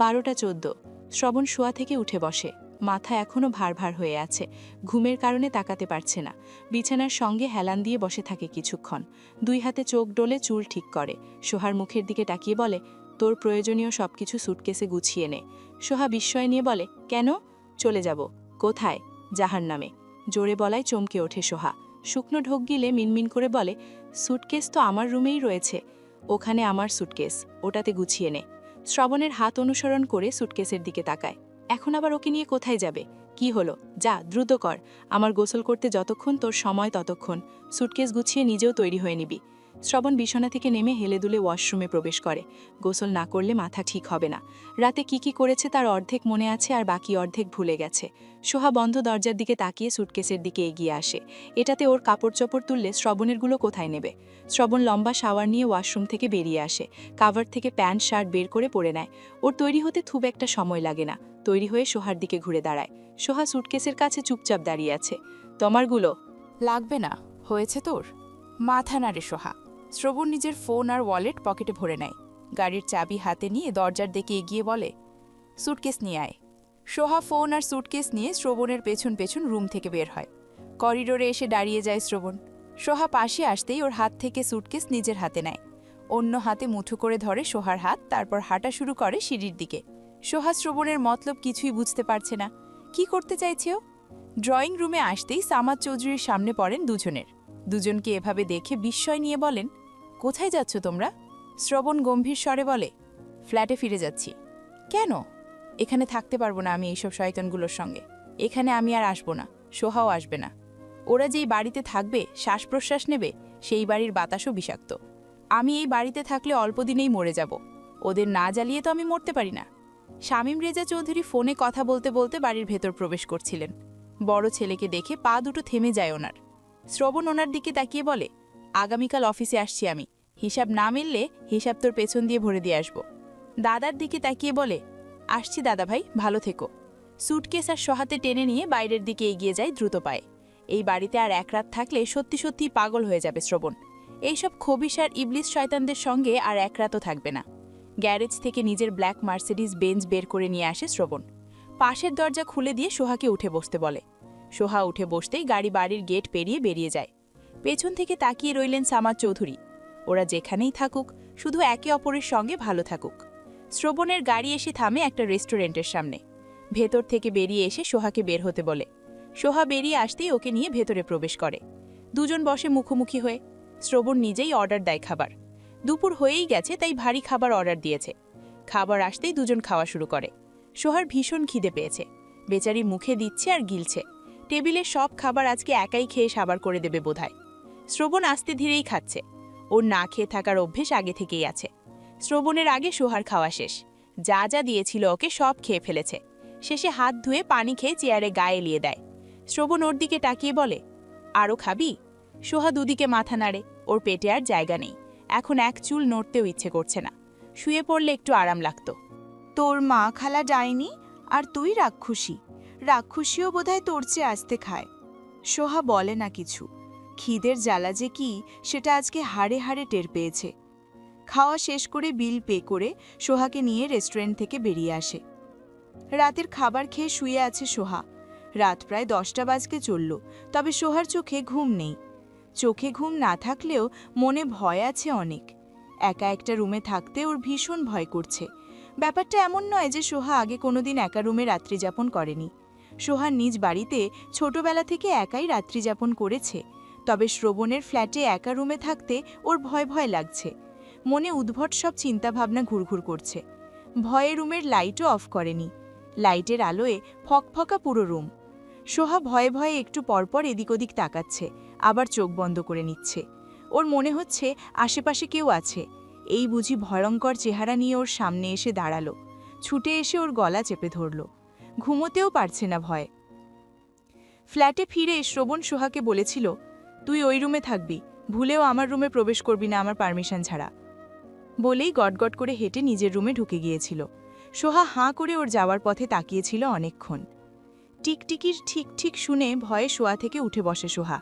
12:14। শ্রবণ শোয়া থেকে উঠে বসে। মাথা এখনও ভার ভার হয়ে আছে। ঘুমের কারণে তাকাতে পারছে না। বিছানার সঙ্গে হেলান দিয়ে বসে থাকে কিছুক্ষণ। 2 হাতে চোখ ডলে চুল ঠিক করে। সোহার মুখের দিকে তাকিয়ে বলে, তোর প্রয়োজনীয় সবকিছু সুটকেসে গুছিয়ে নে। সোহা বিস্ময় নিয়ে বলে, কেন? চলে যাব। কোথায়? জাহান্নামে। জোরে বলায় চমকে ওঠে সোহা। শুকনো ঢোক গিলে মিনমিন করে বলে, সুটকেস তো আমার রুমেই রয়েছে। ওখানে আমার সুটকেস, ওটাতে গুছিয়ে নে। শ্রবণের হাত অনুসরণ করে সুটকেসের দিকে তাকায়। এখন আবার ওকে নিয়ে কোথায় যাবে? কি হলো? যা, দ্রুত কর। আমার গোসল করতে যতক্ষণ তোর সময় ততক্ষণ। সুটকেস গুছিয়ে নিজেও তৈরি হয়ে নিবি। শ্রবণ বিছানা থেকে নেমে হেলে দুলে ওয়াশরুমে প্রবেশ করে। গোসল না করলে মাথা ঠিক হবে না। রাতে কি করেছে তার অর্ধেক মনে আছে আর বাকি অর্ধেক ভুলে গেছে। সোহা বন্ধ দরজার দিকে তাকিয়ে সুটকেসের দিকে এগিয়ে আসে। এটাতে ওর কাপড় চোপড় তুললে শ্রবণেরগুলো কোথায় নেবে? শ্রবণ লম্বা শাওয়ার নিয়ে ওয়াশরুম থেকে বেরিয়ে আসে। কাভার থেকে প্যান্ট শার্ট বের করে পরে নেয়। ওর তৈরি হতে খুব একটা সময় লাগে না। তৈরি হয়ে সোহার দিকে ঘুরে দাঁড়ায়। সোহা সুটকেসের কাছে চুপচাপ দাঁড়িয়ে আছে। তোমারগুলো লাগবে না, হয়েছে তোর? মাথা নাড়ে সোহা। শ্রবণ নিজের ফোন আর ওয়ালেট পকেটে ভরে নেয়। গাড়ির চাবি হাতে নিয়ে দরজার দিকে এগিয়ে বলে, সুটকেস নিয়ে আয়। সোহা ফোন আর সুটকেস নিয়ে শ্রবণের পেছন পেছন রুম থেকে বের হয়। করিডোরে এসে দাঁড়িয়ে যায় শ্রবণ। সোহা পাশে আসতেই ওর হাত থেকে সুটকেস নিজের হাতে নেয়। অন্য হাতে মুঠো করে ধরে সোহার হাত, তারপর হাঁটা শুরু করে সিঁড়ির দিকে। সোহা শ্রবণের মতলব কিছুই বুঝতে পারছে না। কি করতে চাইছে ও? ড্রয়িং রুমে আসতেই সামাদ চৌধুরীর সামনে পড়েন দুজনকে এভাবে দেখে বিস্ময় নিয়ে বলেন, কোথায় যাচ্ছ তোমরা? শ্রবণ গম্ভীর স্বরে বলে, ফ্ল্যাটে ফিরে যাচ্ছি। কেন? এখানে থাকতে পারবো না আমি এইসব শয়তানগুলোর সঙ্গে। এখানে আমি আর আসবো না, সোহাও আসবে না। ওরা যেই বাড়িতে থাকবে, শ্বাস প্রশ্বাস নেবে, সেই বাড়ির বাতাসও বিষাক্ত। আমি এই বাড়িতে থাকলে অল্প দিনেই মরে যাব। ওদের না জ্বালিয়ে তো আমি মরতে পারি না। শামীম রেজা চৌধুরী ফোনে কথা বলতে বলতে বাড়ির ভেতর প্রবেশ করছিলেন। বড় ছেলেকে দেখে পা দুটো থেমে যায় ওনার। শ্রবণ ওনার দিকে তাকিয়ে বলে, আগামীকাল অফিসে আসছি আমি। হিসাব না মিললে হিসাব তোর পেছন দিয়ে ভরে দিয়ে আসব। দাদার দিকে তাকিয়ে বলে, আসছি দাদা ভাই, ভালো থেকো। সুটকেস আর সহাতে টেনে নিয়ে বাইরের দিকে এগিয়ে যায় দ্রুত পায়ে। এই বাড়িতে আর এক রাত থাকলে সত্যি সত্যি পাগল হয়ে যাবে শ্রবণ। এইসব খবিশ আর ইবলিস শয়তানদের সঙ্গে আর এক রাতও থাকবে না। গ্যারেজ থেকে নিজের ব্ল্যাক মার্সিডিজ বেঞ্চ বের করে নিয়ে আসে শ্রবণ। পাশের দরজা খুলে দিয়ে সোহাকে উঠে বসতে বলে। সোহা উঠে বসতেই গাড়ি বাড়ির গেট পেরিয়ে বেরিয়ে যায়। পেছন থেকে তাকিয়ে রইলেন সামাদ চৌধুরী। ওরা যেখানেই থাকুক, শুধু একে অপরের সঙ্গে ভালো থাকুক। শ্রবণের গাড়ি এসে থামে একটা রেস্টুরেন্টের সামনে। ভেতর থেকে বেরিয়ে এসে সোহাকে বের হতে বলে। সোহা বেরিয়ে আসতেই ওকে নিয়ে ভেতরে প্রবেশ করে। দুজন বসে মুখোমুখি হয়ে। শ্রবণ নিজেই অর্ডার দেয় খাবার। দুপুর হয়েই গেছে, তাই ভারী খাবার অর্ডার দিয়েছে। খাবার আসতেই দুজন খাওয়া শুরু করে। সোহার ভীষণ খিদে পেয়েছে। বেচারি মুখে দিচ্ছে আর গিলছে। টেবিলের সব খাবার আজকে একাই খেয়ে সাবার করে দেবে বোধহয়। শ্রবণ আস্তে ধীরেই খাচ্ছে। ওর না খেয়ে থাকার অভ্যেস আগে থেকেই আছে। শ্রবণের আগে সোহার খাওয়া শেষ। যা যা দিয়েছিল ওকে সব খেয়ে ফেলেছে। শেষে হাত ধুয়ে পানি খেয়ে চেয়ারে গায়ে এলিয়ে দেয়। শ্রবণ ওর দিকে তাকিয়ে বলে, আরও খাবি? সোহা দুদিকে মাথা নাড়ে। ওর পেটে আর জায়গা নেই। এখন এক চুল নড়তেও ইচ্ছে করছে না। শুয়ে পড়লে একটু আরাম লাগত। তোর মা খালা ডাইনি আর তুই রাক্ষসী। রাক্ষসীও বোধহয় তোর চেয়ে আস্তে খায়। সোহা বলে না কিছু। খিদের জ্বালা যে কি সেটা আজকে হাড়ে হাড়ে টের পেয়েছে। খাওয়া শেষ করে বিল পে করে সোহাকে নিয়ে রেস্টুরেন্ট থেকে বেরিয়ে আসে। রাতের খাবার খেয়ে শুয়ে আছে সোহা। রাত প্রায় 10টা বাজতে চলল, তবে সোহার চোখে ঘুম নেই। চোখে ঘুম না থাকলেও মনে ভয় আছে অনেক। একা একটা রুমে থাকতে ওর ভীষণ ভয় করছে। ব্যাপারটা এমন নয় যে সোহা আগে কোনোদিন একা রুমে রাত্রিযাপন করেনি। সোহা নিজ বাড়িতে ছোটবেলা থেকে একাই রাত্রিযাপন করেছে। তবে শ্রবণের ফ্ল্যাটে একা রুমে থাকতে ওর ভয় ভয় লাগছে। মনে উদ্ভট সব চিন্তাভাবনা ঘুরঘুর করছে। ভয়ে রুমের লাইটও অফ করেনি। লাইটের আলোয় ফকফকা পুরো রুম। সোহা ভয়ে ভয়ে একটু পরপর এদিক ওদিক তাকাচ্ছে, আবার চোখ বন্ধ করে নিচ্ছে। ওর মনে হচ্ছে আশেপাশে কেউ আছে। এই বুঝি ভয়ঙ্কর চেহারা নিয়ে ওর সামনে এসে দাঁড়ালো। ছুটে এসে ওর গলা চেপে ধরল। ঘুমোতেও পারছে না ভয়ে। ফ্ল্যাটে ফিরে শ্রবণ সোহাকে বলেছিল, তুই ওই রুমে থাকবি, ভুলেও আমার রুমে প্রবেশ করবি না আমার পারমিশন ছাড়া। বলেই গটগট করে হেঁটে নিজের রুমে ঢুকে গিয়েছিল। সোহা হাঁ করে ওর যাওয়ার পথে তাকিয়েছিল অনেকক্ষণ। টিকটিকির ঠিক ঠিক শুনে ভয়ে শোয়া থেকে উঠে বসে সোহা।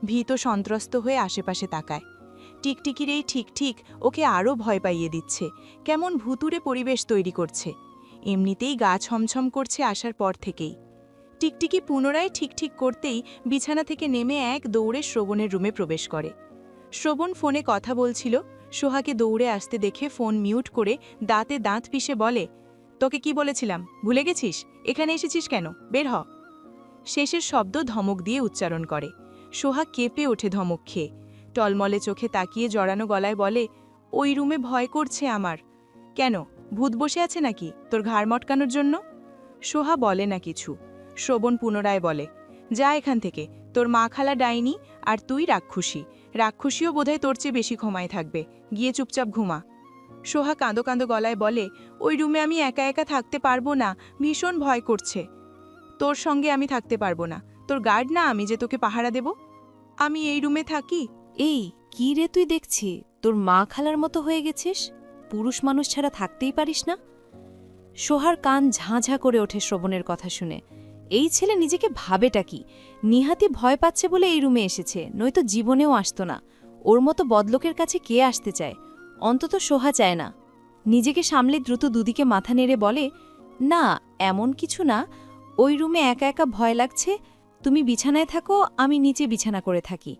ভীত সন্ত্রস্ত হয়ে আশেপাশে তাকায়। টিকটিকির এই ঠিক ঠিক ওকে আরও ভয় পাইয়ে দিচ্ছে। কেমন ভুতুরে পরিবেশ তৈরি করছে। এমনিতেই গা ছমছম করছে আসার পর থেকেই। টিকটিকি পুনরায় ঠিক ঠিক করতেই বিছানা থেকে নেমে এক দৌড়ে শ্রবণের রুমে প্রবেশ করে। শ্রবণ ফোনে কথা বলছিল। সোহাকে দৌড়ে আসতে দেখে ফোন মিউট করে দাঁতে দাঁত পিষে বলে, তোকে কি বলেছিলাম, ভুলে গেছিস? এখানে এসেছিস কেন? বের হ। শেষের শব্দ ধমক দিয়ে উচ্চারণ করে। সোহা কেঁপে ওঠে ধমক খেয়ে। টলমলে চোখে তাকিয়ে জড়ানো গলায় বলে, ওই রুমে ভয় করছে আমার। কেন, ভূত বসে আছে নাকি তোর ঘাড় মটকানোর জন্য? সোহা বলে না কিছু। শ্রবণ পুনরায় বলে, যা এখান থেকে, তোর মা খালা ডাইনি আর তুই রাক্ষুসী। রাক্ষুসীও বোধহয় তোর চেয়ে বেশি ক্ষমায় থাকবে। গিয়ে চুপচাপ ঘুমা। সোহা কাঁদো কাঁদো গলায় বলে, ওই রুমে আমি একা একা থাকতে পারবো না, ভীষণ ভয় করছে। তোর সঙ্গে আমি থাকতে পারবো না। তোর গার্ড না আমি যে তোকে পাহারা দেব? আমি এই রুমে থাকি। এই কি রে তুই দেখছি, তোর মা খালার মতো হয়ে গেছিস? পুরুষ মানুষ ছাড়া থাকতেই পারিস না? সোহার কান ঝাঁঝা করে ওঠে শ্রবণের কথা শুনে। এই ছেলে নিজেকে ভাবেটা কি? নিহাতি ভয় পাচ্ছে বলে এই রুমে এসেছে, নয়তো জীবনেও আসতো না। ওর মতো বদলোকের কাছে কে আসতে চায়? অন্তত সোহা চায় না। নিজেকে সামলে দ্রুত দুদিকে মাথা নেড়ে বলে, না এমন কিছু না, ওই রুমে একা একা ভয় লাগছে। তুমি বিছানায় থাকো, আমি নিচে বিছানা করে থাকি।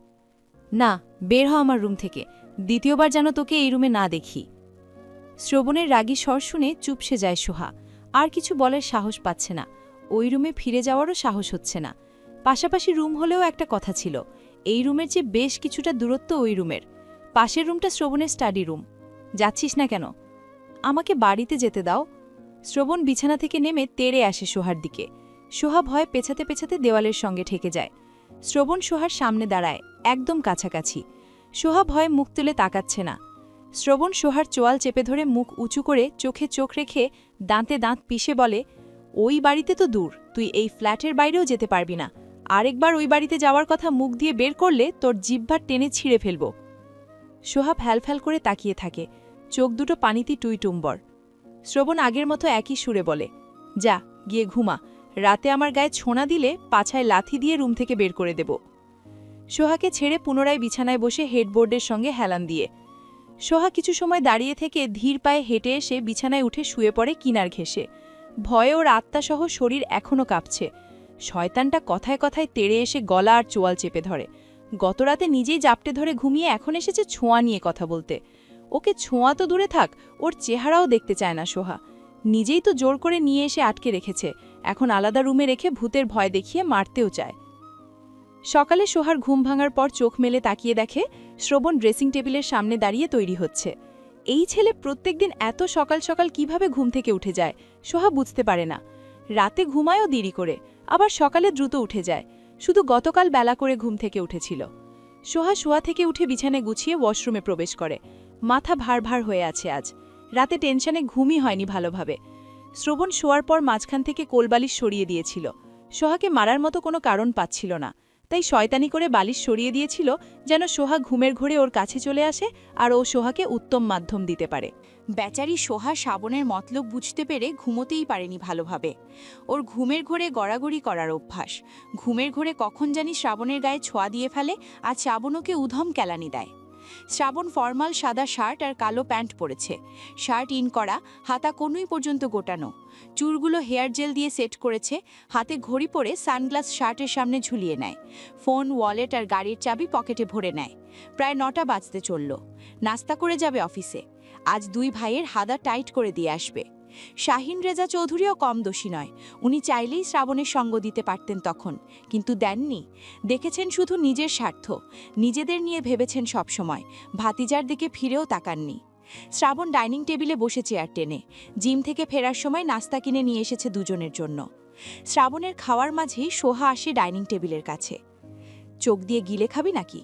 না, বের হ আমার রুম থেকে, দ্বিতীয়বার যেন তোকে এই রুমে না দেখি। শ্রবণের রাগী স্বর শুনে চুপসে যায় সোহা। আর কিছু বলার সাহস পাচ্ছে না। ওই রুমে ফিরে যাওয়ারও সাহস হচ্ছে না। পাশাপাশি রুম হলেও একটা কথা ছিল, এই রুমের চেয়ে বেশ কিছুটা দূরত্ব ওই রুমের। পাশের রুমটা শ্রবণের স্টাডি রুম। যাচ্ছিস না কেন? আমাকে বাড়িতে যেতে দাও। শ্রবণ বিছানা থেকে নেমে তেড়ে আসে সোহার দিকে। সোহা ভয় পেছাতে পেছাতে দেওয়ালের সঙ্গে ঠেকে যায়। শ্রবণ সোহার সামনে দাঁড়ায়, একদম কাছাকাছি। সোহা ভয়ে মুখ তুলে তাকাচ্ছে না। শ্রবণ সোহার চোয়াল চেপে ধরে মুখ উঁচু করে চোখে চোখ রেখে দাঁতে দাঁত পিষে বলে, ওই বাড়িতে তো দূর, তুই এই ফ্ল্যাটের বাইরেও যেতে পারবি না। আরেকবার ওই বাড়িতে যাওয়ার কথা মুখ দিয়ে বের করলে তোর জিহ্বার টেনে ছিঁড়ে ফেলব। সোহা ফ্যালফ্যাল করে তাকিয়ে থাকে, চোখ দুটো পানিতে টুইটুম্বর। শ্রবণ আগের মতো একই সুরে বলে, যা গিয়ে ঘুমা, রাতে আমার গায়ে ছোঁনা দিলে পাছায় লাথি দিয়ে রুম থেকে বের করে দেব। সোহাকে ছেড়ে পুনরায় বিছানায় বসে হেডবোর্ডের সঙ্গে হেলান দিয়ে। সোহা কিছু সময় দাঁড়িয়ে থেকে ধীর পায়ে হেঁটে এসে বিছানায় উঠে শুয়ে পড়ে কিনার ঘেঁষে। ভয়ে ওর আত্মাসহ শরীর এখনও কাঁপছে। শয়তানটা কথায় কথায় তেড়ে এসে গলা আর চোয়াল চেপে ধরে। গতরাতে নিজেই জাপটে ধরে ঘুমিয়ে এখন এসেছে ছোঁয়া নিয়ে কথা বলতে। ওকে ছোঁয়া তো দূরে থাক, ওর চেহারাও দেখতে চায় না সোহা। নিজেই তো জোর করে নিয়ে এসে আটকে রেখেছে, এখন আলাদা রুমে রেখে ভূতের ভয় দেখিয়ে মারতেও চায়। সকালে সোহার ঘুম ভাঙার পর চোখ মেলে তাকিয়ে দেখে শ্রবণ ড্রেসিং টেবিলের সামনে দাঁড়িয়ে তৈরি হচ্ছে। এই ছেলে প্রত্যেকদিন এত সকাল সকাল কিভাবে ঘুম থেকে উঠে যায় সোহা বুঝতে পারে না। রাতে ঘুমায়ও দেরি করে, আবার সকালে দ্রুত উঠে যায়। শুধু গতকাল বেলা করে ঘুম থেকে উঠেছিল। সোহা শোয়া থেকে উঠে বিছানে গুছিয়ে ওয়াশরুমে প্রবেশ করে। মাথা ভার ভার হয়ে আছে আজ। রাতে টেনশনে ঘুমই হয়নি ভালোভাবে। শ্রবণ শোয়ার পর মাঝখান থেকে কোলবালিশ সরিয়ে দিয়েছিল। সোহাকে মারার মতো কোনো কারণ পাচ্ছিল না, তাই শয়তানি করে বালিশ সরিয়ে দিয়েছিল যেন সোহা ঘুমের ঘোরে ওর কাছে চলে আসে আর ও সোহাকে উত্তম মাধ্যম দিতে পারে। বেচারি সোহা শ্রাবণের মতলব বুঝতে পেরে ঘুমোতেই পারেনি ভালোভাবে। ওর ঘুমের ঘোরে গড়াগড়ি করার অভ্যাস। ঘুমের ঘোরে কখন জানি শ্রাবণের গায়ে ছোঁয়া দিয়ে ফেলে আর শ্রাবণ ওকে উধম কেলানি দেয়। শ্রাবণ ফর্মাল সাদা শার্ট আর কালো প্যান্ট পরেছে। শার্ট ইন করা, হাতা কনুই পর্যন্ত গোটানো। চুলগুলো হেয়ার জেল দিয়ে সেট করেছে। হাতে ঘড়ি পরে সানগ্লাস শার্টের সামনে ঝুলিয়ে নেয়। ফোন, ওয়ালেট আর গাড়ির চাবি পকেটে ভরে নেয়। প্রায় 9টা বাজতে চলল। নাস্তা করে যাবে অফিসে। আজ দুই ভাইয়ের হাদা টাইট করে দিয়ে আসবে। শাহিন রেজা চৌধুরীও কম দোষী নয়। উনি চাইলেই শ্রাবণের সঙ্গ দিতে পারতেন তখন, কিন্তু দেননি। দেখেছেন শুধু নিজের স্বার্থ, নিজেদের নিয়ে ভেবেছেন সবসময়, ভাতিজার দিকে ফিরেও তাকাননি। শ্রাবণ ডাইনিং টেবিলে বসে চেয়ার টেনে। জিম থেকে ফেরার সময় নাস্তা কিনে নিয়ে এসেছে দুজনের জন্য। শ্রাবণের খাওয়ার মাঝেই সোহা আসে ডাইনিং টেবিলের কাছে। চোখ দিয়ে গিলে খাবি নাকি?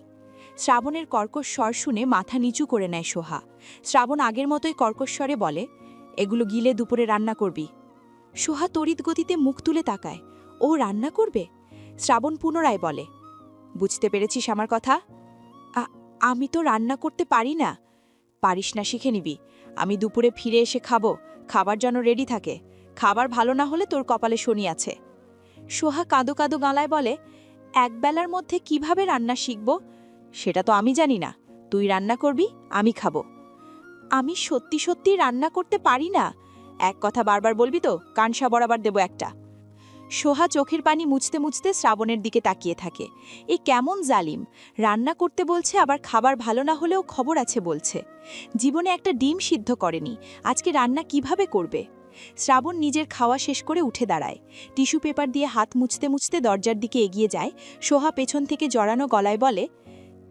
শ্রাবণের কর্কশ স্বর শুনে মাথা নিচু করে নেয় সোহা। শ্রাবণ আগের মতোই কর্কশ স্বরে বলে, এগুলো গিলে দুপুরে রান্না করবি। সোহা তড়িৎ গতিতে মুখ তুলে তাকায়। ও রান্না করবে? শ্রাবণ পুনরায় বলে, বুঝতে পেরেছিস আমার কথা? আমি তো রান্না করতে পারি না। পারিস না, শিখে নিবি। আমি দুপুরে ফিরে এসে খাবো, খাবার যেন রেডি থাকে। খাবার ভালো না হলে তোর কপালে শনি আছে। সোহা কাঁদো কাঁদো গালায় বলে, একবেলার মধ্যে কিভাবে রান্না শিখব? সেটা তো আমি জানি না। তুই রান্না করবি, আমি খাবো। আমি সত্যি সত্যি রান্না করতে পারি না। এক কথা বারবার বলবি তো কানসা বরাবর দেব একটা। সোহা চোখের পানি মুছতে মুছতে শ্রাবণের দিকে তাকিয়ে থাকে। এ কেমন জালিম! রান্না করতে বলছে, আবার খাবার ভালো না হলেও খবর আছে বলছে। জীবনে একটা ডিম সিদ্ধ করেনি, আজকে রান্না কিভাবে করবে? শ্রাবণ নিজের খাওয়া শেষ করে উঠে দাঁড়ায়। টিস্যু পেপার দিয়ে হাত মুছতে মুছতে দরজার দিকে এগিয়ে যায়। সোহা পেছন থেকে জড়ানো গলায় বলে,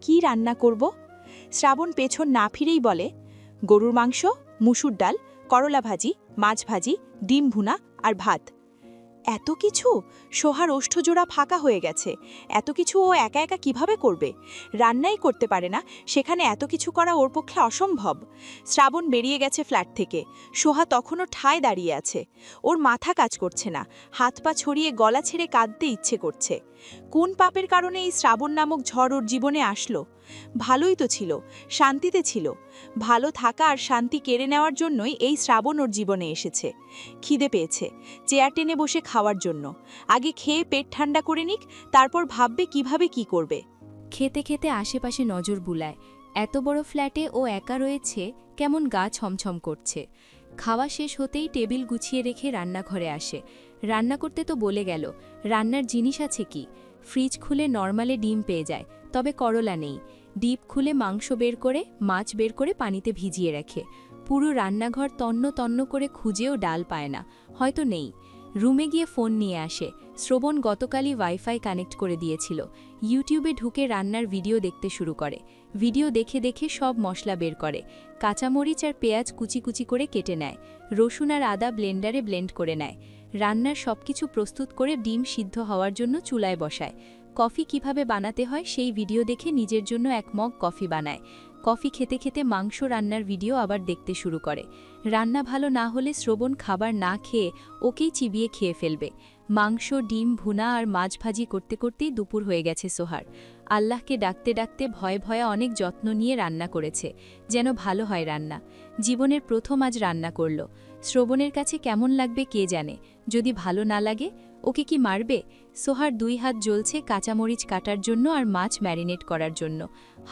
কি রান্না করব? শ্রাবণ পেছন না ফিরেই বলে, গরুর মাংস, মুসুর ডাল, করলা ভাজি, মাছ ভাজি, ডিম ভুনা আর ভাত। এত কিছু? সোহার ওষ্ঠজোড়া ফাঁকা হয়ে গেছে। এত কিছু ও একা একা কিভাবে করবে? রান্নাই করতে পারে না, সেখানে এত কিছু করা ওর পক্ষে অসম্ভব। শ্রাবণ বেরিয়ে গেছে ফ্ল্যাট থেকে। সোহা তখনও ঠায় দাঁড়িয়ে আছে। ওর মাথা কাজ করছে না, হাত পা ছড়িয়ে গলা ছেড়ে কাঁদতে ইচ্ছে করছে। কোন পাপের কারণে এই শ্রাবণ নামক ঝড় ওর জীবনে আসলো? ভালোই তো ছিল, শান্তিতে ছিল। ভালো থাকা আর শান্তি কেড়ে নেওয়ার জন্যই এই শ্রাবণ ওর জীবনে এসেছে। খিদে পেয়েছে, চেয়ার টেনে বসে খাওয়ার জন্য। আগে খেয়ে পেট ঠান্ডা করে নিক, তারপর ভাববে কিভাবে কি করবে। খেতে খেতে আশেপাশে নজর বুলায়। এত বড় ফ্ল্যাটে ও একা রয়েছে, কেমন গা ছমছম করছে। খাওয়া শেষ হতেই টেবিল গুছিয়ে রেখে রান্নাঘরে আসে। রান্না করতে তো বলে গেল, রান্নার জিনিস আছে কি? ফ্রিজ খুলে নরমালে ডিম পেয়ে যায়, তবে করলা নেই। ডিপ খুলে মাংস বের করে, মাছ বের করে পানিতে ভিজিয়ে রাখে। পুরো রান্নাঘর তন্ন তন্ন করে খুঁজেও ডাল পায় না, হয়তো নেই। রুমে গিয়ে ফোন নিয়ে আসে। শ্রবণ গতকালই ওয়াইফাই কানেক্ট করে দিয়েছিল। ইউটিউবে ঢুকে রান্নার ভিডিও দেখতে শুরু করে। ভিডিও দেখে দেখে সব মশলা বের করে। কাঁচামরিচ আর পেঁয়াজ কুচি কুচি করে কেটে নেয়। রসুন আর আদা ব্লেন্ডারে ব্লেন্ড করে নেয়। রান্নার সবকিছু প্রস্তুত করে ডিম সিদ্ধ হওয়ার জন্য চুলায় বসায়। কফি কিভাবে বানাতে হয় সেই ভিডিও দেখে নিজের জন্য এক মগ কফি বানায়। কফি খেতে খেতে মাংস রান্নার ভিডিও আবার দেখতে শুরু করে। রান্না ভালো না হলে শ্রবণ খাবার না খেয়ে ওকেই চিবিয়ে খেয়ে ফেলবে। মাংস, ডিম ভুনা আর মাছ ভাজি করতে করতেই দুপুর হয়ে গেছে সোহার। আল্লাহকে ডাকতে ডাকতে ভয়ে ভয়ে অনেক যত্ন নিয়ে রান্না করেছে, যেন ভালো হয় রান্না। জীবনের প্রথম আজ রান্না করল। শ্রবণের কাছে কেমন লাগবে কে জানে। যদি ভালো না লাগে, ওকে কি মারবে? সোহার 2 হাত জ্বলছে কাঁচামরিচ কাটার জন্য আর মাছ ম্যারিনেট করার জন্য।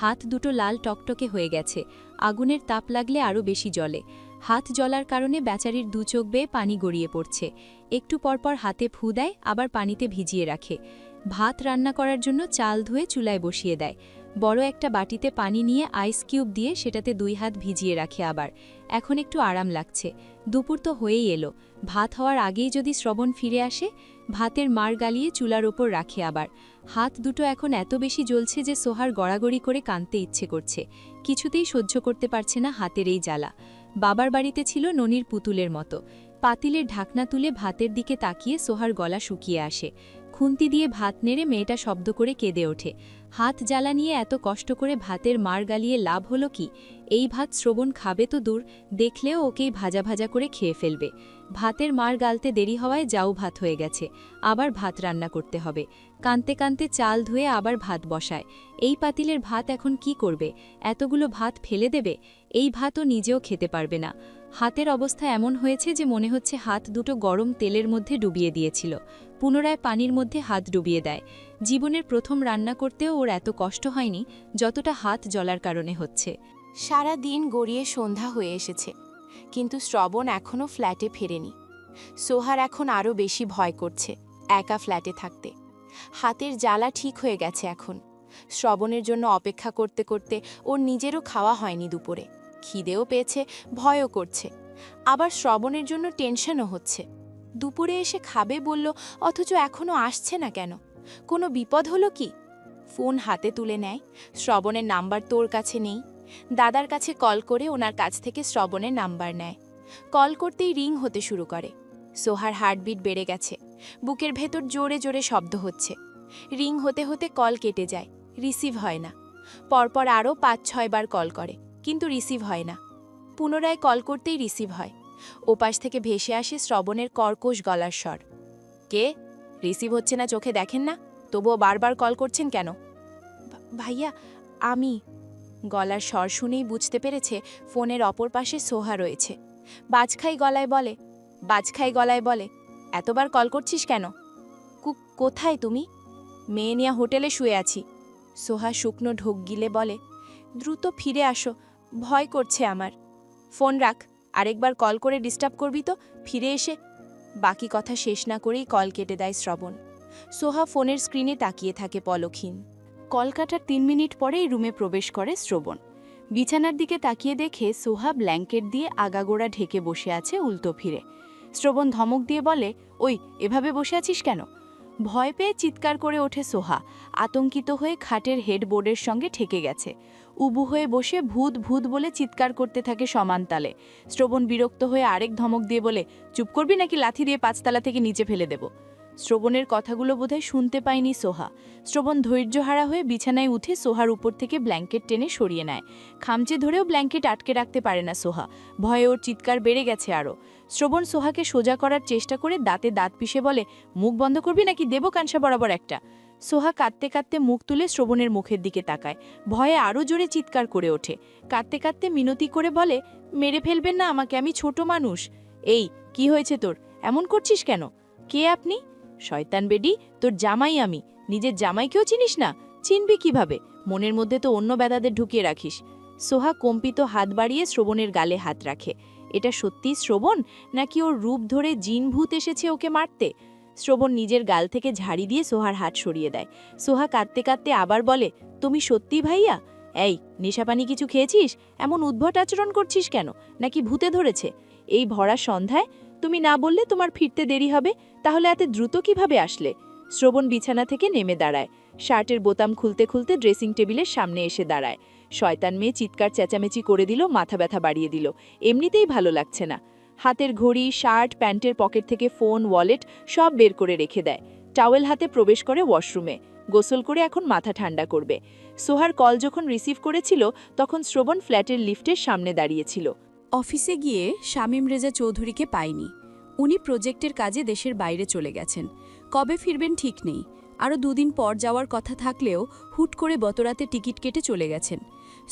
হাত দুটো লাল টকটকে হয়ে গেছে। আগুনের তাপ লাগলে আরও বেশি জ্বলে। হাত জ্বলার কারণে বেচারির 2 চোখ বেয়ে পানি গড়িয়ে পড়ছে। একটু পরপর হাতে ফু দেয়, আবার পানিতে ভিজিয়ে রাখে। ভাত রান্না করার জন্য চাল ধুয়ে চুলায় বসিয়ে দেয়। বড় একটা বাটিতে পানি নিয়ে আইস কিউব দিয়ে সেটাতে 2 হাত ভিজিয়ে রাখে আবার। এখন একটু আরাম লাগছে। দুপুর তো হয়েই এলো। ভাত হওয়ার আগেই যদি শ্রবণ ফিরে আসে। ভাতের মার গালিয়ে চুলার ওপর রাখে আবার। হাত দুটো এখন এত বেশি জ্বলছে যে সোহার গড়াগড়ি করে কাঁদতে ইচ্ছে করছে। কিছুতেই সহ্য করতে পারছে না হাতের এই জ্বালা। বাবার বাড়িতে ছিল ননির পুতুলের মতো। পাতিলের ঢাকনা তুলে ভাতের দিকে তাকিয়ে সোহার গলা শুকিয়ে আসে। খুন্তি দিয়ে ভাত নেড়ে মেয়েটা শব্দ করে কেঁদে ওঠে। হাত জ্বালা নিয়ে এত কষ্ট করে ভাতের মার গালিয়ে লাভ হলো কি? এই ভাত শ্রবণ খাবে তো দূর, দেখলেও ওকেই ভাজা ভাজা করে খেয়ে ফেলবে। ভাতের মার গালতে দেরি হওয়ায় যাও ভাত হয়ে গেছে। আবার ভাত রান্না করতে হবে। কানতে কানতে চাল ধুয়ে আবার ভাত বসায়। এই পাতিলের ভাত এখন কি করবে? এতগুলো ভাত ফেলে দেবে? এই ভাতও নিজেও খেতে পারবে না। হাতের অবস্থা এমন হয়েছে যে মনে হচ্ছে হাত দুটো গরম তেলের মধ্যে ডুবিয়ে দিয়েছিল। পুনরায় পানির মধ্যে হাত ডুবিয়ে দেয়। জীবনের প্রথম রান্না করতেও ওর এত কষ্ট হয়নি যতটা হাত জ্বলার কারণে হচ্ছে। সারা দিন গড়িয়ে সন্ধ্যা হয়ে এসেছে, কিন্তু শ্রবণ এখনও ফ্ল্যাটে ফেরেনি। সোহার এখন আরও বেশি ভয় করছে একা ফ্ল্যাটে থাকতে। হাতের জ্বালা ঠিক হয়ে গেছে এখন। শ্রবণের জন্য অপেক্ষা করতে করতে ওর নিজেরও খাওয়া হয়নি দুপুরে। খিদেও পেয়েছে, ভয়ও করছে। আবার শ্রবণের জন্য টেনশনও হচ্ছে। দুপুরে এসে খাবে বলল, অথচ এখনও আসছে না কেন? কোনো বিপদ হলো কি? ফোন হাতে তুলে নেয়। শ্রবণের নাম্বার তোর কাছে নেই। দাদার কাছে কল করে ওনার কাছ থেকে শ্রবণের নাম্বার নেয়। কল করতেই রিং হতে শুরু করে। সোহার হার্টবিট বেড়ে গেছে। বুকের ভেতর জোরে জোরে শব্দ হচ্ছে। রিং হতে হতে কল কেটে যায়, রিসিভ হয় না। পরপর আরও 5-6 বার কল করে, কিন্তু রিসিভ হয় না। পুনরায় কল করতেই রিসিভ হয়। ওপাশ থেকে ভেসে আসে শ্রবণের কর্কশ গলার স্বর। কে? রিসিভ হচ্ছে না চোখে দেখেন না? তবুও বারবার কল করছেন কেন? ভাইয়া, আমি। গলার স্বর শুনেই বুঝতে পেরেছে ফোনের অপর পাশে সোহা রয়েছে। বাজখাই গলায় বলে, এতবার কল করছিস কেন? কোথায় তুমি? মেয়ে নিয়ে হোটেলে শুয়ে আছি। সোহা শুকনো ঢোক গিলে বলে, দ্রুত ফিরে আসো, ভয় করছে আমার। ফোন রাখ, আরেকবার কল করে ডিস্টার্ব করবি তো। ফিরে এসে। বাকি কথা শেষ না করেই কল কেটে দেয় শ্রবণ। সোহা ফোনের স্ক্রিনে তাকিয়ে থাকে পলকহীন। কল কাটার 3 মিনিট পরেই রুমে প্রবেশ করে শ্রবণ। বিছানার দিকে তাকিয়ে দেখে সোহা ব্ল্যাঙ্কেট দিয়ে আগাগোড়া ঢেকে বসে আছে উল্টো ফিরে। শ্রবণ ধমক দিয়ে বলে, ওই এভাবে বসে আছিস কেন? ভয় পেয়ে চিৎকার করে ওঠে সোহা। আতঙ্কিত হয়ে খাটের হেডবোর্ডের সঙ্গে ঠেকে গেছে। উবু হয়ে বসে ভূত ভূত বলে চিৎকার করতে থাকে সমান তালে। শ্রবণ বিরক্ত হয়ে আরেক ধমক দিয়ে বলে, চুপ করবি নাকি লাথি দিয়ে 5 তলা থেকে নিচে ফেলে দেব? শ্রবণের কথাগুলো বোধহয় শুনতে পায়নি সোহা। শ্রবণ ধৈর্যহারা হয়ে বিছানায় উঠে সোহার উপর থেকে ব্ল্যাঙ্কেট টেনে সরিয়ে নেয়। খামচে ধরেও ব্ল্যাঙ্কেট আটকে রাখতে পারে না সোহা। ভয়ে ওর চিৎকার বেড়ে গেছে আরও। শ্রবণ সোহাকে সোজা করার চেষ্টা করে দাঁতে দাঁত পিষে বলে, মুখ বন্ধ করবি নাকি দেবো কানসা বরাবর একটা? সোহা কাঁদতে কাঁদতে মুখ তুলে শ্রবণের মুখের দিকে তাকায়। ভয়ে আরও জোরে চিৎকার করে ওঠে। কাঁদতে কাঁদতে মিনতি করে বলে, মেরে ফেলবেন না আমাকে, আমি ছোট মানুষ। এই কি হয়েছে তোর? এমন করছিস কেন? কে আপনি? শয়তান বেডি, তোর জামাই আমি। নিজের জামাইকেও চিনিস না? চিনবি কিভাবে? মনের মধ্যে তো অন্য ব্যাদাদের ঢুকিয়ে রাখিস। সোহা কম্পিত হাত বাড়িয়ে শ্রবণের গালে হাত রাখে। এটা সত্যি শ্রবণ, নাকি ওর রূপ ধরে জিন ভূত এসেছে ওকে মারতে? শ্রবণ নিজের গাল থেকে ঝাড়ি দিয়ে সোহার হাত সরিয়ে দেয়। সোহা কাঁদতে কাঁদতে আবার বলে, তুমি সত্যি ভাইয়া? এই নেশাপানি কিছু খেয়েছিস? এমন উদ্ভট আচরণ করছিস কেন? নাকি ভূতে ধরেছে? এই ভরা সন্ধ্যায়? তুমি না বললে তোমার ফিরতে দেরি হবে, তাহলে এত দ্রুত কিভাবে আসলে? শ্রবণ বিছানা থেকে নেমে দাঁড়ায়। শার্টের বোতাম খুলতে খুলতে ড্রেসিং টেবিলের সামনে এসে দাঁড়ায়। শয়তান মেয়ে চিৎকার চেঁচামেচি করে দিল, মাথা ব্যথা বাড়িয়ে দিল। এমনিতেই ভালো লাগছে না। হাতের ঘড়ি, শার্ট, প্যান্টের পকেট থেকে ফোন, ওয়ালেট সব বের করে রেখে দেয়। টাওয়েল হাতে প্রবেশ করে ওয়াশরুমে। গোসল করে এখন মাথা ঠান্ডা করবে। সোহার কল যখন রিসিভ করেছিল তখন শ্রবণ ফ্ল্যাটের লিফটের সামনে দাঁড়িয়েছিল। অফিসে গিয়ে শামীম রেজা চৌধুরীকে পাইনি। উনি প্রজেক্টের কাজে দেশের বাইরে চলে গেছেন। কবে ফিরবেন ঠিক নেই। আরও 2 দিন পর যাওয়ার কথা থাকলেও হুট করে গতরাতে টিকিট কেটে চলে গেছেন।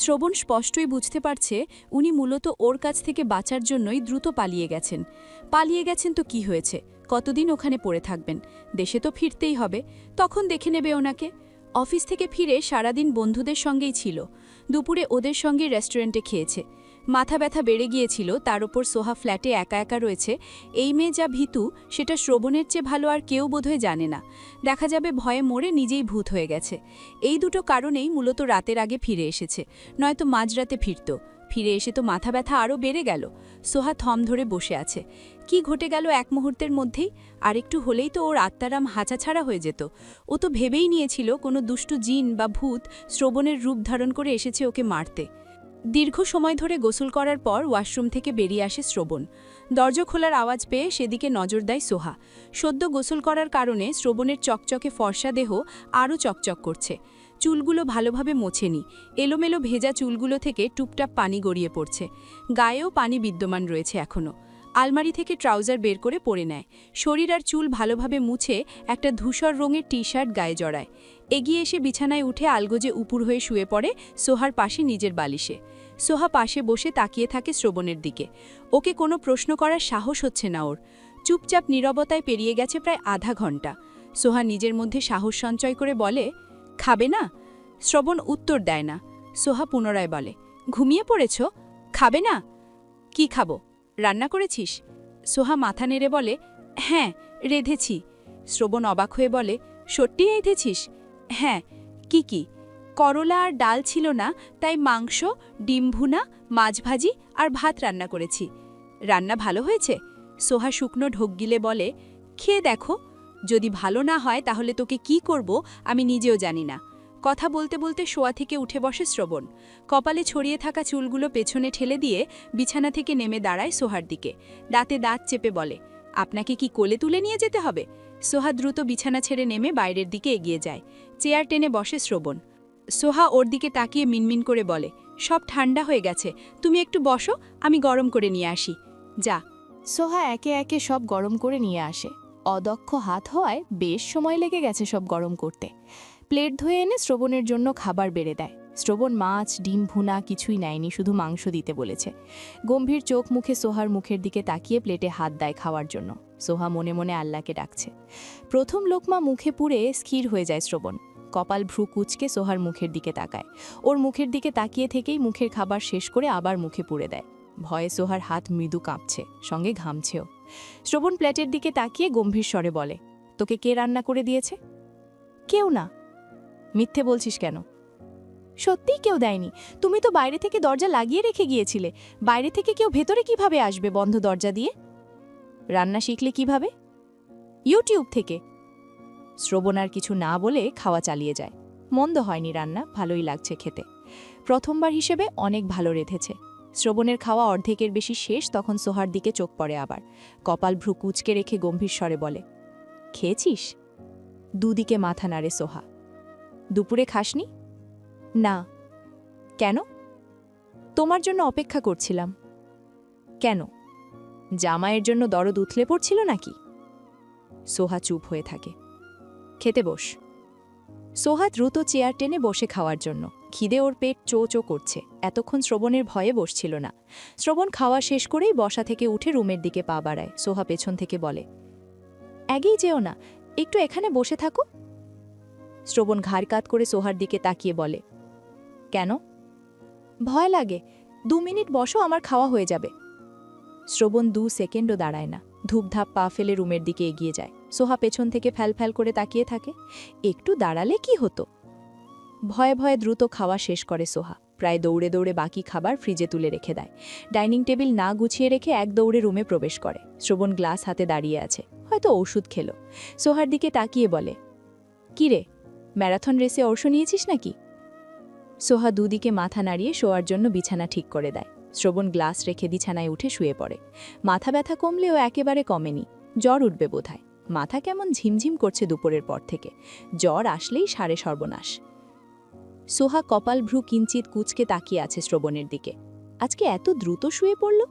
শ্রবণ স্পষ্টই বুঝতে পারছে উনি মূলত ওর কাছ থেকে বাঁচার জন্যই দ্রুত পালিয়ে গেছেন। পালিয়ে গেছেন তো কি হয়েছে? কতদিন ওখানে পড়ে থাকবেন? দেশে তো ফিরতেই হবে, তখন দেখে নেবে ওনাকে। অফিস থেকে ফিরে সারাদিন বন্ধুদের সঙ্গেই ছিল। দুপুরে ওদের সঙ্গে রেস্টুরেন্টে খেয়েছে। মাথা ব্যথা বেড়ে গিয়েছিল, তার ওপর সোহা ফ্ল্যাটে একা একা রয়েছে। এই মেয়ে যা ভীতু, সেটা শ্রবণের চেয়ে ভালো আর কেউ বোধহয় জানে না। দেখা যাবে ভয়ে মরে নিজেই ভূত হয়ে গেছে। এই দুটো কারণেই মূলত রাতের আগে ফিরে এসেছে, নয়তো মাঝরাতে ফিরত। ফিরে এসে তো মাথা ব্যথা আরও বেড়ে গেল। সোহা থম ধরে বসে আছে। কি ঘটে গেল এক মুহূর্তের মধ্যেই? আরেকটু হলেই তো ওর আত্মারাম হাঁচাছাড়া হয়ে যেত। ও তো ভেবেই নিয়েছিল কোনো দুষ্টু জিন বা ভূত শ্রবণের রূপ ধারণ করে এসেছে ওকে মারতে। দীর্ঘ সময় ধরে গোসল করার পর ওয়াশরুম থেকে বেরিয়ে আসে শ্রবণ। দরজা খোলার আওয়াজ পেয়ে সেদিকে নজর দেয় সোহা। সদ্য গোসল করার কারণে শ্রবণের চকচকে ফর্সা দেহ আরও চকচক করছে। চুলগুলো ভালোভাবে মোছেনি। এলোমেলো ভেজা চুলগুলো থেকে টুপটাপ পানি গড়িয়ে পড়ছে। গায়েও পানি বিদ্যমান রয়েছে এখনও। আলমারি থেকে ট্রাউজার বের করে পরে নেয়। শরীর আর চুল ভালোভাবে মুছে একটা ধূসর রঙের টি শার্ট গায়ে জড়ায়। এগিয়ে এসে বিছানায় উঠে আলগোজে উপুর হয়ে শুয়ে পড়ে সোহার পাশে নিজের বালিশে। সোহা পাশে বসে তাকিয়ে থাকে শ্রবণের দিকে। ওকে কোনো প্রশ্ন করার সাহস হচ্ছে না ওর। চুপচাপ নীরবতায় পেরিয়ে গেছে প্রায় আধা ঘন্টা। সোহা নিজের মধ্যে সাহস সঞ্চয় করে বলে, খাবে না? শ্রবণ উত্তর দেয় না। সোহা পুনরায় বলে, ঘুমিয়ে পড়েছ? খাবে না? কি খাবো? রান্না করেছিস? সোহা মাথা নেড়ে বলে, হ্যাঁ, রেঁধেছি। শ্রবণ অবাক হয়ে বলে, সত্যি রেঁধেছিস? হ্যাঁ। কি কি? করলা আর ডাল ছিল না, তাই মাংস, ডিম ভুনা, মাছ ভাজি আর ভাত রান্না করেছি। রান্না ভালো হয়েছে? সোহা শুকনো ঢোক গিলে বলে, খেয়ে দেখো। যদি ভালো না হয় তাহলে তোকে কি করব আমি নিজেও জানি না। কথা বলতে বলতে শোয়া থেকে উঠে বসে শ্রবণ। কপালে ছড়িয়ে থাকা চুলগুলো পেছনে ঠেলে দিয়ে বিছানা থেকে নেমে দাঁড়ায় সোহার দিকে। দাঁতে দাঁত চেপে বলে, আপনাকে কি কোলে তুলে নিয়ে যেতে হবে? সোহা দ্রুত বিছানা ছেড়ে নেমে বাইরের দিকে এগিয়ে যায়। চেয়ার টেনে বসে শ্রবণ। সোহা ওর দিকে তাকিয়ে মিনমিন করে বলে, সব ঠান্ডা হয়ে গেছে, তুমি একটু বসো, আমি গরম করে নিয়ে আসি। যা। সোহা একে একে সব গরম করে নিয়ে আসে। অদক্ষ হাত হওয়ায় বেশ সময় লেগে গেছে সব গরম করতে। প্লেট ধুয়ে এনে শ্রবণের জন্য খাবার বেড়ে দেয়। শ্রবণ মাছ, ডিম ভুনা কিছুই নেয়নি, শুধু মাংস দিতে বলেছে। গম্ভীর চোখ মুখে সোহার মুখের দিকে তাকিয়ে প্লেটে হাত দেয় খাওয়ার জন্য। সোহা মনে মনে আল্লাহকে ডাকছে। প্রথম লোকমা মুখে পুড়ে স্থির হয়ে যায় শ্রবণ। কপাল ভ্রু কুচকে সোহার মুখের দিকে তাকায়। ওর মুখের দিকে তাকিয়ে থেকেই মুখের খাবার শেষ করে আবার মুখে পুড়ে দেয়। ভয়ে সোহার হাত মৃদু কাঁপছে, সঙ্গে ঘামছেও। শ্রবণ প্লেটের দিকে তাকিয়ে গম্ভীর স্বরে বলে, তোকে কে রান্না করে দিয়েছে? কেউ না। মিথ্যে বলছিস কেন? সত্যিই কেউ দেয়নি। তুমি তো বাইরে থেকে দরজা লাগিয়ে রেখে গিয়েছিলে। বাইরে থেকে কেউ ভেতরে কিভাবে আসবে বন্ধ দরজা দিয়ে? রান্না শিখলে কিভাবে? ইউটিউব থেকে। শ্রবণ আর কিছু না বলে খাওয়া চালিয়ে যায়। মন্দ হয়নি রান্না, ভালোই লাগছে খেতে। প্রথমবার হিসেবে অনেক ভালো রেঁধেছে। শ্রবণের খাওয়া অর্ধেকের বেশি শেষ, তখন সোহার দিকে চোখ পড়ে আবার। কপাল ভ্রু কুঁচকে রেখে গম্ভীর স্বরে বলে, খেয়েছিস? দুদিকে মাথা নাড়ে সোহা। দুপুরে খাসনি? না। কেন? তোমার জন্য অপেক্ষা করছিলাম। কেন? জামাইয়ের জন্য দরদ উথলে পড়ছিল নাকি? সোহা চুপ হয়ে থাকে। খেতে বস। সোহা দ্রুত চেয়ার টেনে বসে খাওয়ার জন্য। খিদে ওর পেট চো চো করছে। এতক্ষণ শ্রবণের ভয়ে বসছিল না। শ্রবণ খাওয়া শেষ করেই বসা থেকে উঠে রুমের দিকে পা বাড়ায়। সোহা পেছন থেকে বলে, আগেই যেও না, একটু এখানে বসে থাকো। শ্রবণ ঘাড় কাত করে সোহার দিকে তাকিয়ে বলে, কেন? ভয় লাগে। 2 মিনিট বসো, আমার খাওয়া হয়ে যাবে। শ্রবণ 2 সেকেন্ডও দাঁড়ায় না, ধূপধাপ পা ফেলে রুমের দিকে এগিয়ে যায়। সোহা পেছন থেকে ফ্যাল করে তাকিয়ে থাকে। একটু দাঁড়ালে কি হতো? ভয়ে ভয়ে দ্রুত খাওয়া শেষ করে সোহা। প্রায় দৌড়ে দৌড়ে বাকি খাবার ফ্রিজে তুলে রেখে দেয়। ডাইনিং টেবিল না গুছিয়ে রেখে এক দৌড়ে রুমে প্রবেশ করে। শ্রবণ গ্লাস হাতে দাঁড়িয়ে আছে, হয়তো ওষুধ খেলো। সোহার দিকে তাকিয়ে বলে, কি রে, ম্যারাথন রেসে অংশ নিয়েছিস নাকি? সোহা দুদিকে মাথা নাড়িয়ে শোয়ার জন্য বিছানা ঠিক করে দেয়। শ্রবণ গ্লাস রেখে বিছানায় উঠে শুয়ে পড়ে। মাথা ব্যথা কমলেও একেবারে কমেনি। জ্বর উঠবে বোধহয়। মাথা কেমন ঝিমঝিম করছে দুপুরের পর থেকে। জ্বর আসলেই সারে সর্বনাশ। সোহা কপাল ভ্রু কিঞ্চিত কুচকে তাকিয়ে আছে শ্রবণের দিকে। আজকে এত দ্রুত শুয়ে পড়ল?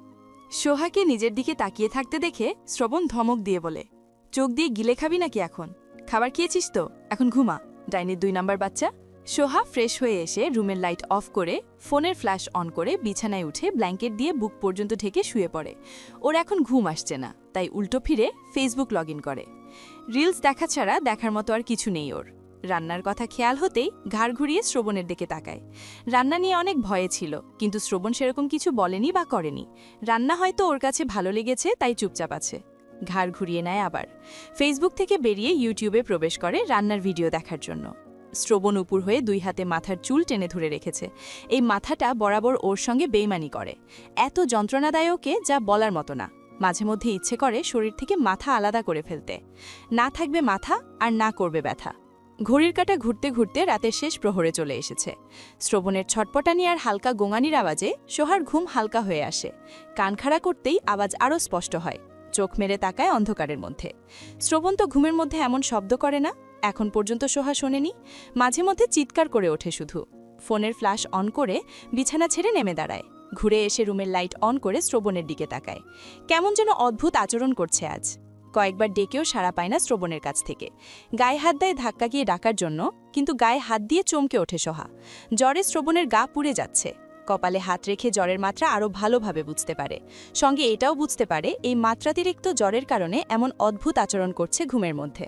সোহাকে নিজের দিকে তাকিয়ে থাকতে দেখে শ্রবণ ধমক দিয়ে বলে, চোখ দিয়ে গিলে খাবি নাকি এখন? খাবার খেয়েছিস তো, এখন ঘুমা, ডাইনির 2 নাম্বার বাচ্চা। সোহা ফ্রেশ হয়ে এসে রুমের লাইট অফ করে ফোনের ফ্ল্যাশ অন করে বিছানায় উঠে ব্ল্যাঙ্কেট দিয়ে বুক পর্যন্ত ঢেকে শুয়ে পড়ে। ওর এখন ঘুম আসছে না, তাই উল্টো ফিরে ফেসবুক লগ ইন করে। রিলস দেখা ছাড়া দেখার মতো আর কিছু নেই ওর। রান্নার কথা খেয়াল হতেই ঘাড় ঘুরিয়ে শ্রবণের দিকে তাকায়। রান্না নিয়ে অনেক ভয়ে ছিল, কিন্তু শ্রবণ সেরকম কিছু বলেনি বা করেনি। রান্না হয়তো ওর কাছে ভালো লেগেছে, তাই চুপচাপ আছে। ঘাড় ঘুরিয়ে নেয় আবার। ফেসবুক থেকে বেরিয়ে ইউটিউবে প্রবেশ করে রান্নার ভিডিও দেখার জন্য। শ্রবণ উপর হয়ে 2 হাতে মাথার চুল টেনে ধরে রেখেছে। এই মাথাটা বরাবর ওর সঙ্গে বেইমানি করে। এত যন্ত্রণাদায়কে যা বলার মতো না। মাঝে মধ্যে ইচ্ছে করে শরীর থেকে মাথা আলাদা করে ফেলতে। না থাকবে মাথা আর না করবে ব্যথা। ঘড়ির কাঁটা ঘুরতে ঘুরতে রাতের শেষ প্রহরে চলে এসেছে। শ্রবণের ছটপটানি আর হালকা গোঙানির আওয়াজে সোহার ঘুম হালকা হয়ে আসে। কান খাড়া করতেই আওয়াজ আরও স্পষ্ট হয়। চোখ মেরে তাকায় অন্ধকারের মধ্যে। শ্রবণ তো ঘুমের মধ্যে এমন শব্দ করে না, এখন পর্যন্ত সোহা শোনেনি। মাঝে মধ্যে চিৎকার করে ওঠে শুধু। ফোনের ফ্ল্যাশ অন করে বিছানা ছেড়ে নেমে দাঁড়ায়। ঘুরে এসে রুমের লাইট অন করে শ্রবণের দিকে তাকায়। কেমন যেন অদ্ভুত আচরণ করছে আজ। কয়েকবার ডেকেও সাড়া পায় না শ্রবণের কাছ থেকে। গায়ে হাত দেয় ধাক্কা গিয়ে ডাকার জন্য, কিন্তু গায়ে হাত দিয়ে চমকে ওঠে সোহা। জ্বরে শ্রবণের গা পুড়ে যাচ্ছে। কপালে হাত রেখে জ্বরের মাত্রা আরও ভালোভাবে বুঝতে পারে। সঙ্গে এটাও বুঝতে পারে এই মাত্রাতিরিক্ত জ্বরের কারণে এমন অদ্ভুত আচরণ করছে ঘুমের মধ্যে।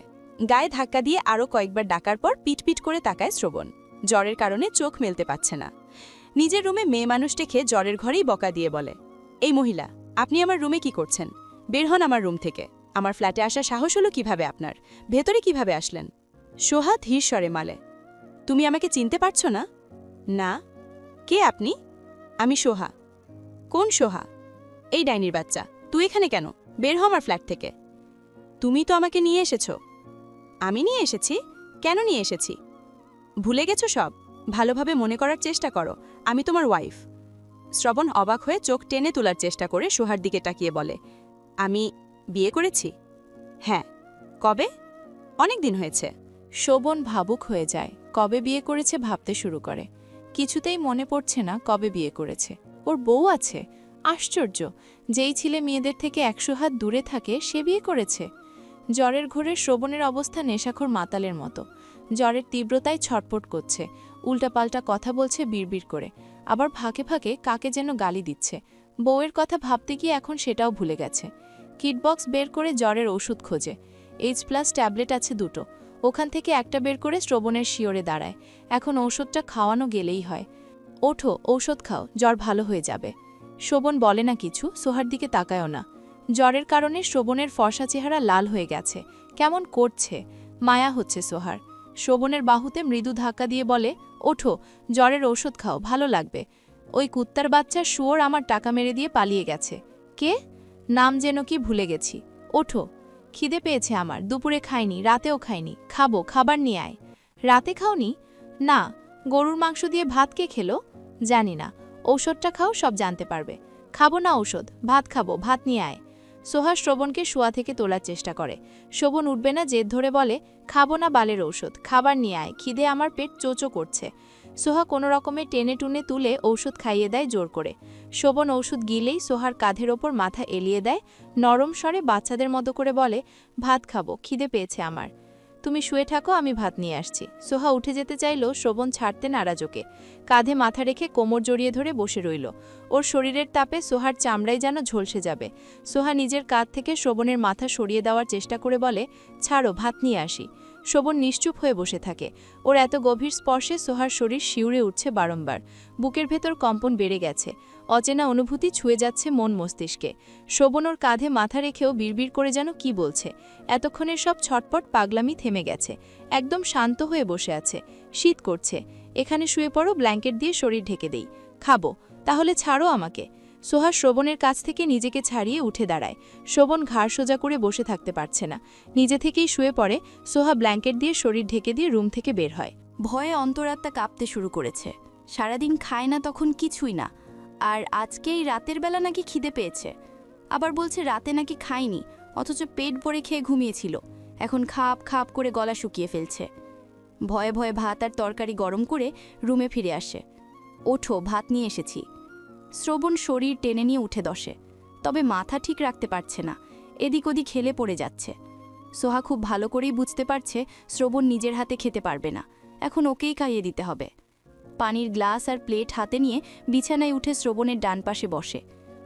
গায়ে ধাক্কা দিয়ে আরও কয়েকবার ডাকার পর পিটপিট করে তাকায় শ্রবণ। জ্বরের কারণে চোখ মেলতে পারছে না। নিজের রুমে মেয়ে মানুষ দেখে জ্বরের ঘরেই বকা দিয়ে বলে, এই মহিলা, আপনি আমার রুমে কি করছেন? বের হন আমার রুম থেকে। আমার ফ্ল্যাটে আসার সাহস হলো কিভাবে আপনার? ভেতরে কিভাবে আসলেন? সোহা ধীর স্বরে মালে, তুমি আমাকে চিনতে পারছো না? না। কে আপনি? আমি সোহা। কোন সোহা? এই ডাইনির বাচ্চা। তুই এখানে কেন? বের হ আমার ফ্ল্যাট থেকে। তুমি তো আমাকে নিয়ে এসেছো। আমি নিয়ে এসেছি? কেন নিয়ে এসেছি? ভুলে গেছো সব? ভালোভাবে মনে করার চেষ্টা করো। আমি তোমার ওয়াইফ। শ্রবণ অবাক হয়ে চোখ টেনে তোলার চেষ্টা করে সোহার দিকে তাকিয়ে বলে, আমি বিয়ে করেছি? হ্যাঁ। কবে? অনেক দিন হয়েছে। শোভন ভাবুক হয়ে যায়। কবে বিয়ে করেছে ভাবতে শুরু করে। কিছুতেই মনে পড়ছে না কবে বিয়ে করেছে। ওর বউ আছে। আশ্চর্য, যেই ছেলে মেয়েদের থেকে 100 হাত দূরে থাকে সে বিয়ে করেছে। জ্বরের ঘোরে শ্রবণের অবস্থা নেশাখোর মাতালের মতো। জ্বরের তীব্রতায় ছটপট করছে, উল্টাপাল্টা কথা বলছে বিড়বিড় করে, আবার ফাঁকে ফাঁকে কাকে যেন গালি দিচ্ছে। বউয়ের কথা ভাবতে গিয়ে এখন সেটাও ভুলে গেছে। কিটবক্স বের করে জ্বরের ওষুধ খোঁজে। H+ ট্যাবলেট আছে 2টো। ওখান থেকে একটা বের করে শ্রবণের শিওরে দাঁড়ায়। এখন ঔষধটা খাওয়ানো গেলেই হয়। ওঠো, ঔষধ খাও, জ্বর ভালো হয়ে যাবে। শোভন বলে না কিছু, সোহার দিকে তাকায়ও না। জ্বরের কারণে শোভনের ফর্সা চেহারা লাল হয়ে গেছে, কেমন করছে। মায়া হচ্ছে সোহার। শোভনের বাহুতে মৃদু ধাক্কা দিয়ে বলে, ওঠো, জ্বরের ঔষধ খাও, ভালো লাগবে। ওই কুত্তার বাচ্চা শুয়োর আমার টাকা মেরে দিয়ে পালিয়ে গেছে। কে? নাম যেন কি ভুলে গেছি। ওঠো, খিদে পেয়েছে আমার, দুপুরে খাইনি, রাতেও খাইনি, খাবো, খাবার নিয়ে আয়। রাতে খাওনি? না। গরুর মাংস দিয়ে ভাত কে খেলো? জানি না, ঔষধটা খাও, সব জানতে পারবে। খাবো না ঔষধ, ভাত খাবো, ভাত নিয়ে আয়। সোহা শ্রবণকে শোয়া থেকে তোলার চেষ্টা করে। শোভন উঠবে না, জেদ ধরে বলে, খাবো না বালের ঔষধ, খাবার নিয়ে আয়, খিদে আমার পেট চোচো করছে। সোহা কোনো রকমে টেনে টুনে তুলে ঔষধ খাইয়ে দেয় জোর করে। শোভন ঔষধ গিলেই সোহার কাঁধের ওপর মাথা এলিয়ে দেয়, নরম স্বরে বাচ্চাদের মতো করে বলে, ভাত খাবো, খিদে পেয়েছে আমার। তুমি শুয়ে থাকো, আমি ভাত নিয়ে আসছি। সোহা উঠে যেতে চাইলেও শোভন ছাড়তে নারাজ ওকে। কাঁধে মাথা রেখে কোমর জড়িয়ে ধরে বসে রইল। ওর শরীরের তাপে সোহার চামড়াই যেন ঝলসে যাবে। সোহা নিজের কাঁধ থেকে শোভনের মাথা সরিয়ে দেওয়ার চেষ্টা করে বলে, ছাড়ো, ভাত নিয়ে আসি। শোভন নিশ্চুপ হয়ে বসে থাকে। ওর এত গভীর স্পর্শে সোহার শরীর শিউরে উঠছে বারংবার। বুকের ভেতর কম্পন বেড়ে গেছে। অচেনা অনুভূতি ছুঁয়ে যাচ্ছে মন মস্তিষ্কে। শোভন ওর কাঁধে মাথা রেখেও বিড়বিড় করে যেন কি বলছে। এতক্ষণের সব ছটপট পাগলামি থেমে গেছে। একদম শান্ত হয়ে বসে আছে। শীত করছে। এখানে শুয়ে পড়ো, ব্ল্যাঙ্কেট দিয়ে শরীর ঢেকে দেই। খাবো, তাহলে ছাড়ো আমাকে। সোহা শোভনের কাছ থেকে নিজেকে ছাড়িয়ে উঠে দাঁড়ায়। শোভন ঘাড় সোজা করে বসে থাকতে পারছে না। নিজে থেকেই শুয়ে পড়ে। সোহা ব্ল্যাঙ্কেট দিয়ে শরীর ঢেকে দিয়ে রুম থেকে বের হয়। ভয়ে অন্তরাত্মা কাঁপতে শুরু করেছে। সারাদিন খায় না, তখন কিছুই না। আর আজকেই রাতের বেলা নাকি খিদে পেয়েছে। আবার বলছে রাতে নাকি খায়নি, অথচ পেট ভরে খেয়ে ঘুমিয়েছিল। এখন খাপ খাপ করে গলা শুকিয়ে ফেলছে। ভয়ে ভয়ে ভাত আর তরকারি গরম করে রুমে ফিরে আসে। ওঠো, ভাত নিয়ে এসেছি। শ্রবণ শরীর টেনে নিয়ে উঠে বসে। তবে মাথা ঠিক রাখতে পারছে না, এদিক ওদিক হেলে পড়ে যাচ্ছে। সোহা খুব ভালো করেই বুঝতে পারছে শ্রবণ নিজের হাতে খেতে পারবে না, এখন ওকেই খাইয়ে দিতে হবে। পানির গ্লাস আর প্লেট হাতে নিয়ে বিছানায় উঠে শ্রবণের ডান পাশে বসে।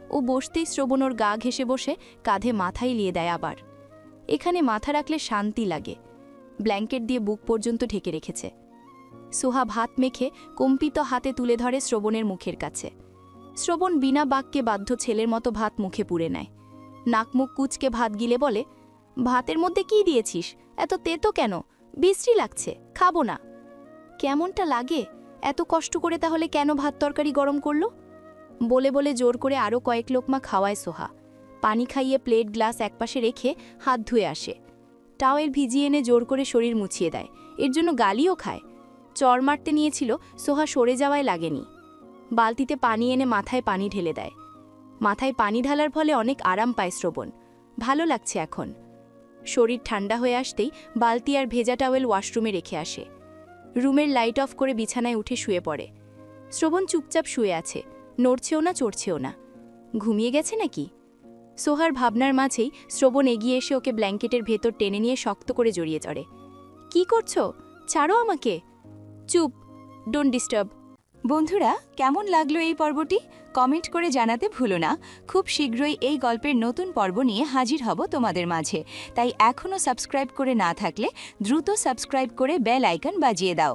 ও বসতেই শ্রবণ ওর গা ঘেঁষে বসে কাঁধে মাথাই লিয়ে দেয় আবার। এখানে মাথা রাখলে শান্তি লাগে। ব্ল্যাঙ্কেট দিয়ে বুক পর্যন্ত ঢেকে রেখেছে। সোহা ভাত মেখে কম্পিত হাতে তুলে ধরে শ্রবণের মুখের কাছে। শ্রবণ বিনা বাক্যে বাধ্য ছেলের মতো ভাত মুখে পুরে নেয়। নাক মুখ কুচকে ভাত গিলে বলে, ভাতের মধ্যে কি দিয়েছিস? এত তেতো কেন? বিশ্রী লাগছে, খাবো না। কেমনটা লাগে? এত কষ্ট করে তাহলে কেন ভাত তরকারি গরম করলো? বলে বলে জোর করে আরও কয়েক লোকমা খাওয়ায় সোহা। পানি খাইয়ে প্লেট গ্লাস একপাশে রেখে হাত ধুয়ে আসে। টাওয়েল ভিজিয়ে এনে জোর করে শরীর মুছিয়ে দেয়। এর জন্য গালিও খায়। চর মারতে নিয়েছিল, সোহা সরে যাওয়ায় লাগেনি। বালতিতে পানি এনে মাথায় পানি ঢেলে দেয়। মাথায় পানি ঢালার ফলে অনেক আরাম পায় শ্রবণ। ভালো লাগছে এখন। শরীর ঠান্ডা হয়ে আসতেই বালতি আর ভেজা টাওয়েল ওয়াশরুমে রেখে আসে। রুমের লাইট অফ করে বিছানায় উঠে শুয়ে পড়ে। শ্রবণ চুপচাপ শুয়ে আছে, নড়ছেও না, চড়ছেও না। ঘুমিয়ে গেছে নাকি? সোহার ভাবনার মাঝেই শ্রবণ এগিয়ে এসে ওকে ব্ল্যাঙ্কেটের ভেতর টেনে নিয়ে শক্ত করে জড়িয়ে ধরে। কি করছো? ছাড়ো আমাকে। চুপ, ডোন্ট ডিস্টার্ব। বন্ধুরা, কেমন লাগলো এই পর্বটি? কমেন্ট করে জানাতে ভুলো না। খুব শীঘ্রই এই গল্পের নতুন পর্ব নিয়ে হাজির হব তোমাদের মাঝে। তাই এখনও সাবস্ক্রাইব করে না থাকলে দ্রুত সাবস্ক্রাইব করে বেল আইকন বাজিয়ে দাও।